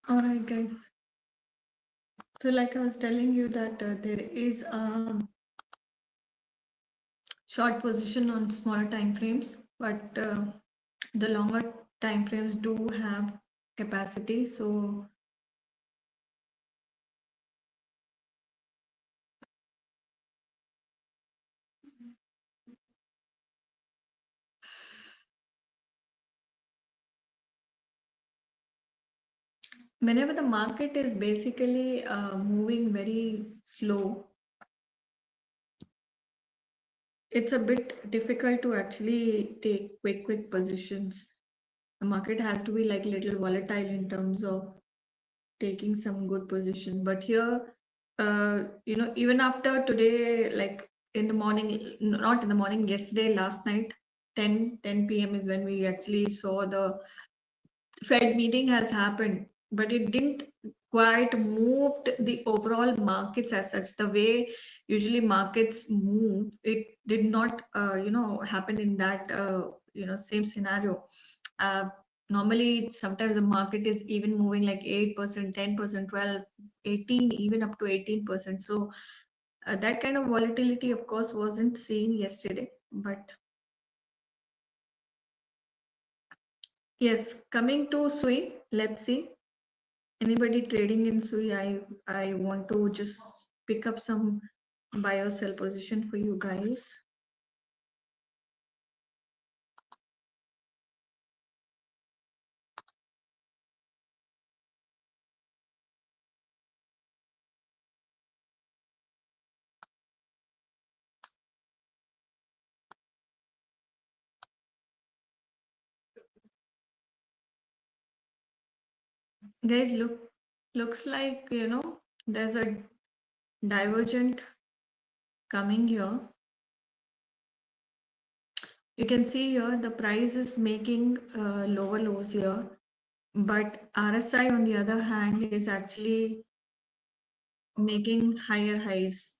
All right, guys. So, like I was telling you that there is a short position on smaller time frames, but the longer time frames do have capacity. So, whenever the market is basically moving very slow, it's a bit difficult to actually take quick positions. The market has to be like little volatile in terms of taking some good position. But here, even after today, like in the morning, not in the morning, yesterday, last night, 10 p.m. is when we actually saw the Fed meeting has happened, but it didn't quite moved the overall markets as such. The way usually markets move, it did not, happen in that, same scenario. Uh, Normally, sometimes the market is even moving like 8%, 10%, 12, 18, even up to 18%. So that kind of volatility, of course, wasn't seen yesterday. But yes, coming to SUI, let's see. Anybody trading in SUI, I want to just pick up some buy or sell position for you guys. Guys, looks like, there's a divergent coming here. You can see here the price is making lower lows here, but RSI on the other hand is actually making higher highs.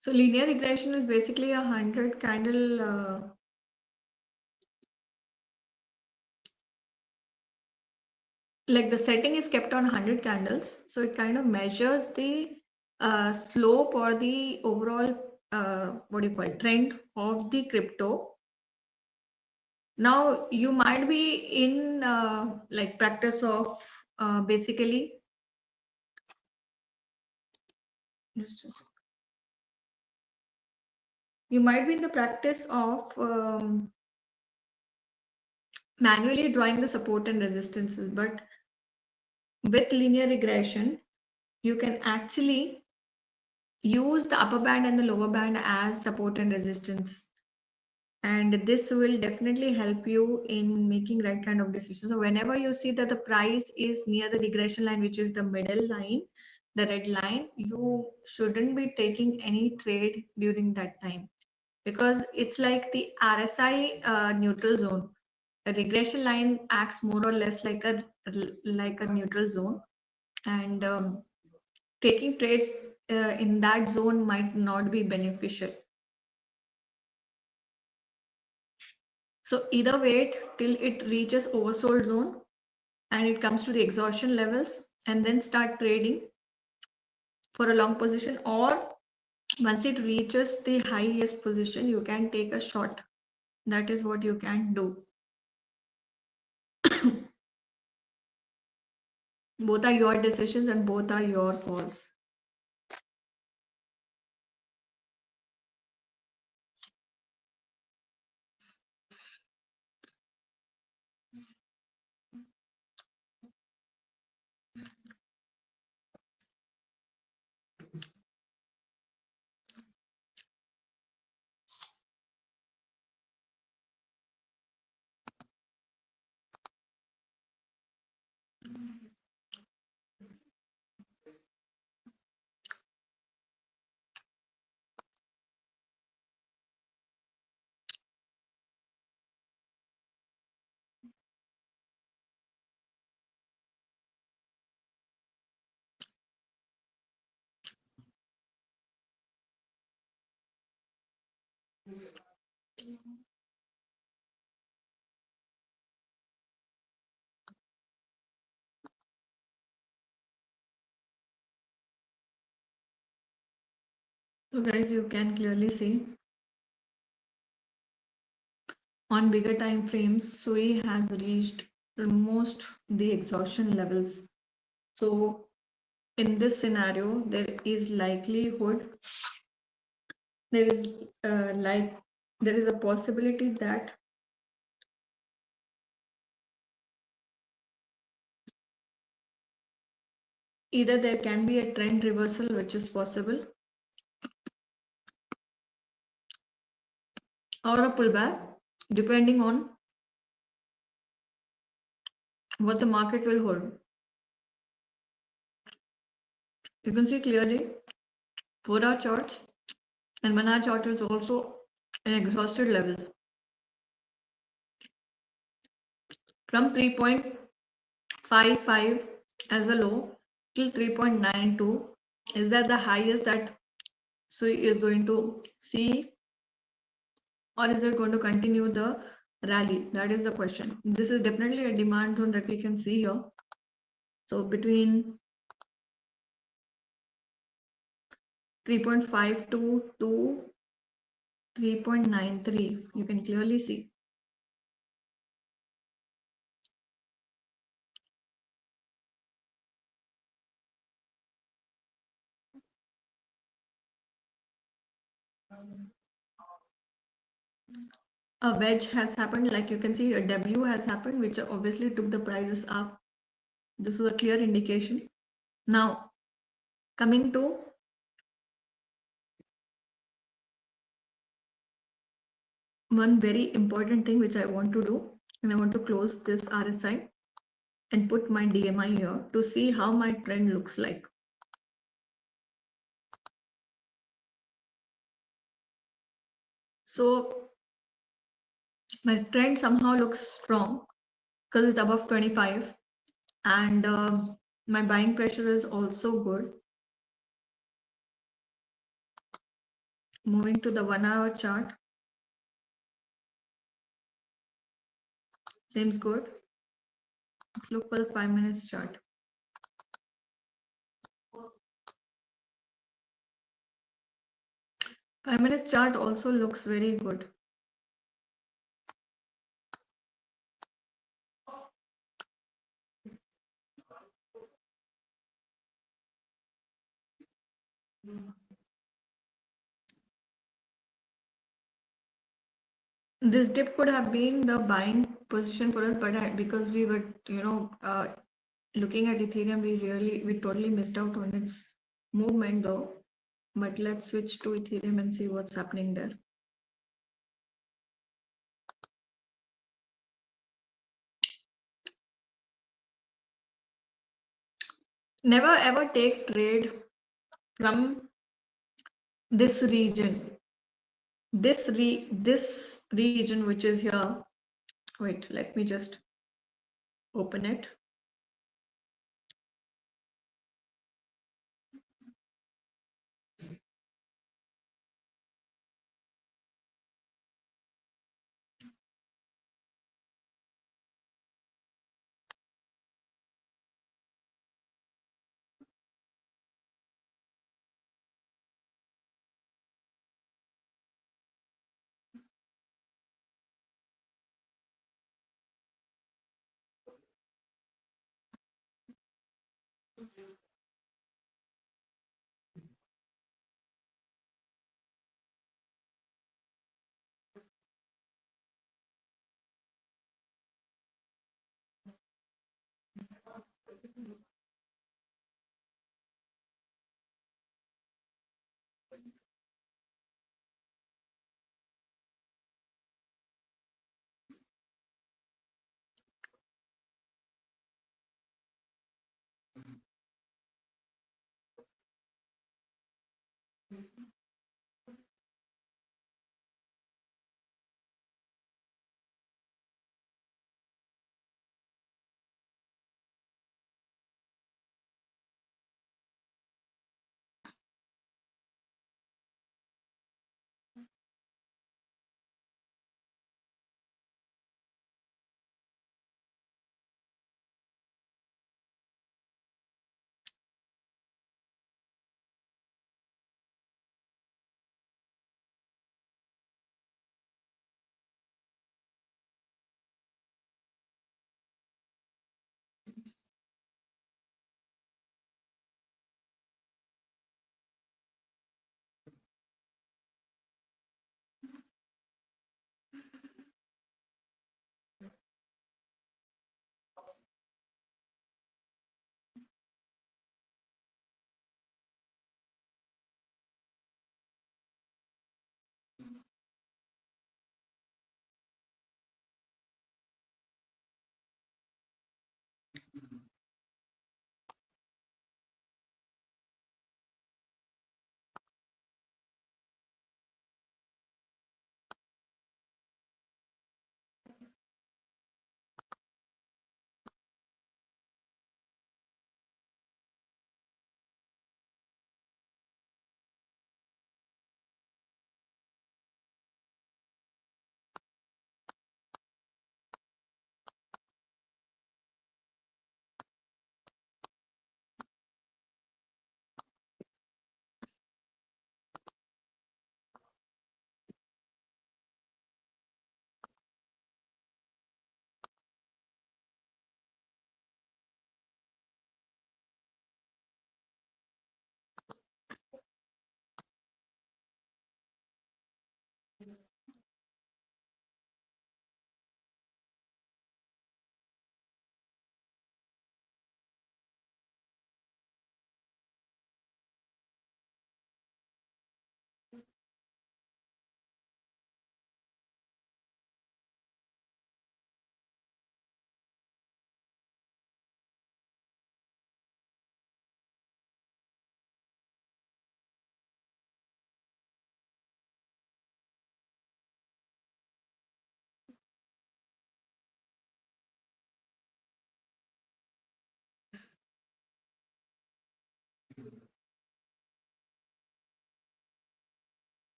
So linear regression is basically a 100 candle like the setting is kept on 100 candles, so it kind of measures the slope or the overall what do you call it, trend of the crypto. Now you might be in like practice of basically you might be in the practice of manually drawing the support and resistances, but with linear regression you can actually use the upper band and the lower band as support and resistance, and this will definitely help you in making right kind of decisions. So whenever you see that the price is near the regression line, which is the middle line, the red line, you shouldn't be taking any trade during that time, because it's like the RSI neutral zone. The regression line acts more or less like a neutral zone, and taking trades in that zone might not be beneficial. So either wait till it reaches oversold zone and it comes to the exhaustion levels and then start trading for a long position, or once it reaches the highest position you can take a short. That is what you can do. Both are your decisions and both are your calls. So guys, you can clearly see on bigger time frames SUI has reached almost the exhaustion levels. So in this scenario there is likelihood, there is there is a possibility that either there can be a trend reversal, which is possible, or a pullback, depending on what the market will hold. You can see clearly 4-hour charts and 1-hour chart is also an exhausted level. From 3.55 as a low till 3.92, is that the highest that SUI is going to see, or is it going to continue the rally? That is the question. This is definitely a demand zone that we can see here. So between 3.52 to 3.93, you can clearly see. A wedge has happened, like you can see a W has happened, which obviously took the prices up. This was a clear indication. Now, coming to one very important thing which I want to do, and I want to close this RSI and put my DMI here to see how my trend looks like. So my trend somehow looks strong because it's above 25, and my buying pressure is also good. Moving to the 1 hour chart, seems good. Let's look for the 5 minutes chart. 5 minutes chart also looks very good. This dip could have been the buying position for us, but because we were, looking at Ethereum, we totally missed out on its movement though. But let's switch to Ethereum and see what's happening there. Never ever take trade from this region. This region which is here. Wait, let me just open it.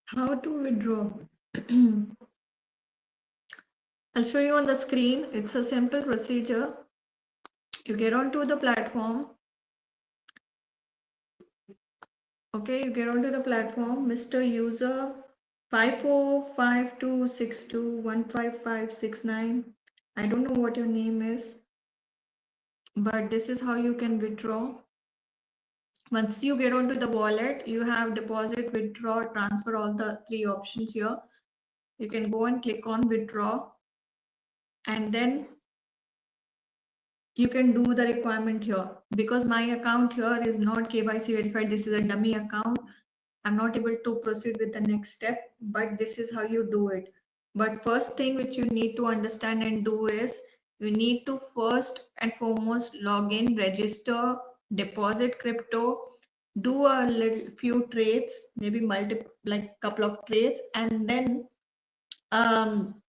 How to withdraw? I'll show you on the screen. It's a simple procedure. You get onto the platform. Okay, you get onto the platform, Mr. User 545262155569. I don't know what your name is, but this is how you can withdraw. Once you get onto the wallet, you have deposit, withdraw, transfer, all the three options here. You can go and click on withdraw, and then you can do the requirement here. Because my account here is not KYC verified, this is a dummy account. I'm not able to proceed with the next step, but this is how you do it. But first thing which you need to understand and do is you need to first and foremost log in, register, deposit crypto, do a little few trades, maybe like couple of trades, and then um,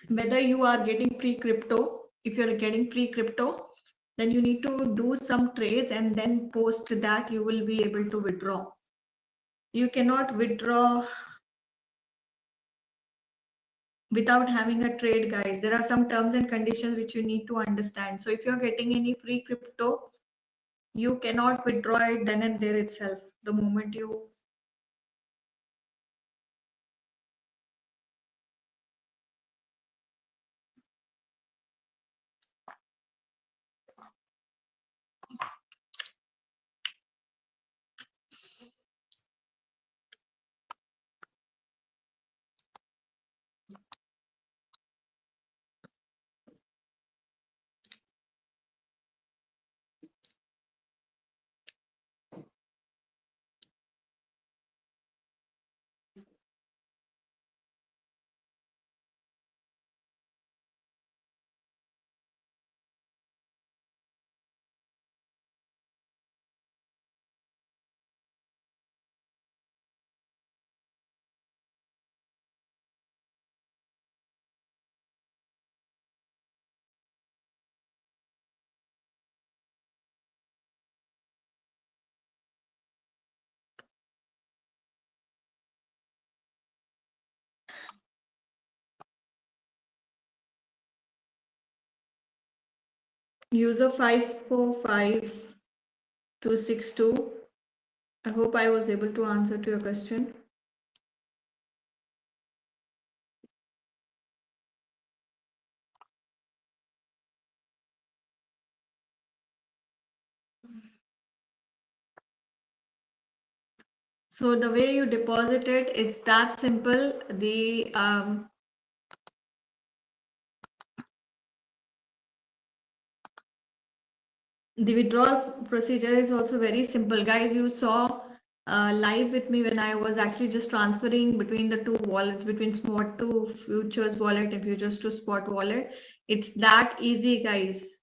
whether you are getting free crypto, if you're getting free crypto, then you need to do some trades, and then post that you will be able to withdraw. You cannot withdraw without having a trade, guys. There are some terms and conditions which you need to understand. So if you're getting any free crypto, you cannot withdraw it then and there itself. The moment you user 545262, I hope I was able to answer to your question. So the way you deposit it, it's that simple. The withdrawal procedure is also very simple, guys. You saw live with me when I was actually just transferring between the two wallets, between spot to futures wallet and futures to spot wallet. It's that easy, guys.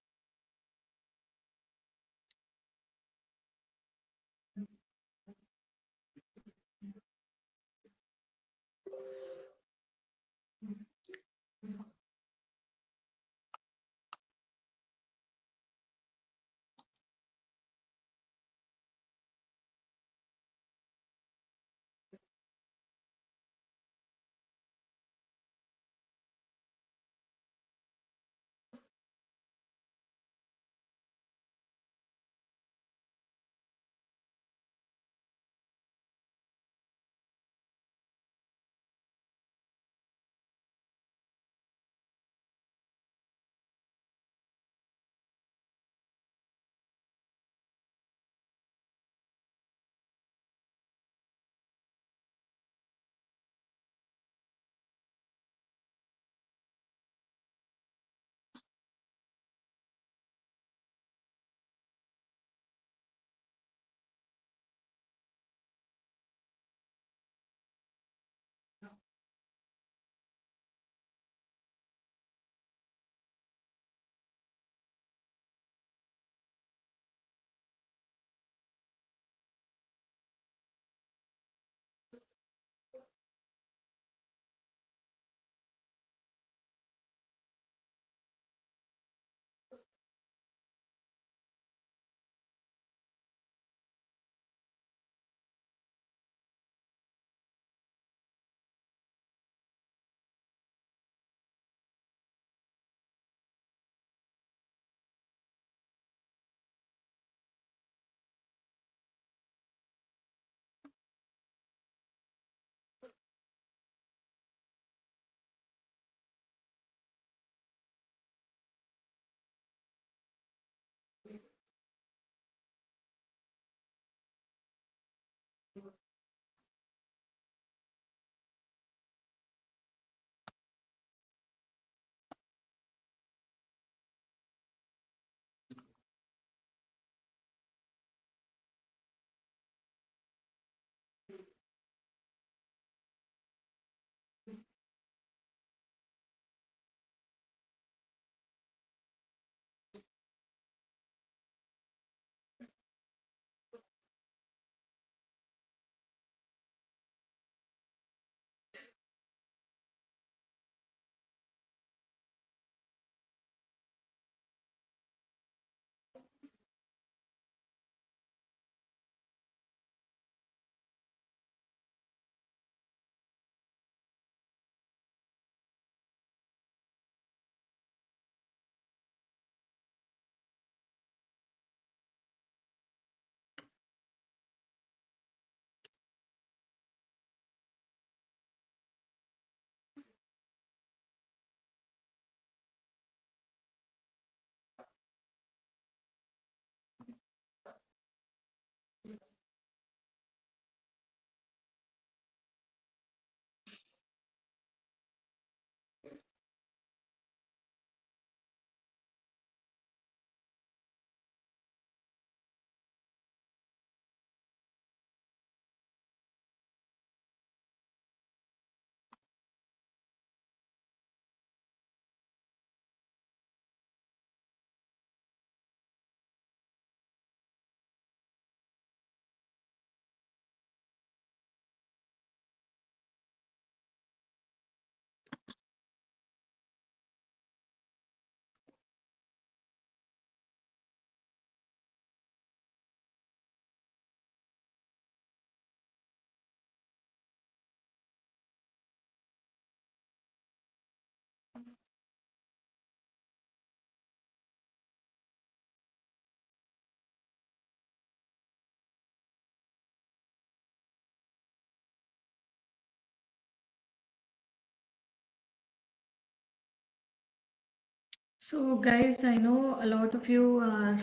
So, guys, I know a lot of you are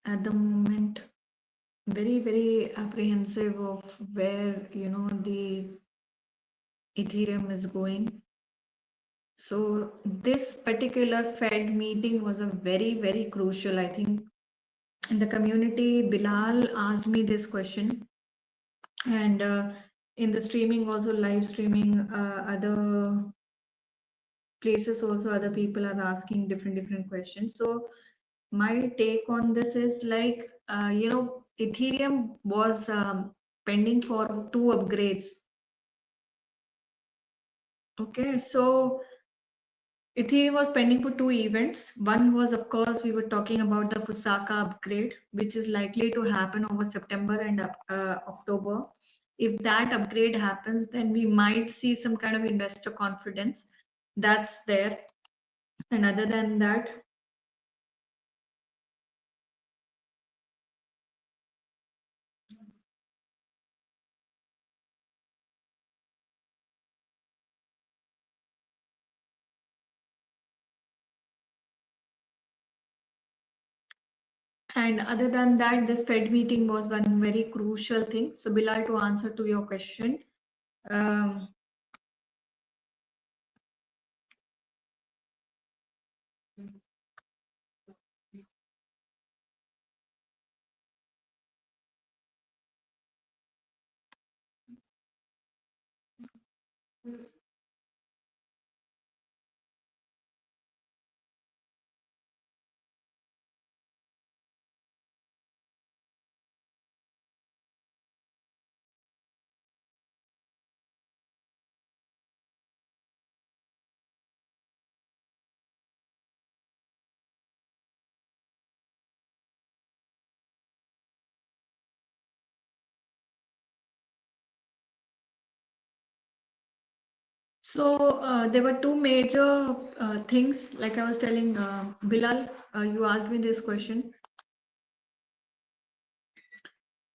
at the moment very, very apprehensive of where, the Ethereum is going. So, this particular Fed meeting was a very, very crucial. I think in the community, Bilal asked me this question, and in the streaming, also live streaming, other places also other people are asking different questions. So my take on this is like, Ethereum was pending for two upgrades. Okay, so Ethereum was pending for two events. One was, of course, we were talking about the Fusaka upgrade, which is likely to happen over September and October. If that upgrade happens, then we might see some kind of investor confidence that's there. And other than that, and other than that, this Fed meeting was one very crucial thing. So, Bilal, to answer to your question, um, so there were two major things. Like I was telling Bilal, you asked me this question.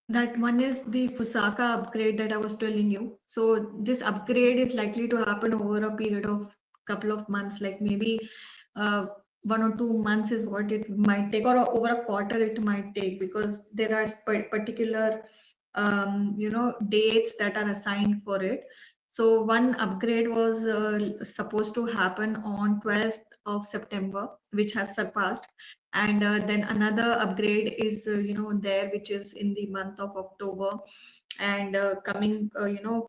That one is the Fusaka upgrade that I was telling you. So this upgrade is likely to happen over a period of couple of months, like maybe 1 or 2 months is what it might take, or over a quarter it might take, because there are particular dates that are assigned for it. So one upgrade was supposed to happen on 12th of September, which has surpassed, and then another upgrade is there, which is in the month of October, and coming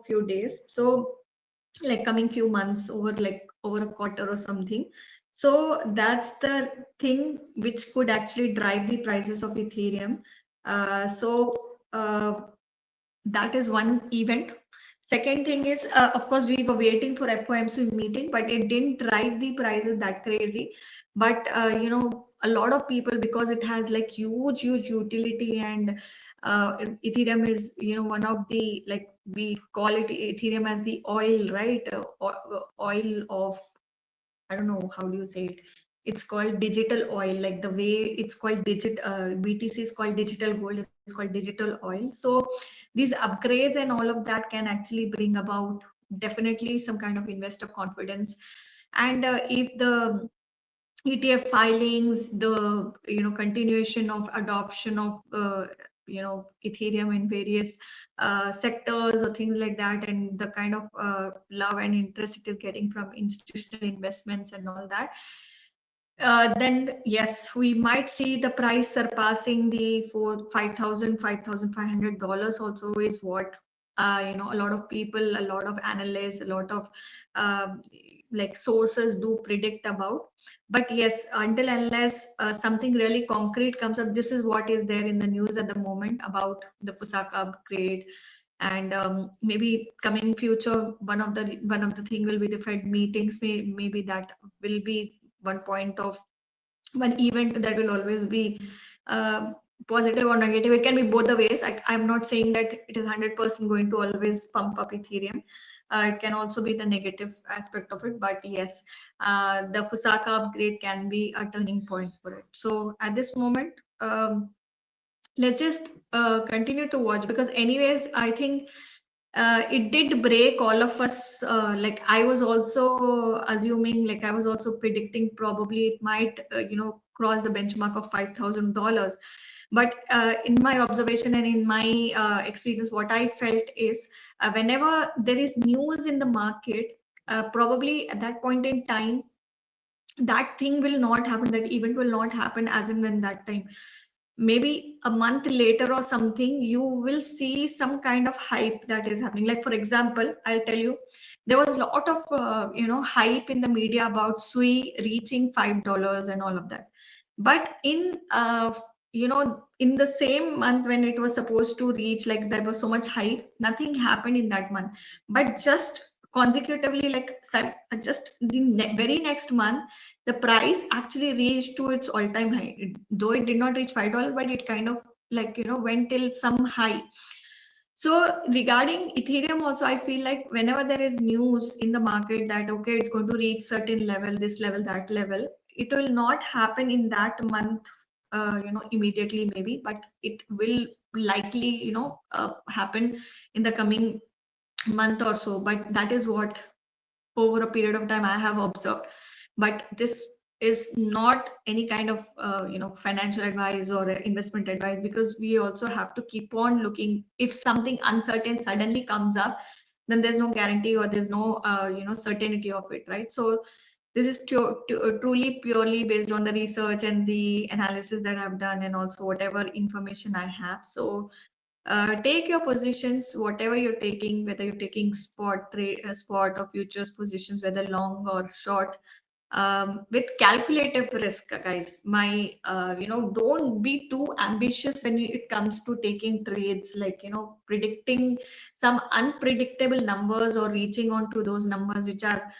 few days, so like coming few months, over a quarter or something. So that's the thing which could actually drive the prices of Ethereum. So that is one event. Second thing is, of course, we were waiting for FOMC meeting, but it didn't drive the prices that crazy. But a lot of people, because it has like huge utility, and Ethereum is one of the, like, we call it Ethereum as the oil, right? Oil of, I don't know how do you say it. It's called digital oil, like the way it's called BTC is called digital gold, it's called digital oil. So these upgrades and all of that can actually bring about definitely some kind of investor confidence. And if the ETF filings, the continuation of adoption of Ethereum in various sectors or things like that, and the kind of love and interest it is getting from institutional investments and all that, then yes, we might see the price surpassing the four, $5,500 also is what a lot of people, a lot of analysts, a lot of like sources do predict about. But yes, until unless something really concrete comes up, this is what is there in the news at the moment about the Fusaka upgrade. And maybe coming future, one of the thing will be the Fed meetings. Maybe that will be one point of one event that will always be uh, positive or negative. It can be both the ways. I'm not saying that it is 100% going to always pump up Ethereum. It can also be the negative aspect of it. But yes, the Fusaka upgrade can be a turning point for it. So at this moment, let's just continue to watch, because anyways, I think it did break all of us. Like I was also assuming, like I was also predicting probably it might, cross the benchmark of $5,000. But in my observation and in my experience, what I felt is whenever there is news in the market, probably at that point in time, that thing will not happen, that event will not happen as in when that time, maybe a month later or something, you will see some kind of hype that is happening. Like for example, I'll tell you, there was a lot of hype in the media about sui reaching $5 and all of that. But in in the same month when it was supposed to reach, like there was so much hype, nothing happened in that month. But just consecutively, like just the very next month, the price actually reached to its all-time high. Though it did not reach $5, but it kind of, like, went till some high. So regarding Ethereum also, I feel like whenever there is news in the market that okay, it's going to reach certain level, this level, that level, it will not happen in that month, immediately maybe, but it will likely, happen in the coming month or so. But that is what over a period of time I have observed. But this is not any kind of financial advice or investment advice, because we also have to keep on looking. If something uncertain suddenly comes up, then there's no guarantee or there's no certainty of it, right? So this is truly purely based on the research and the analysis that I've done, and also whatever information I have. So take your positions, whatever you're taking, whether you're taking spot or futures positions, whether long or short, with calculative risk, guys. Don't be too ambitious when it comes to taking trades, like, predicting some unpredictable numbers or reaching on to those numbers which are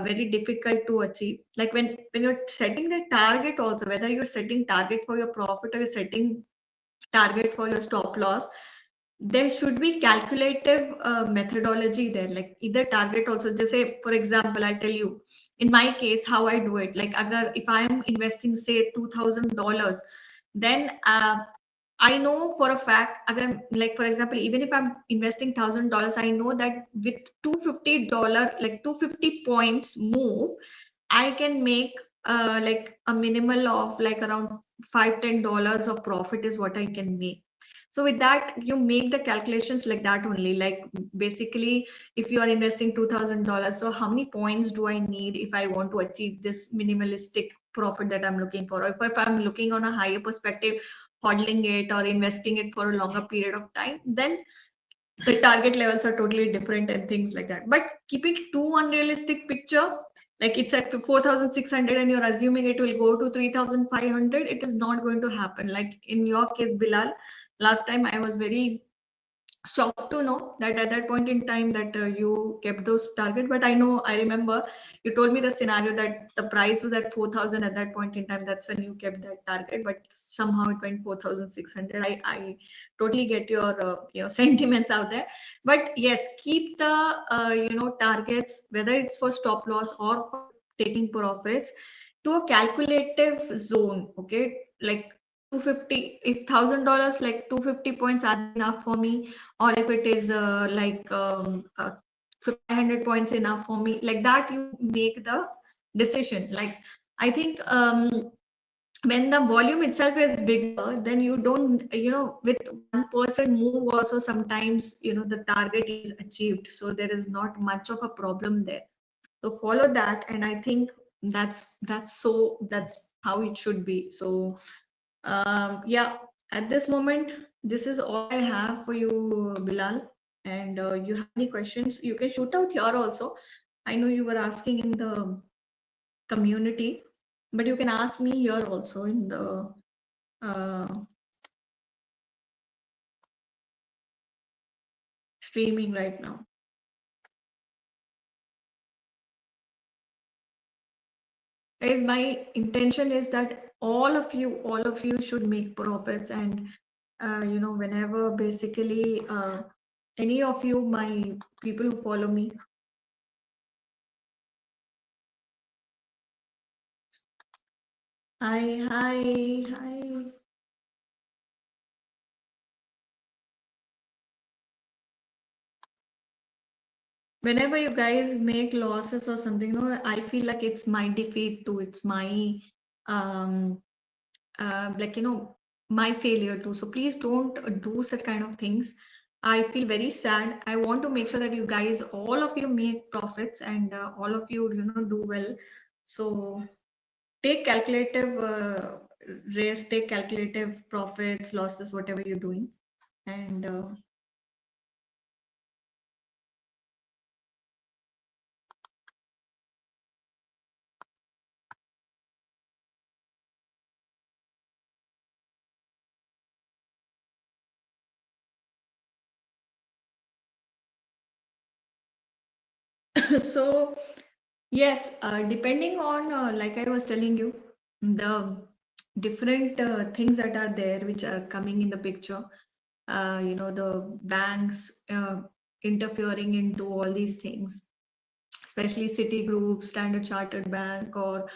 very difficult to achieve. Like when you're setting the target also, whether you're setting target for your profit or you're setting target for your stop loss, there should be calculative methodology there. Like either target also, just say for example, I tell you in my case how I do it. Like agar if I am investing say $2,000, then I know for a fact, agar, like for example, even if I'm investing $1,000, I know that with $250, like 250 points move, I can make like a minimal of like around $5-10 of profit is what I can make. So with that, you make the calculations like that only. Like basically, if you are investing $2,000, so how many points do I need if I want to achieve this minimalistic profit that I'm looking for? Or if I'm looking on a higher perspective, hodling it or investing it for a longer period of time, then the target levels are totally different and things like that. But keeping too unrealistic picture, like it's at 4,600 and you're assuming it will go to 3,500, it is not going to happen. Like in your case, Bilal, last time I was very shocked to know that at that point in time that you kept those target. But I remember you told me the scenario that the price was at 4,000 at that point in time. That's when you kept that target, but somehow it went 4,600. I totally get your sentiments out there. But yes, keep the targets, whether it's for stop loss or for taking profits, to a calculative zone. Okay, like 250, if $1,000, like 250 points are enough for me, or if it is 500 points enough for me, like that you make the decision. Like I think when the volume itself is bigger, then you don't, with 1% move also, sometimes the target is achieved, so there is not much of a problem there. So follow that, and I think that's how it should be. So yeah, at this moment, this is all I have for you, Bilal. And you have any questions, you can shoot out here also. I know you were asking in the community, but you can ask me here also in the uh, streaming right now. Guys, my intention is that all of you should make profits, and whenever basically any of you, my people who follow me. Hi, hi, hi. whenever you guys make losses or something, no, I feel like it's my defeat too. It's my um like my failure too. So please don't do such kind of things. I feel very sad. I want to make sure that you guys, all of you, make profits, and all of you, do well. So take calculative risk, take calculative profits, losses, whatever you're doing, and so yes, depending on, like I was telling you, the different things that are there which are coming in the picture, the banks interfering into all these things, especially Citigroup, Standard Chartered Bank, or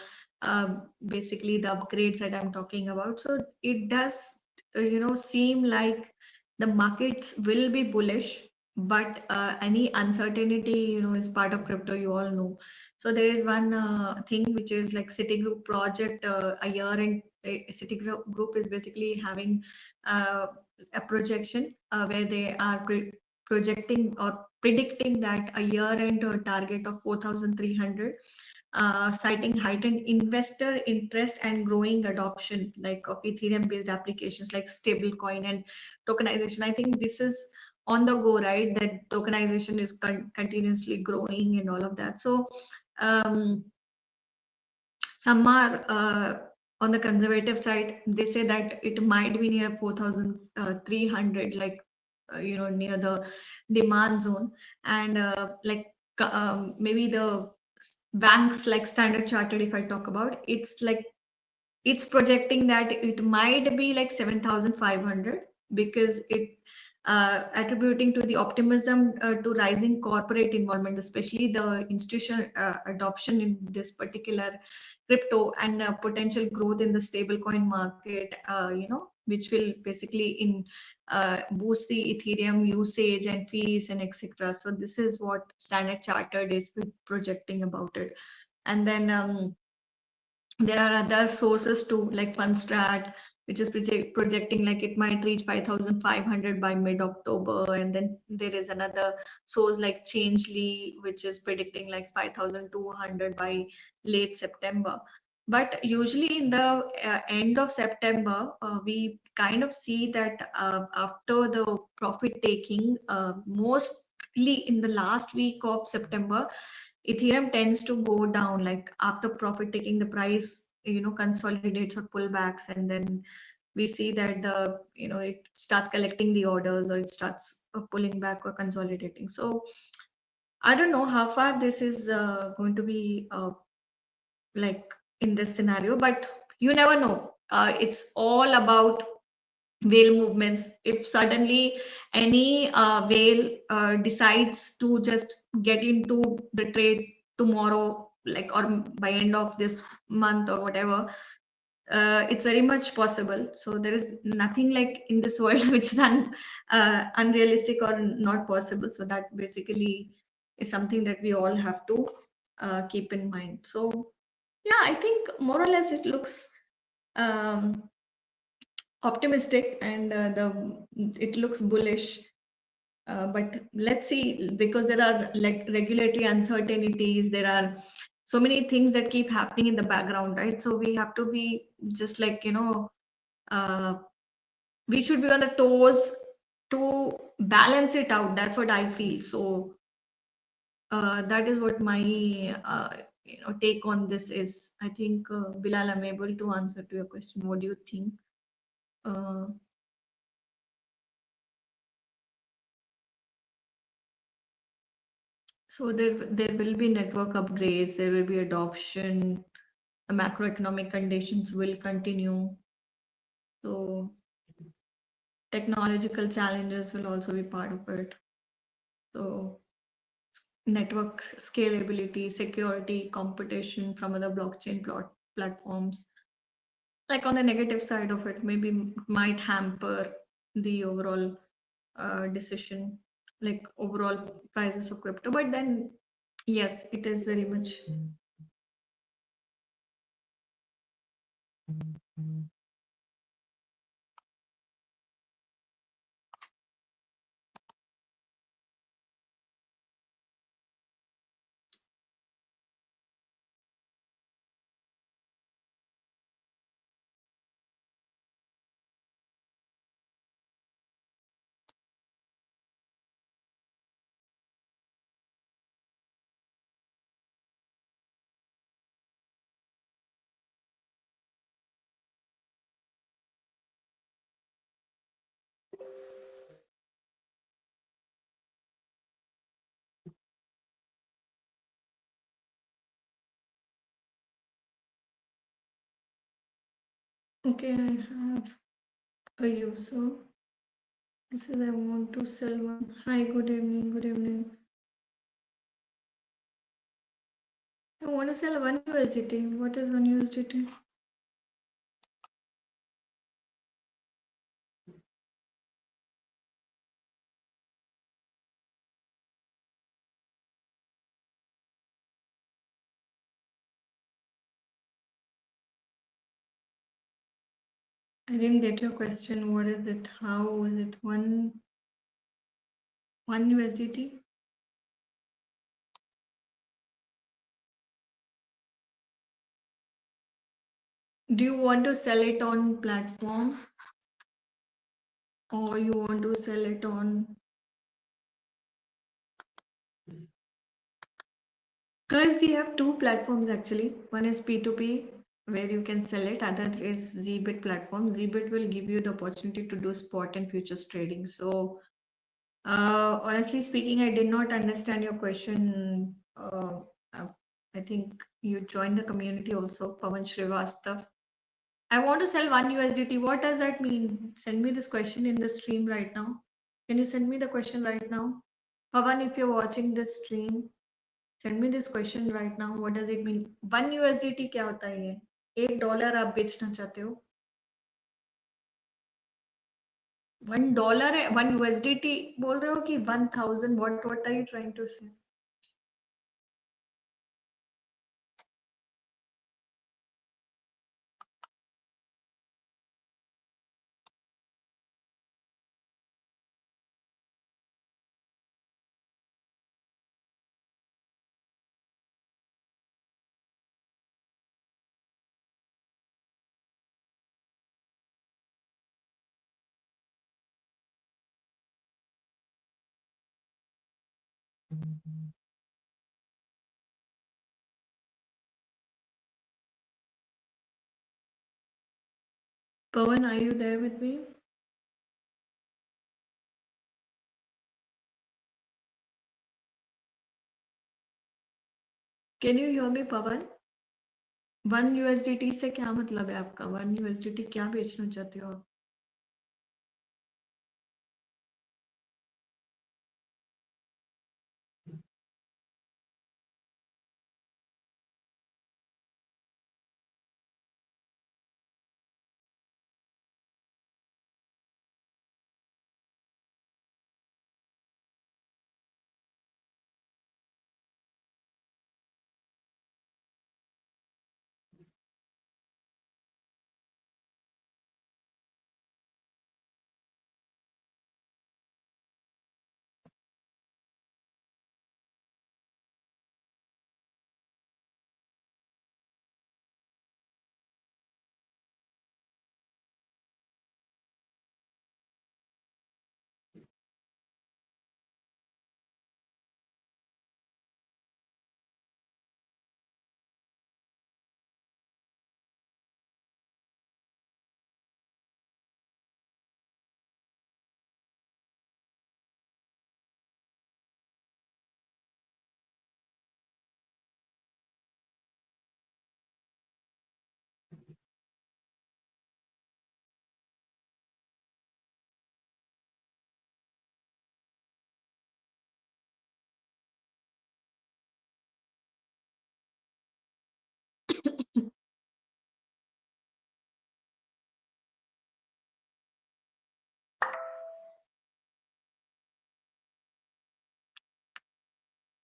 basically the upgrades that I'm talking about. So it does, seem like the markets will be bullish, but any uncertainty, is part of crypto. You all know. So there is one thing which is like Citigroup project a year, and Citigroup Group is basically having uh, a projection where they are projecting or predicting that a year-end target of 4,300, citing heightened investor interest and growing adoption like of Ethereum-based applications like stablecoin and tokenization. I think this is on the go, right? That tokenization is continuously growing and all of that. So um, some are on the conservative side. They say that it might be near 4,300, like near the demand zone, and like maybe the banks like Standard Chartered, if I talk about, it's like it's projecting that it might be like 7,500, because it attributing to the optimism to rising corporate involvement, especially the institutional adoption in this particular crypto, and potential growth in the stablecoin market, which will basically in boost the Ethereum usage and fees and etc. So this is what Standard Chartered is projecting about it. And then there are other sources too, like Fundstrat, which is projecting like it might reach 5,500 by mid-October. And then there is another source like Changely, which is predicting like 5,200 by late September. But usually in the end of September, we kind of see that after the profit taking, mostly in the last week of September, Ethereum tends to go down, like after profit taking, the price, consolidates or pullbacks, and then we see that it starts collecting the orders, or it starts pulling back or consolidating. So I don't know how far this is going to be like in this scenario, but you never know. It's all about whale movements. If suddenly any whale decides to just get into the trade tomorrow, like, or by end of this month or whatever, it's very much possible. So there is nothing like in this world which is unrealistic or not possible. So that basically is something that we all have to keep in mind. So yeah, I think more or less it looks um, optimistic, and the it looks bullish. But let's see, because there are like regulatory uncertainties, there are so many things that keep happening in the background, right? So we have to be just like, uh, we should be on the toes to balance it out. That's what I feel. So that is what my take on this is. I think, Bilal, I'm able to answer to your question. What do you think? Uh, So there will be network upgrades, there will be adoption, the macroeconomic conditions will continue. So technological challenges will also be part of it. So network scalability, security, competition from other blockchain platforms. Like on the negative side of it, maybe might hamper the overall decision. like overall prices of crypto. But then, yes, it is very much. Okay, I have a user. This is I want to sell one. Hi, good evening. Good evening. I want to sell one USDT. What is one USDT? I didn't get your question. What is it? How is it? One USDT? Do you want to sell it on platform or you want to sell it on? Because we have two platforms actually. One is P2P where you can sell it. Other is Zbit platform. Zbit will give you the opportunity to do spot and futures trading. So honestly speaking, I did not understand your question. I think you joined the community also, Pawan Srivastav. I want to sell one USDT. What does that mean? Send me this question in the stream right now. Can you send me the question right now? Pawan, if you're watching this stream, send me this question right now. What does it mean? One USDT क्या होता है ये? $1 आप बेचना चाहते हो? $1 है, 1 USDT बोल रहे हो कि 1000? What are you trying to say? Pawan, are you there with me? Can you hear me, Pawan? 1 USDT से क्या मतलब है आपका? 1 USDT क्या बेचना चाहते हो आप?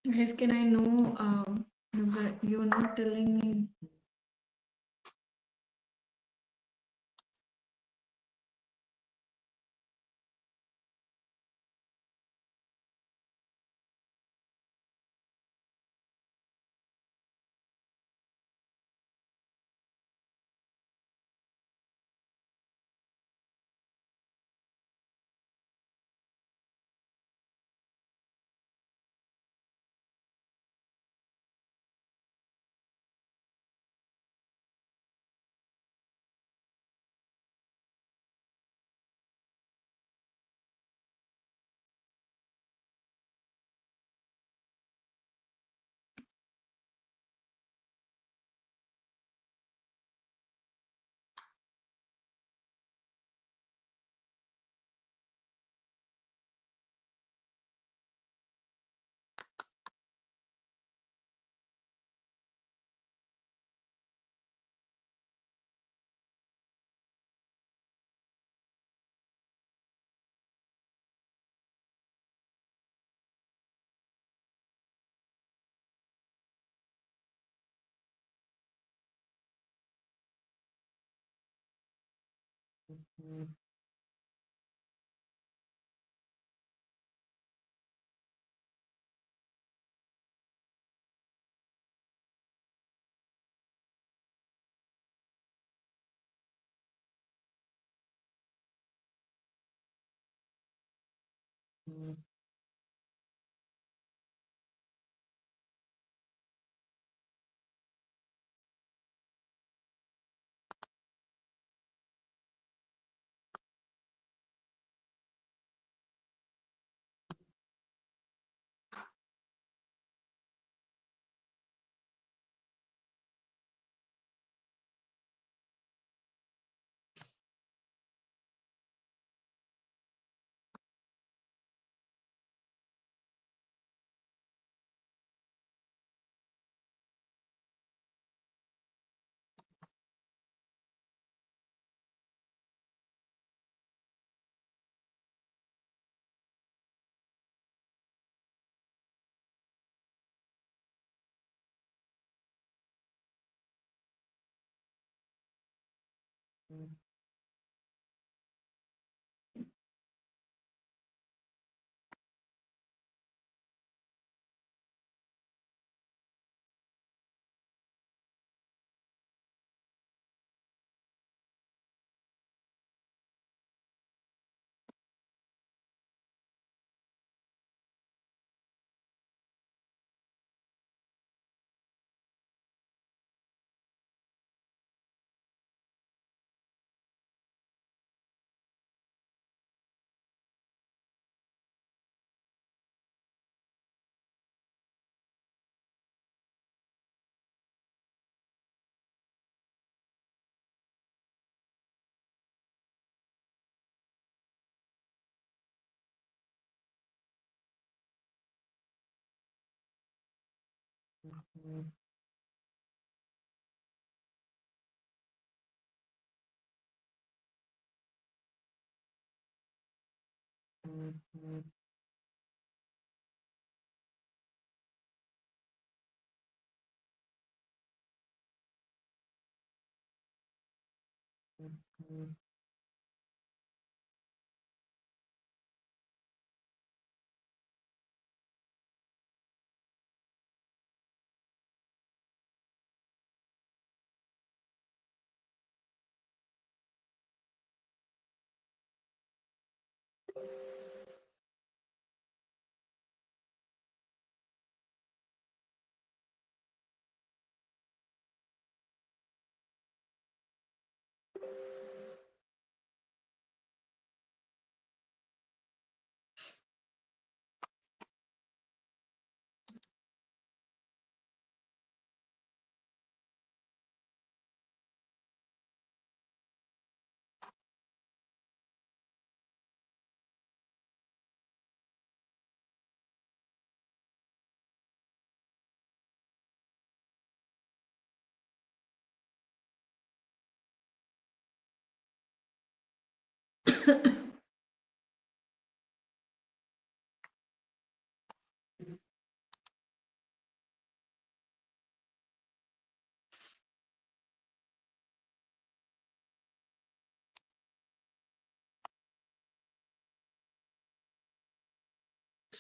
Yes, can I know? You're not telling me.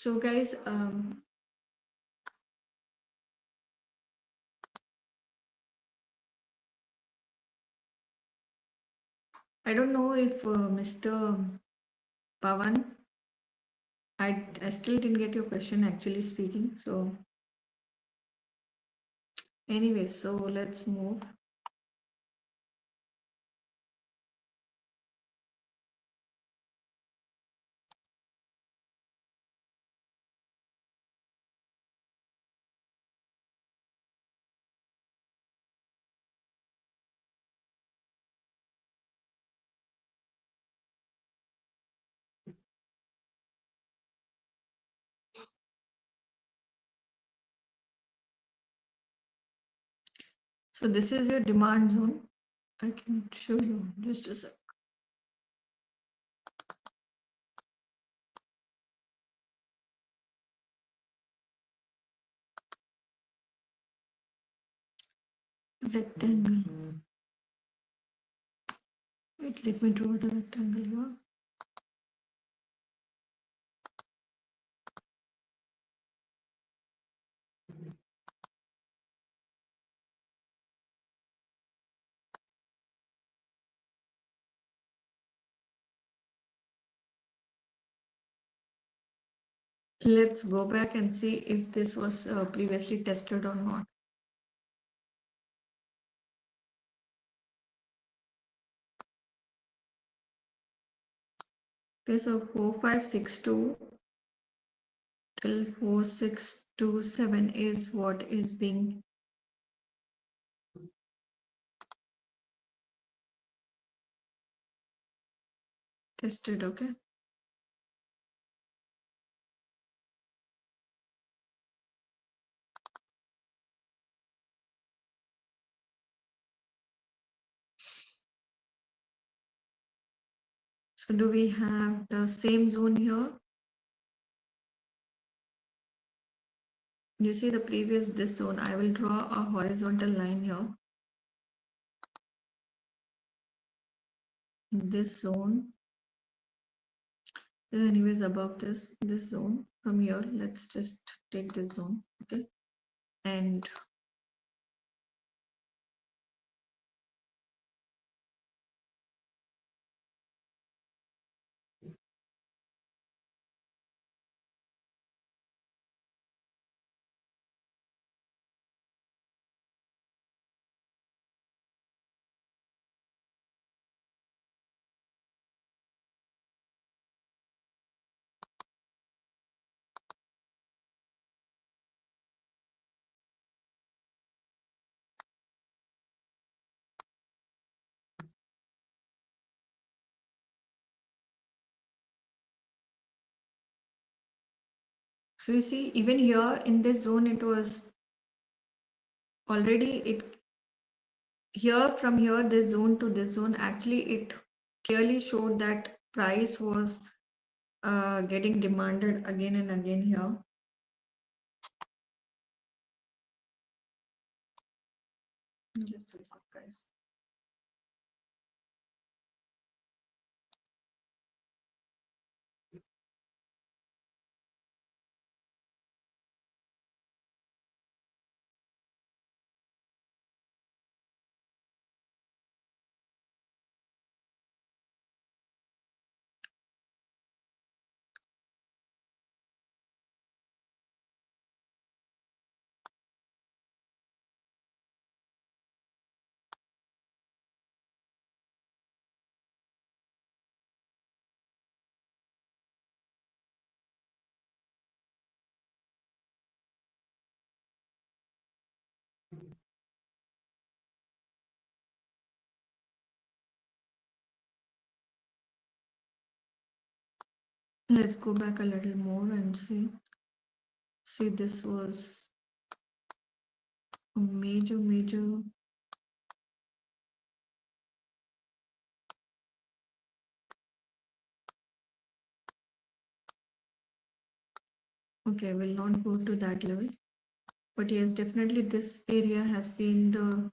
So guys, I don't know if Mr. Pavan, I still didn't get your question actually speaking. So anyway, so let's move. So this is your demand zone. I can show you just a sec. Rectangle. Wait, let me draw the rectangle here. Let's go back and see if this was previously tested or not. Okay, so 4562 till 4627 is what is being tested. Okay. So do we have the same zone here? You see the previous this zone. I will draw a horizontal line here. This zone is anyways above this zone. From here, let's just take this zone. Okay. And so you see, even here in this zone, it was already it here from here this zone to this zone. Actually, it clearly showed that price was getting demanded again and again here. Just a sec, guys. Let's go back a little more and see. See, this was a major. Okay, we'll not go to that level. But yes, definitely this area has seen the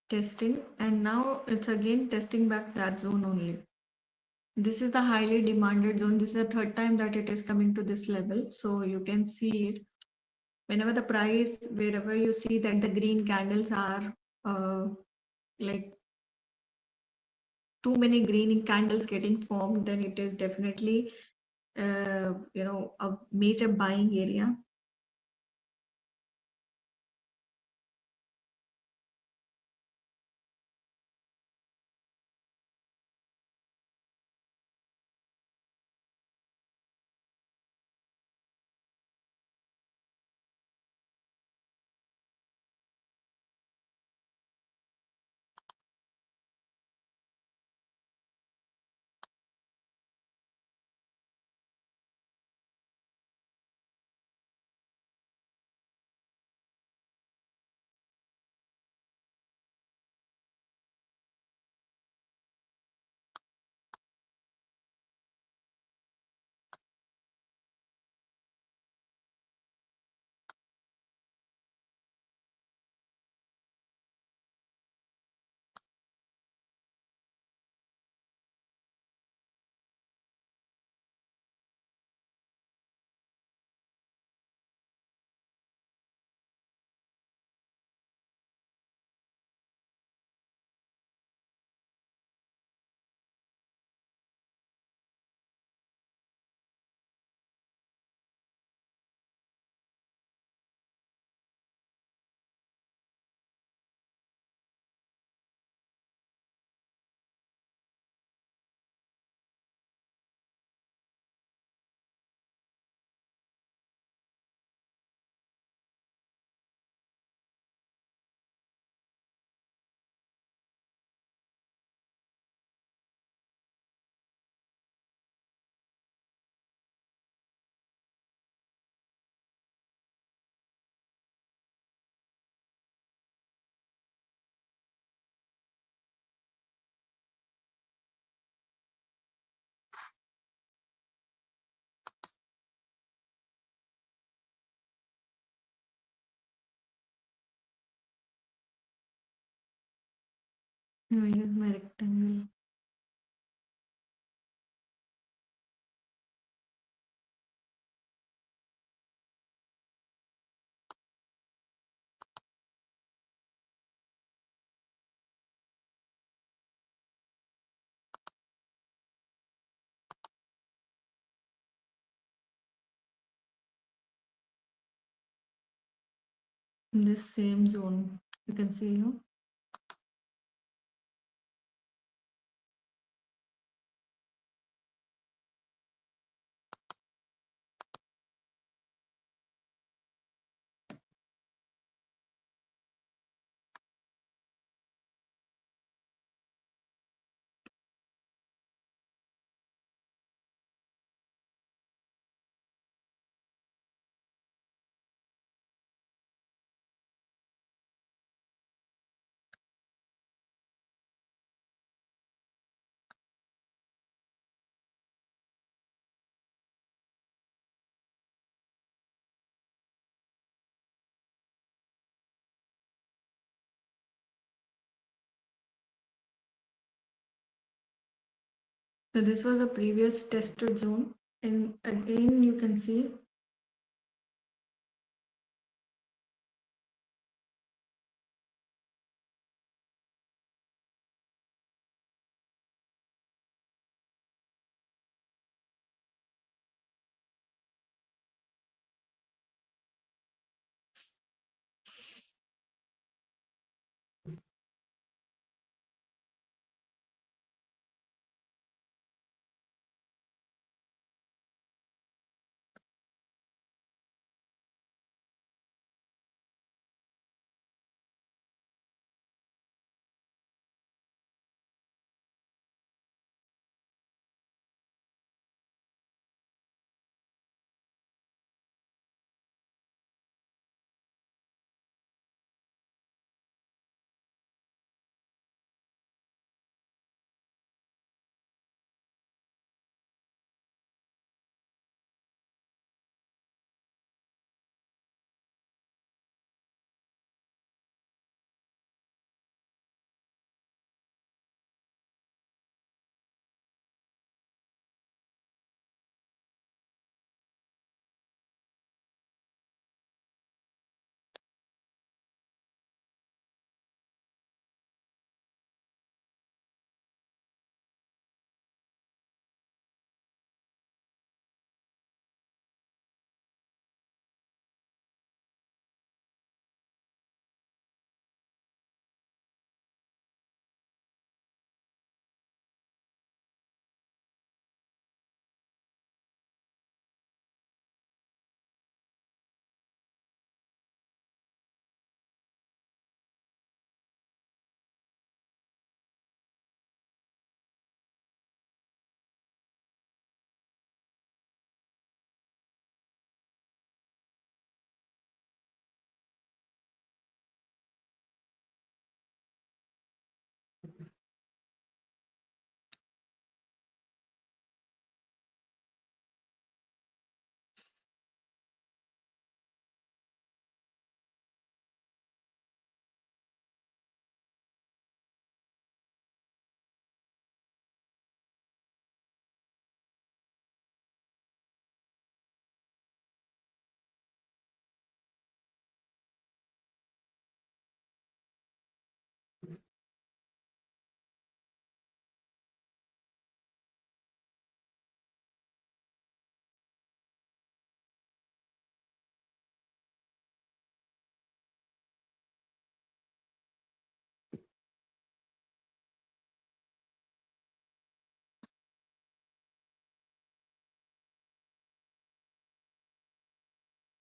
testing, and now it's again testing back that zone only. This is the highly demanded zone. This is the third time that it is coming to this level. So you can see it. Whenever the price, wherever you see that the green candles are like too many green candles getting formed, then it is definitely a major buying area. I will use my rectangle. In this same zone, you can see, So this was a previous tested zone, and again you can see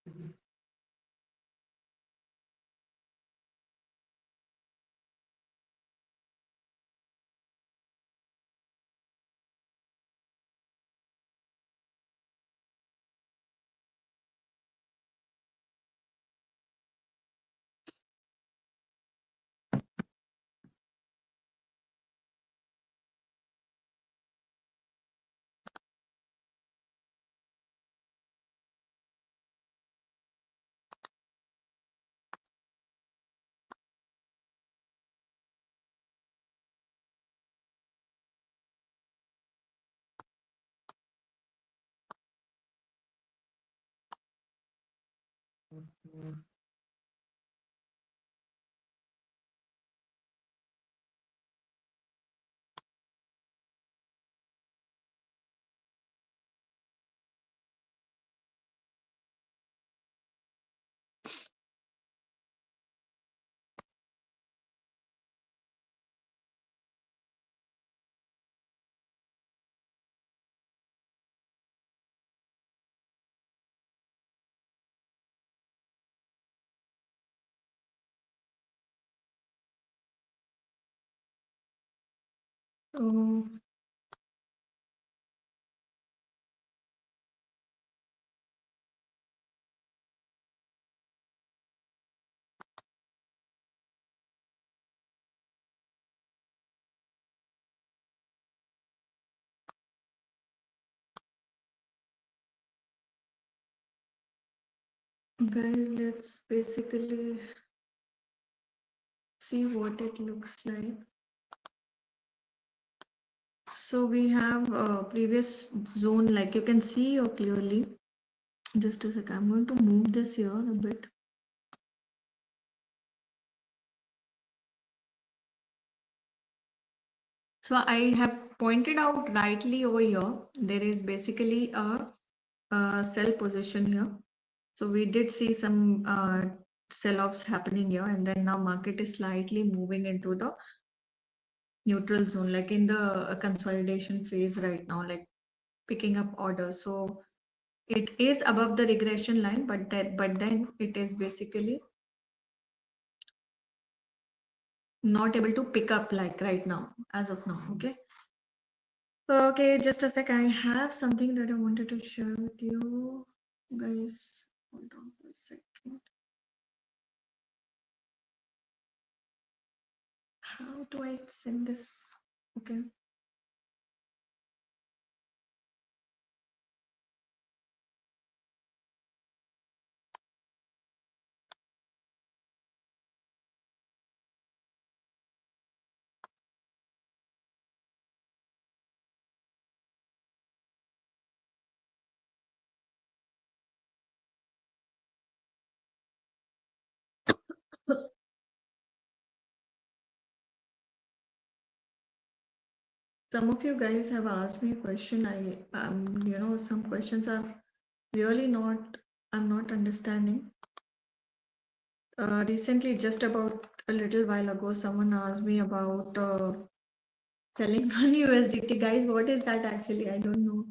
So, guys, let's basically see what it looks like. So we have a previous zone, like you can see here clearly. Just a second, I'm going to move this here a bit. So I have pointed out rightly over here, there is basically a sell position here. So we did see some sell-offs happening here, and then now market is slightly moving into the neutral zone, like in the consolidation phase right now, like picking up orders. So it is above the regression line, but then it is basically not able to pick up like right now, as of now. Okay. Okay, just a sec. I have something that I wanted to share with you guys. Hold on for a second. How do I send this? Okay. Some of you guys have asked me a question. Some questions are really not, I'm not understanding. Recently, just about a little while ago, someone asked me about selling one USDT. Guys, what is that actually? I don't know.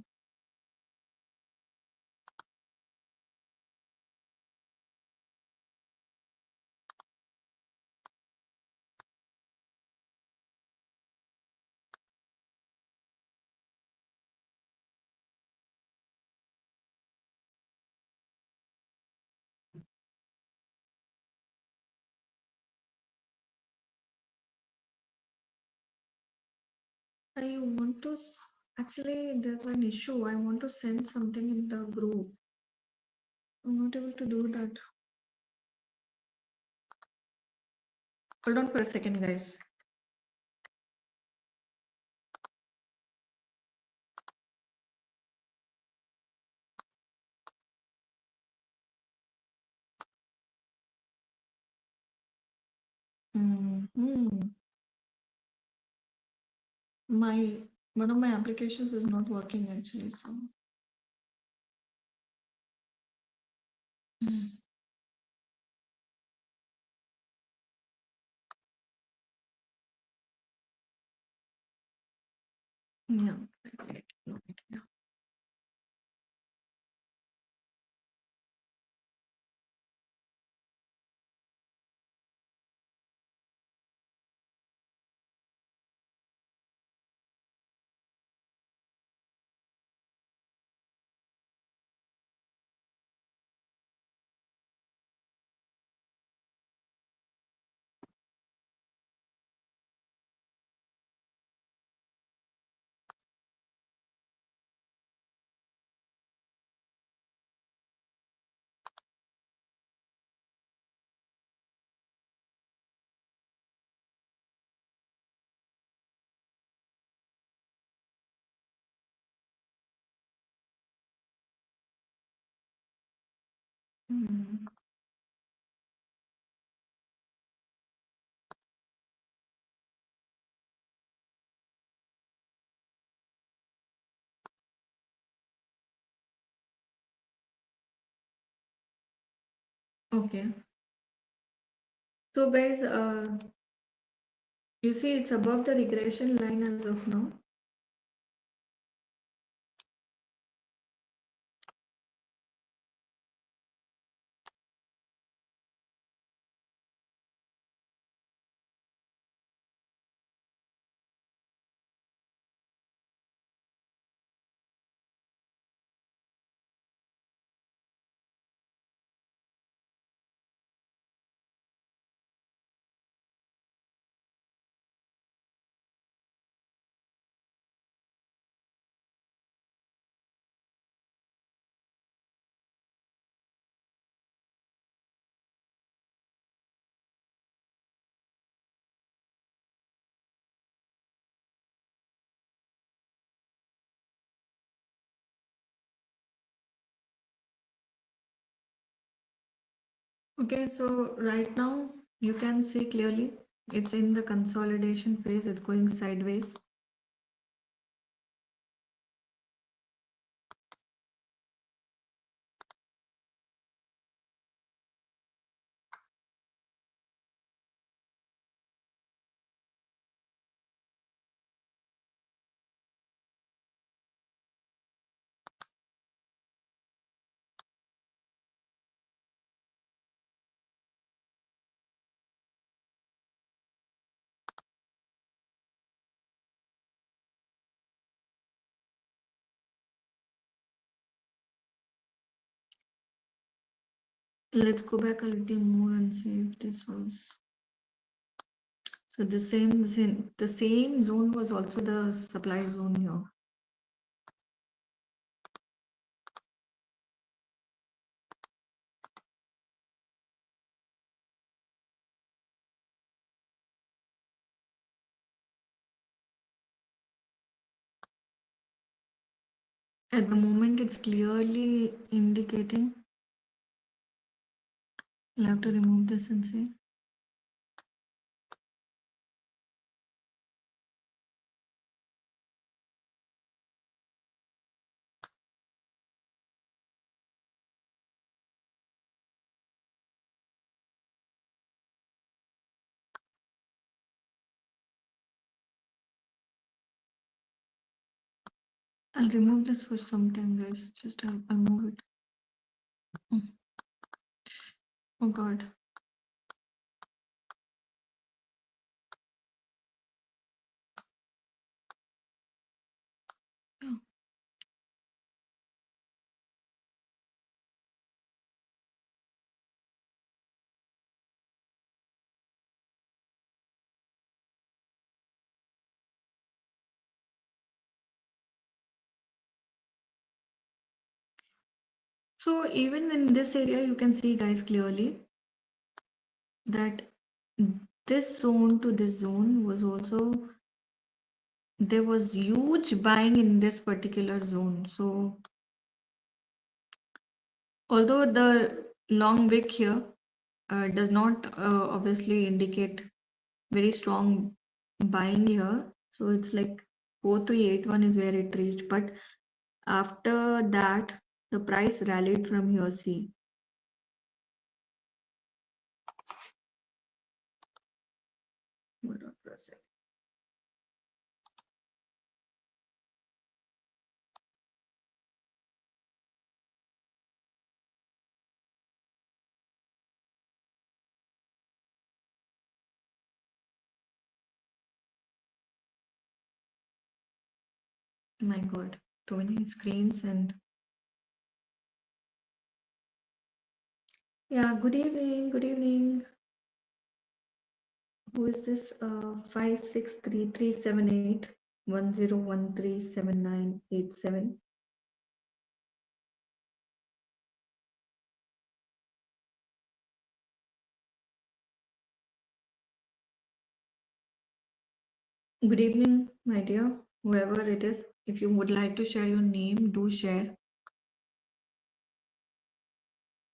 I want to actually, there's an issue. I want to send something in the group. I'm not able to do that. Hold on for a second, guys. Hmm. My one of my applications is not working actually. So mm, yeah. Yeah. Mm. Okay. So guys, you see it's above the regression line as of now. Okay, so right now you can see clearly it's in the consolidation phase, it's going sideways. Let's go back a little more and see if this was. So the same zone was also the supply zone here. At the moment, it's clearly indicating. I'll have to remove this and see. I'll remove this for some time, guys. Just I'll move it. Mm. Oh God. Yeah. So even in this area, you can see, guys, clearly that this zone to this zone was also, there was huge buying in this particular zone. So although the long wick here does not obviously indicate very strong buying here, so it's like 4381 is where it reached, but after that the price rallied from here. See, hold on for a sec. My God, too many screens. And yeah, good evening, good evening. Who is this? 56337810137987. Good evening, my dear, whoever it is. If you would like to share your name, do share.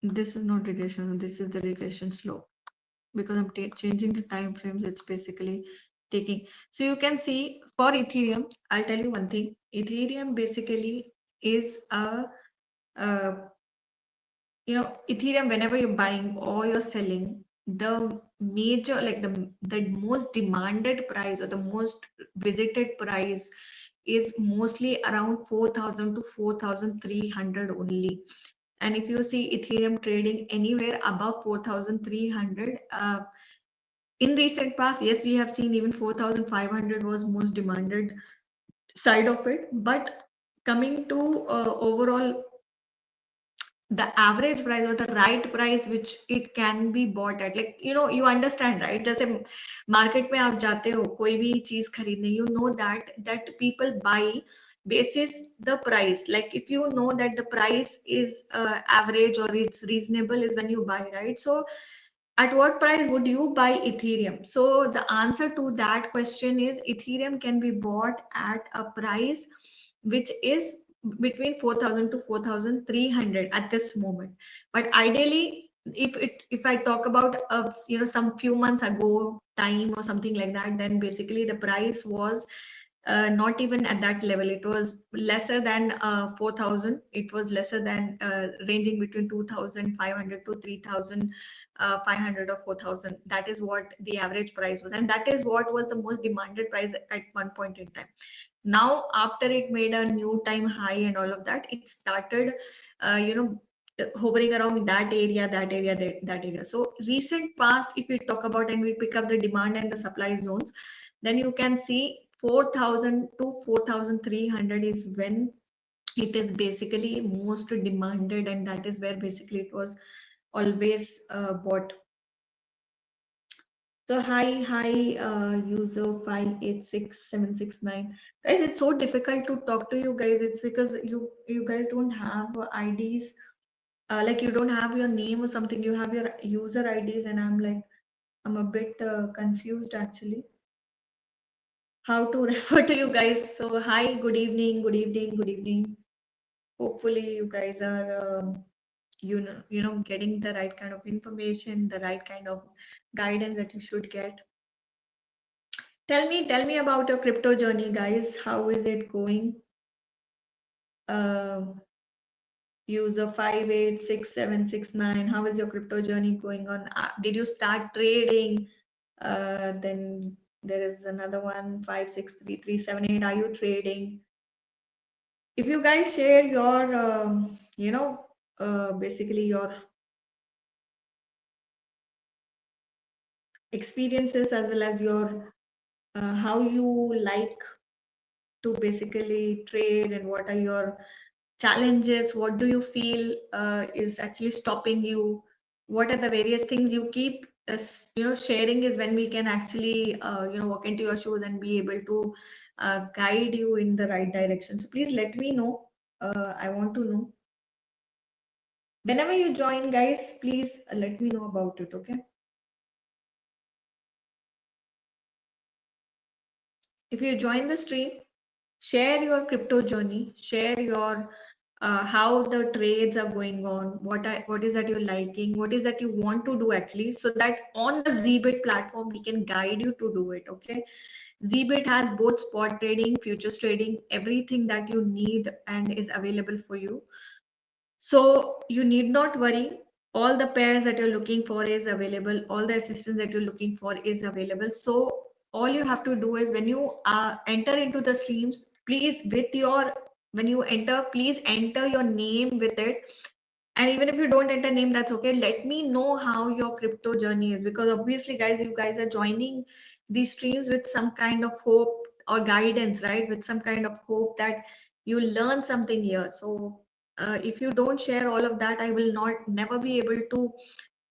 This is not regression. This is the regression slope because I'm changing the time frames. It's basically taking. So you can see for Ethereum, I'll tell you one thing. Ethereum basically is a Ethereum, whenever you're buying or you're selling, the major, like the most demanded price or the most visited price is mostly around 4,000 to 4,300 only. And if you see Ethereum trading anywhere above 4,300, in recent past, yes, we have seen even 4,500 was most demanded side of it. But coming to overall the average price or the right price which it can be bought at, like you understand, right? जैसे market में आप जाते हो कोई भी चीज खरीदने, you know that people buy basis the price. Like if you know that the price is average or it's reasonable is when you buy, right? So at what price would you buy Ethereum? So the answer to that question is Ethereum can be bought at a price which is between 4,000 to 4,300 at this moment. But ideally, if I talk about some few months ago time or something like that, then basically the price was not even at that level. It was lesser than 4,000. It was lesser than ranging between 2,500 to 3,500 or 4,000. That is what the average price was, and that is what was the most demanded price at one point in time. Now after it made a new time high and all of that, it started hovering around that area. So recent past, if we talk about and we pick up the demand and the supply zones, then you can see 4,000 to 4,300 is when it is basically most demanded, and that is where basically it was always bought. So user 586769. Guys, it's so difficult to talk to you guys. It's because you guys don't have IDs. Like you don't have your name or something. You have your user IDs, and I'm a bit confused actually. How to refer to you guys. So hi, good evening, good evening, good evening. Hopefully you guys are getting the right kind of information, the right kind of guidance that you should get. Tell me about your crypto journey, guys. How is it going? User 586769. How is your crypto journey going on? Did you start trading? Then there is another one, 563378. Are you trading? If you guys share your, basically your experiences as well as your how you like to basically trade, and what are your challenges, what do you feel is actually stopping you, what are the various things you keep sharing, is when we can actually walk into your shoes and be able to guide you in the right direction. So please let me know. I want to know whenever you join, guys. Please let me know about it. Okay, if you join the stream, share your crypto journey, share your how the trades are going on, what is that you're liking, what is that you want to do actually, so that on the Zbit platform we can guide you to do it. Okay, Zbit has both spot trading, futures trading, everything that you need and is available for you. So you need not worry. All the pairs that you're looking for is available. All the assistance that you're looking for is available. So all you have to do is when you enter into the streams, please with your when you enter, please enter your name with it. And even if you don't enter name, that's okay. Let me know how your crypto journey is, because obviously, guys, you guys are joining these streams with some kind of hope or guidance, right? With some kind of hope that you learn something here. So if you don't share all of that, I will not never be able to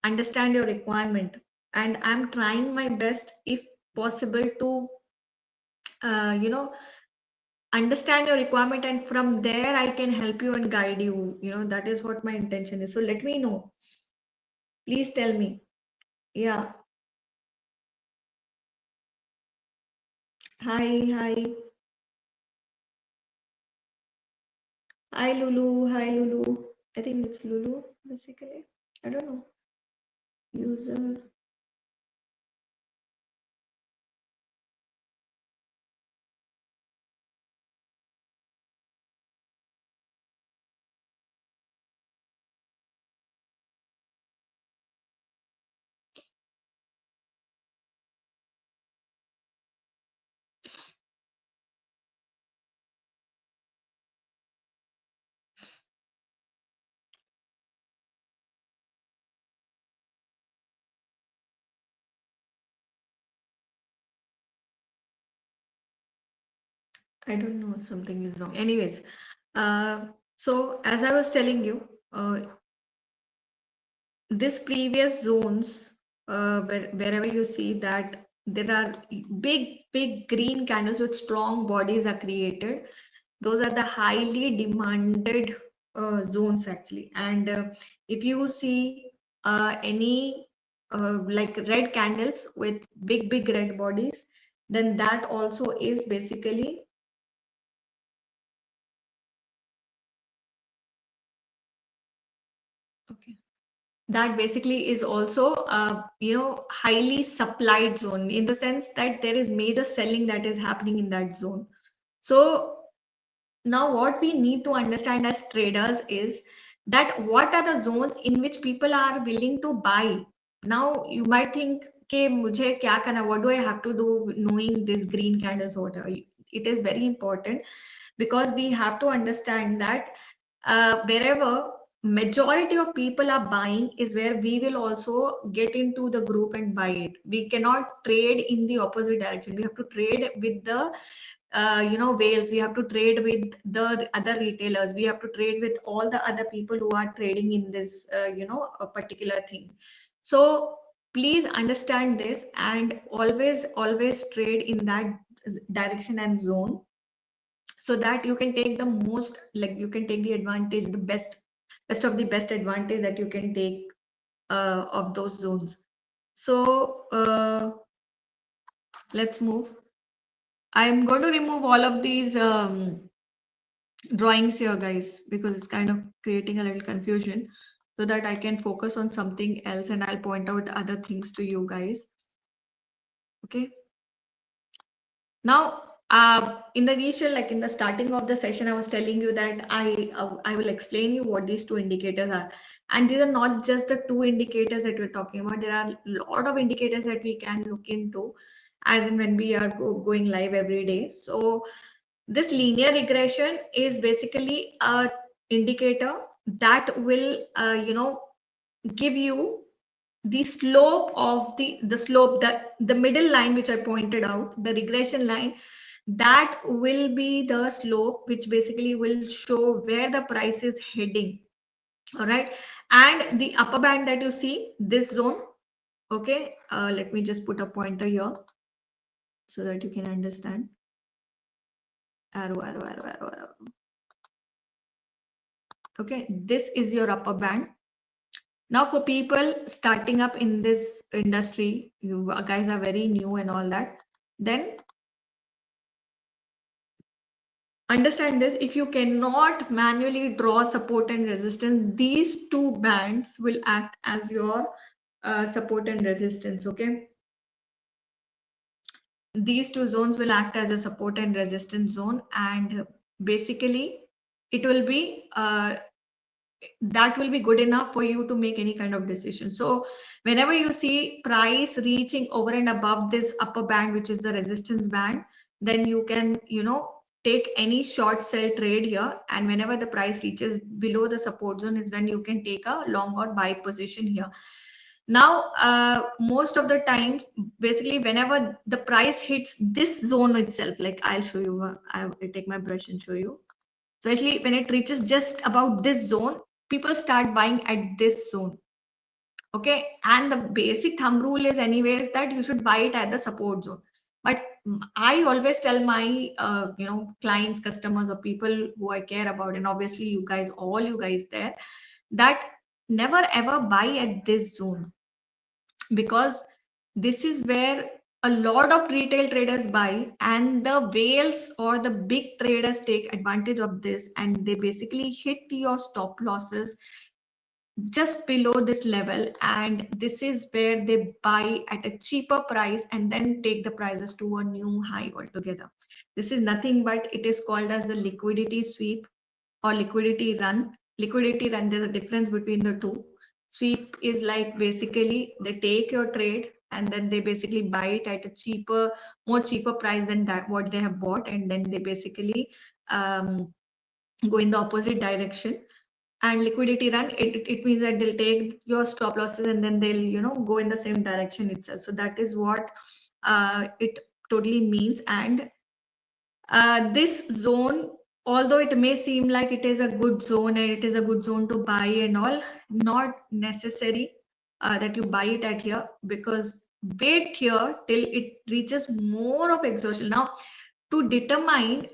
understand your requirement. And I'm trying my best, if possible, to uh, you know understand your requirement, and from there I can help you and guide you. That is what my intention is. So let me know. Please tell me. Yeah. Hi, hi. Hi, Lulu. Hi, Lulu. I think it's Lulu, basically. I don't know. User. I don't know, something is wrong. Anyways, so as I was telling you, this previous zones, wherever you see that there are big green candles with strong bodies are created, those are the highly demanded zones actually. And if you see any like red candles with big red bodies, then that also is basically okay. That basically is also highly supplied zone, in the sense that there is major selling that is happening in that zone. So now what we need to understand as traders is that what are the zones in which people are willing to buy. Now you might think, okay, mujhe kya karna, what do I have to do knowing this green candles, whatever. It is very important, because we have to understand that wherever majority of people are buying is where we will also get into the group and buy it. We cannot trade in the opposite direction. We have to trade with the whales. We have to trade with the other retailers. We have to trade with all the other people who are trading in this a particular thing. So please understand this, and always trade in that direction and zone, so that you can take the most, like you can take the advantage, the best of the best advantage that you can take of those zones. So let's move. I'm going to remove all of these drawings here, guys, because it's kind of creating a little confusion, so that I can focus on something else and I'll point out other things to you guys. Okay. Now, in the initial, like in the starting of the session, I was telling you that I will explain you what these two indicators are, and these are not just the two indicators that we're talking about. There are a lot of indicators that we can look into, as in when we are going live every day. So this linear regression is basically a indicator that will give you the slope of the slope, the middle line which I pointed out, the regression line, that will be the slope which basically will show where the price is heading. All right. And the upper band that you see, this zone, okay, let me just put a pointer here so that you can understand. Arrow. Okay, this is your upper band. Now for people starting up in this industry, you guys are very new and all that, then understand this: if you cannot manually draw support and resistance, these two bands will act as your support and resistance. Okay, these two zones will act as a support and resistance zone, and basically it will be that will be good enough for you to make any kind of decision. So whenever you see price reaching over and above this upper band, which is the resistance band, then you can take any short sell trade here, and whenever the price reaches below the support zone is when you can take a long or buy position here. Now most of the time, basically whenever the price hits this zone itself, like I'll show you, I'll take my brush and show you. So actually, when it reaches just about this zone, people start buying at this zone. Okay. And the basic thumb rule is anyways that you should buy it at the support zone. But I always tell my clients, customers, or people who I care about, and obviously you guys, all you guys there, that never ever buy at this zone, because this is where a lot of retail traders buy, and the whales or the big traders take advantage of this, and they basically hit your stop losses just below this level, and this is where they buy at a cheaper price and then take the prices to a new high altogether. This is nothing but it is called as the liquidity sweep or liquidity run. Liquidity run, there's a difference between the two. Sweep is like basically they take your trade and then they basically buy it at a cheaper, more cheaper price than that what they have bought, and then they basically go in the opposite direction. And liquidity run, it means that they'll take your stop losses and then they'll go in the same direction itself. So that is what it totally means. And this zone, although it may seem like it is a good zone and it is a good zone to buy and all, not necessary that you buy it at here, because wait here till it reaches more of exhaustion. Now, to determine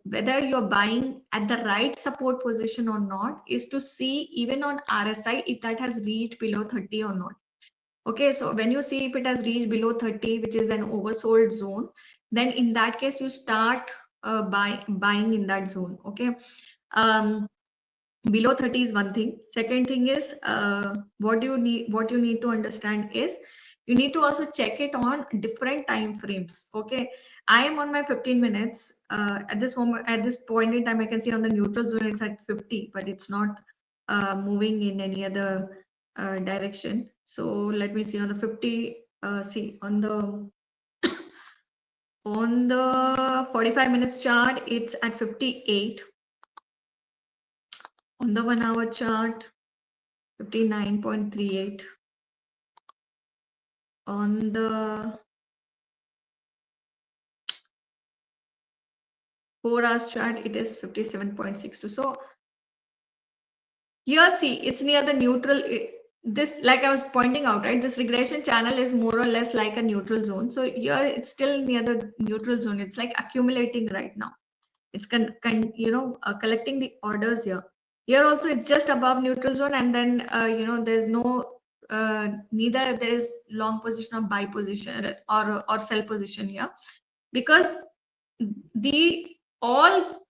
whether you're buying at the right support position or not is to see even on RSI if that has reached below 30 or not. Okay, so when you see if it has reached below 30, which is an oversold zone, then in that case you start buying in that zone. Okay, um, below 30 is one thing. Second thing is what you need to understand is you need to also check it on different time frames. Okay, I am on my 15 minutes at this moment. At this point in time, I can see on the neutral zone it's at 50, but it's not moving in any other direction. So let me see on the 50. See on the 45 minutes chart, it's at 58. On the 1 hour chart, 59.38. On the 4 hours chart, it is 57.62. So here, see, it's near the neutral. This, like I was pointing out, right? This regression channel is more or less like a neutral zone. So here, it's still near the neutral zone. It's like accumulating right now. It's collecting the orders here. Here also, it's just above neutral zone, and then there's no neither there is long position or buy position or sell position here, because the all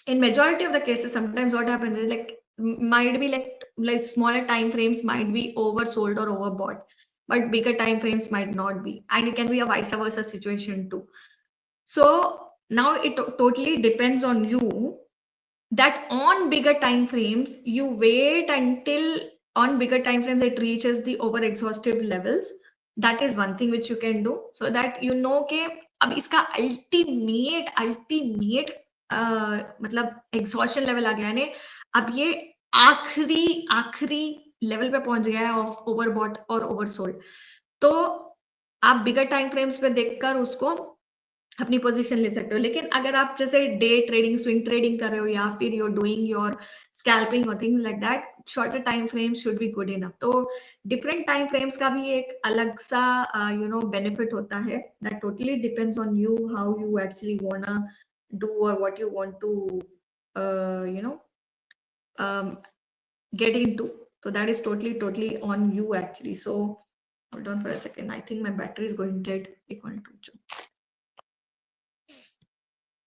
in majority of the cases sometimes what happens is like might be like smaller time frames might be oversold or overbought, but bigger time frames might not be, and it can be a vice versa situation too. So now it totally depends on you that on bigger time frames you wait until on bigger time frames it reaches the over exhaustive levels. That is one thing which you can do, so that कि अब इसका ultimate मतलब exhaustion level आ गया यानी अब ये आखिरी आखिरी लेवल पे पहुंच गया है ऑफ ओवरबॉट और ओवरसोल्ड. तो आप बिगर टाइम फ्रेम्स पे देखकर उसको अपनी पोजीशन ले सकते हो. लेकिन अगर आप जैसे डे ट्रेडिंग स्विंग ट्रेडिंग कर रहे हो या फिर you are doing your scalping और things like that, shorter time frame should be good enough. तो डिफरेंट टाइम फ्रेम्स का भी एक अलग सा बेनिफिट होता है. That totally depends on you how you actually wanna do और what you want to you know get into. So that is totally on you actually. So hold on for a second, I think my battery is going dead. Equal to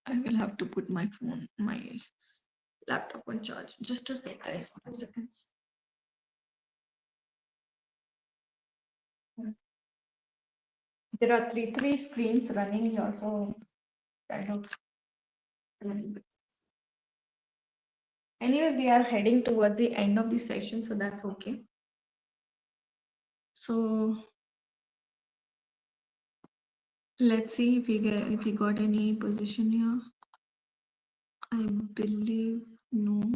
I will have to put my phone, my laptop on charge. Just a sec, guys. 2 seconds. There are three screens running here, so kind of. Anyways, we are heading towards the end of the session, so that's okay. So let's see if we got any position here. I believe no.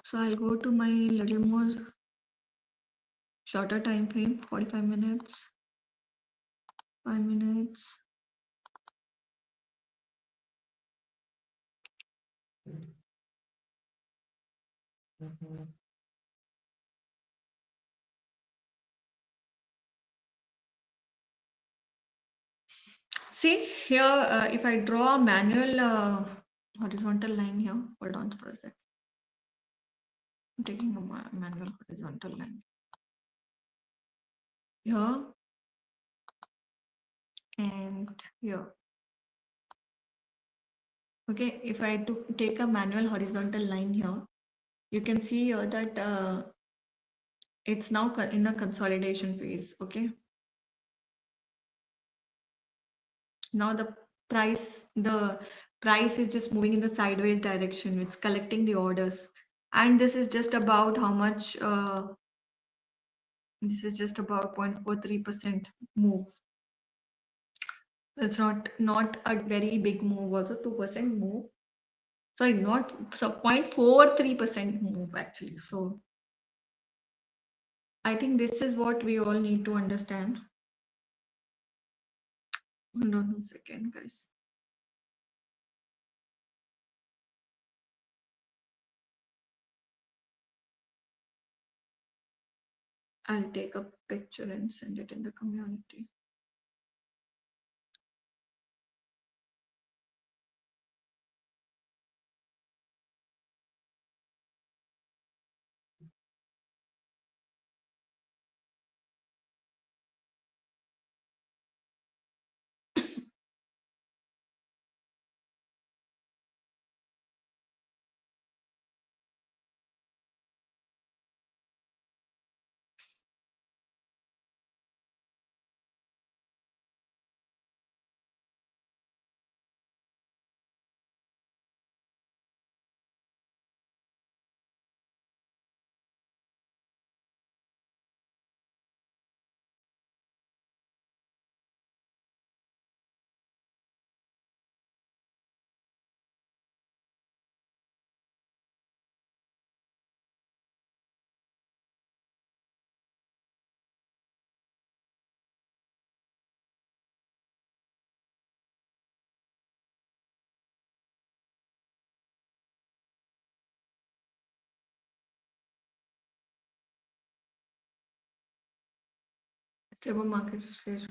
So I'll go to my little more shorter time frame, 45 minutes, 5 minutes. See here, if I draw a manual horizontal line here, hold on for a sec. I'm taking a manual horizontal line here and here. Okay, if I take a manual horizontal line here, you can see here that it's now in the consolidation phase. Okay, now the price is just moving in the sideways direction. It's collecting the orders, and this is just about how much. This is just about 0.43% move. It's not a very big move. Also, 2% move. Sorry, not so 0.43% move actually. So I think this is what we all need to understand. Hold on a second, guys. I'll take a picture and send it in the community. Stable market stage.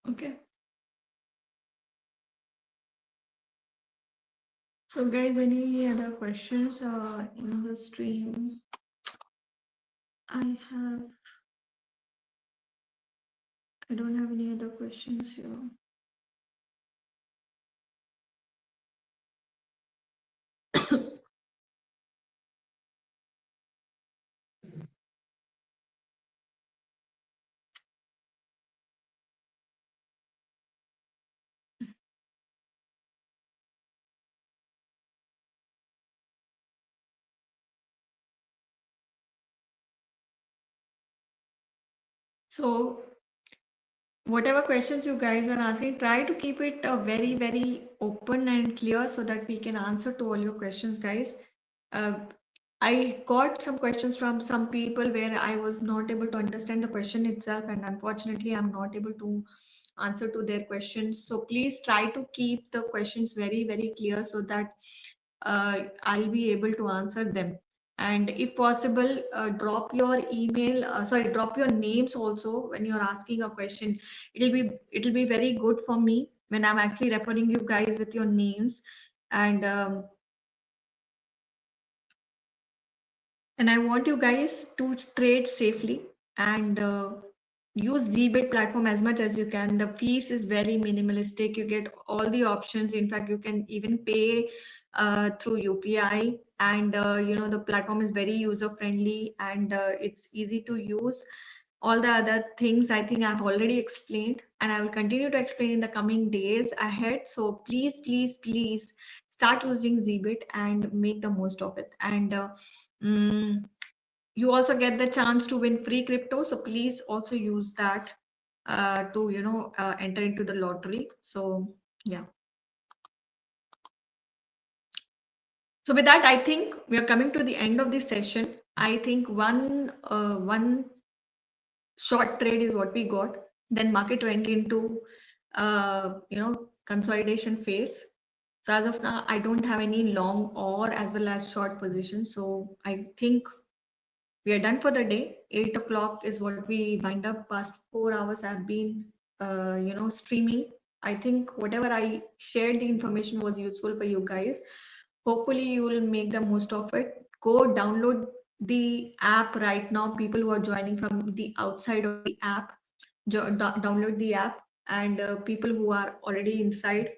Okay. So guys, any other questions in the stream? I don't have any other questions here. So whatever questions you guys are asking, try to keep it very, very open and clear so that we can answer to all your questions, guys. Uh, I got some questions from some people where I was not able to understand the question itself, and unfortunately, I'm not able to answer to their questions. So please try to keep the questions very, very clear so that I'll be able to answer them. And if possible, drop your names also when you're asking a question. It'll be very good for me when I'm actually referring you guys with your names. And I want you guys to trade safely and use Zbit platform as much as you can. The fees is very minimalistic. You get all the options. In fact, you can even pay through UPI. and the platform is very user friendly, and it's easy to use. All the other things I think I've already explained, and I will continue to explain in the coming days ahead. So please, please, please start using Zbit and make the most of it. And mm, you also get the chance to win free crypto, so please also use that to enter into the lottery. So yeah. So with that, I think we are coming to the end of this session. I think one short trade is what we got. Then market went into consolidation phase. So as of now, I don't have any long or as well as short positions. So I think we are done for the day. 8 o'clock is what we wind up. Past 4 hours I've been streaming. I think whatever I shared, the information was useful for you guys. Hopefully you will make the most of it. Go download the app right now. People who are joining from the outside of the app, download the app. And people who are already inside,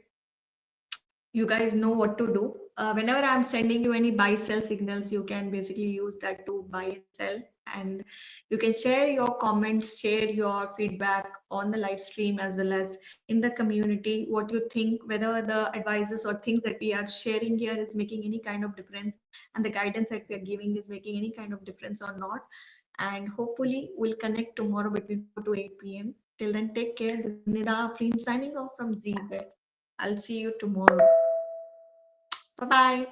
you guys know what to do. Whenever I'm sending you any buy sell signals, you can basically use that to buy and sell. And you can share your comments, share your feedback on the live stream as well as in the community. What you think, whether the advices or things that we are sharing here is making any kind of difference, and the guidance that we are giving is making any kind of difference or not. And hopefully we'll connect tomorrow between 4 to 8 p.m. Till then, take care. This is Nida Afreen signing off from Zbet. I'll see you tomorrow. Bye bye.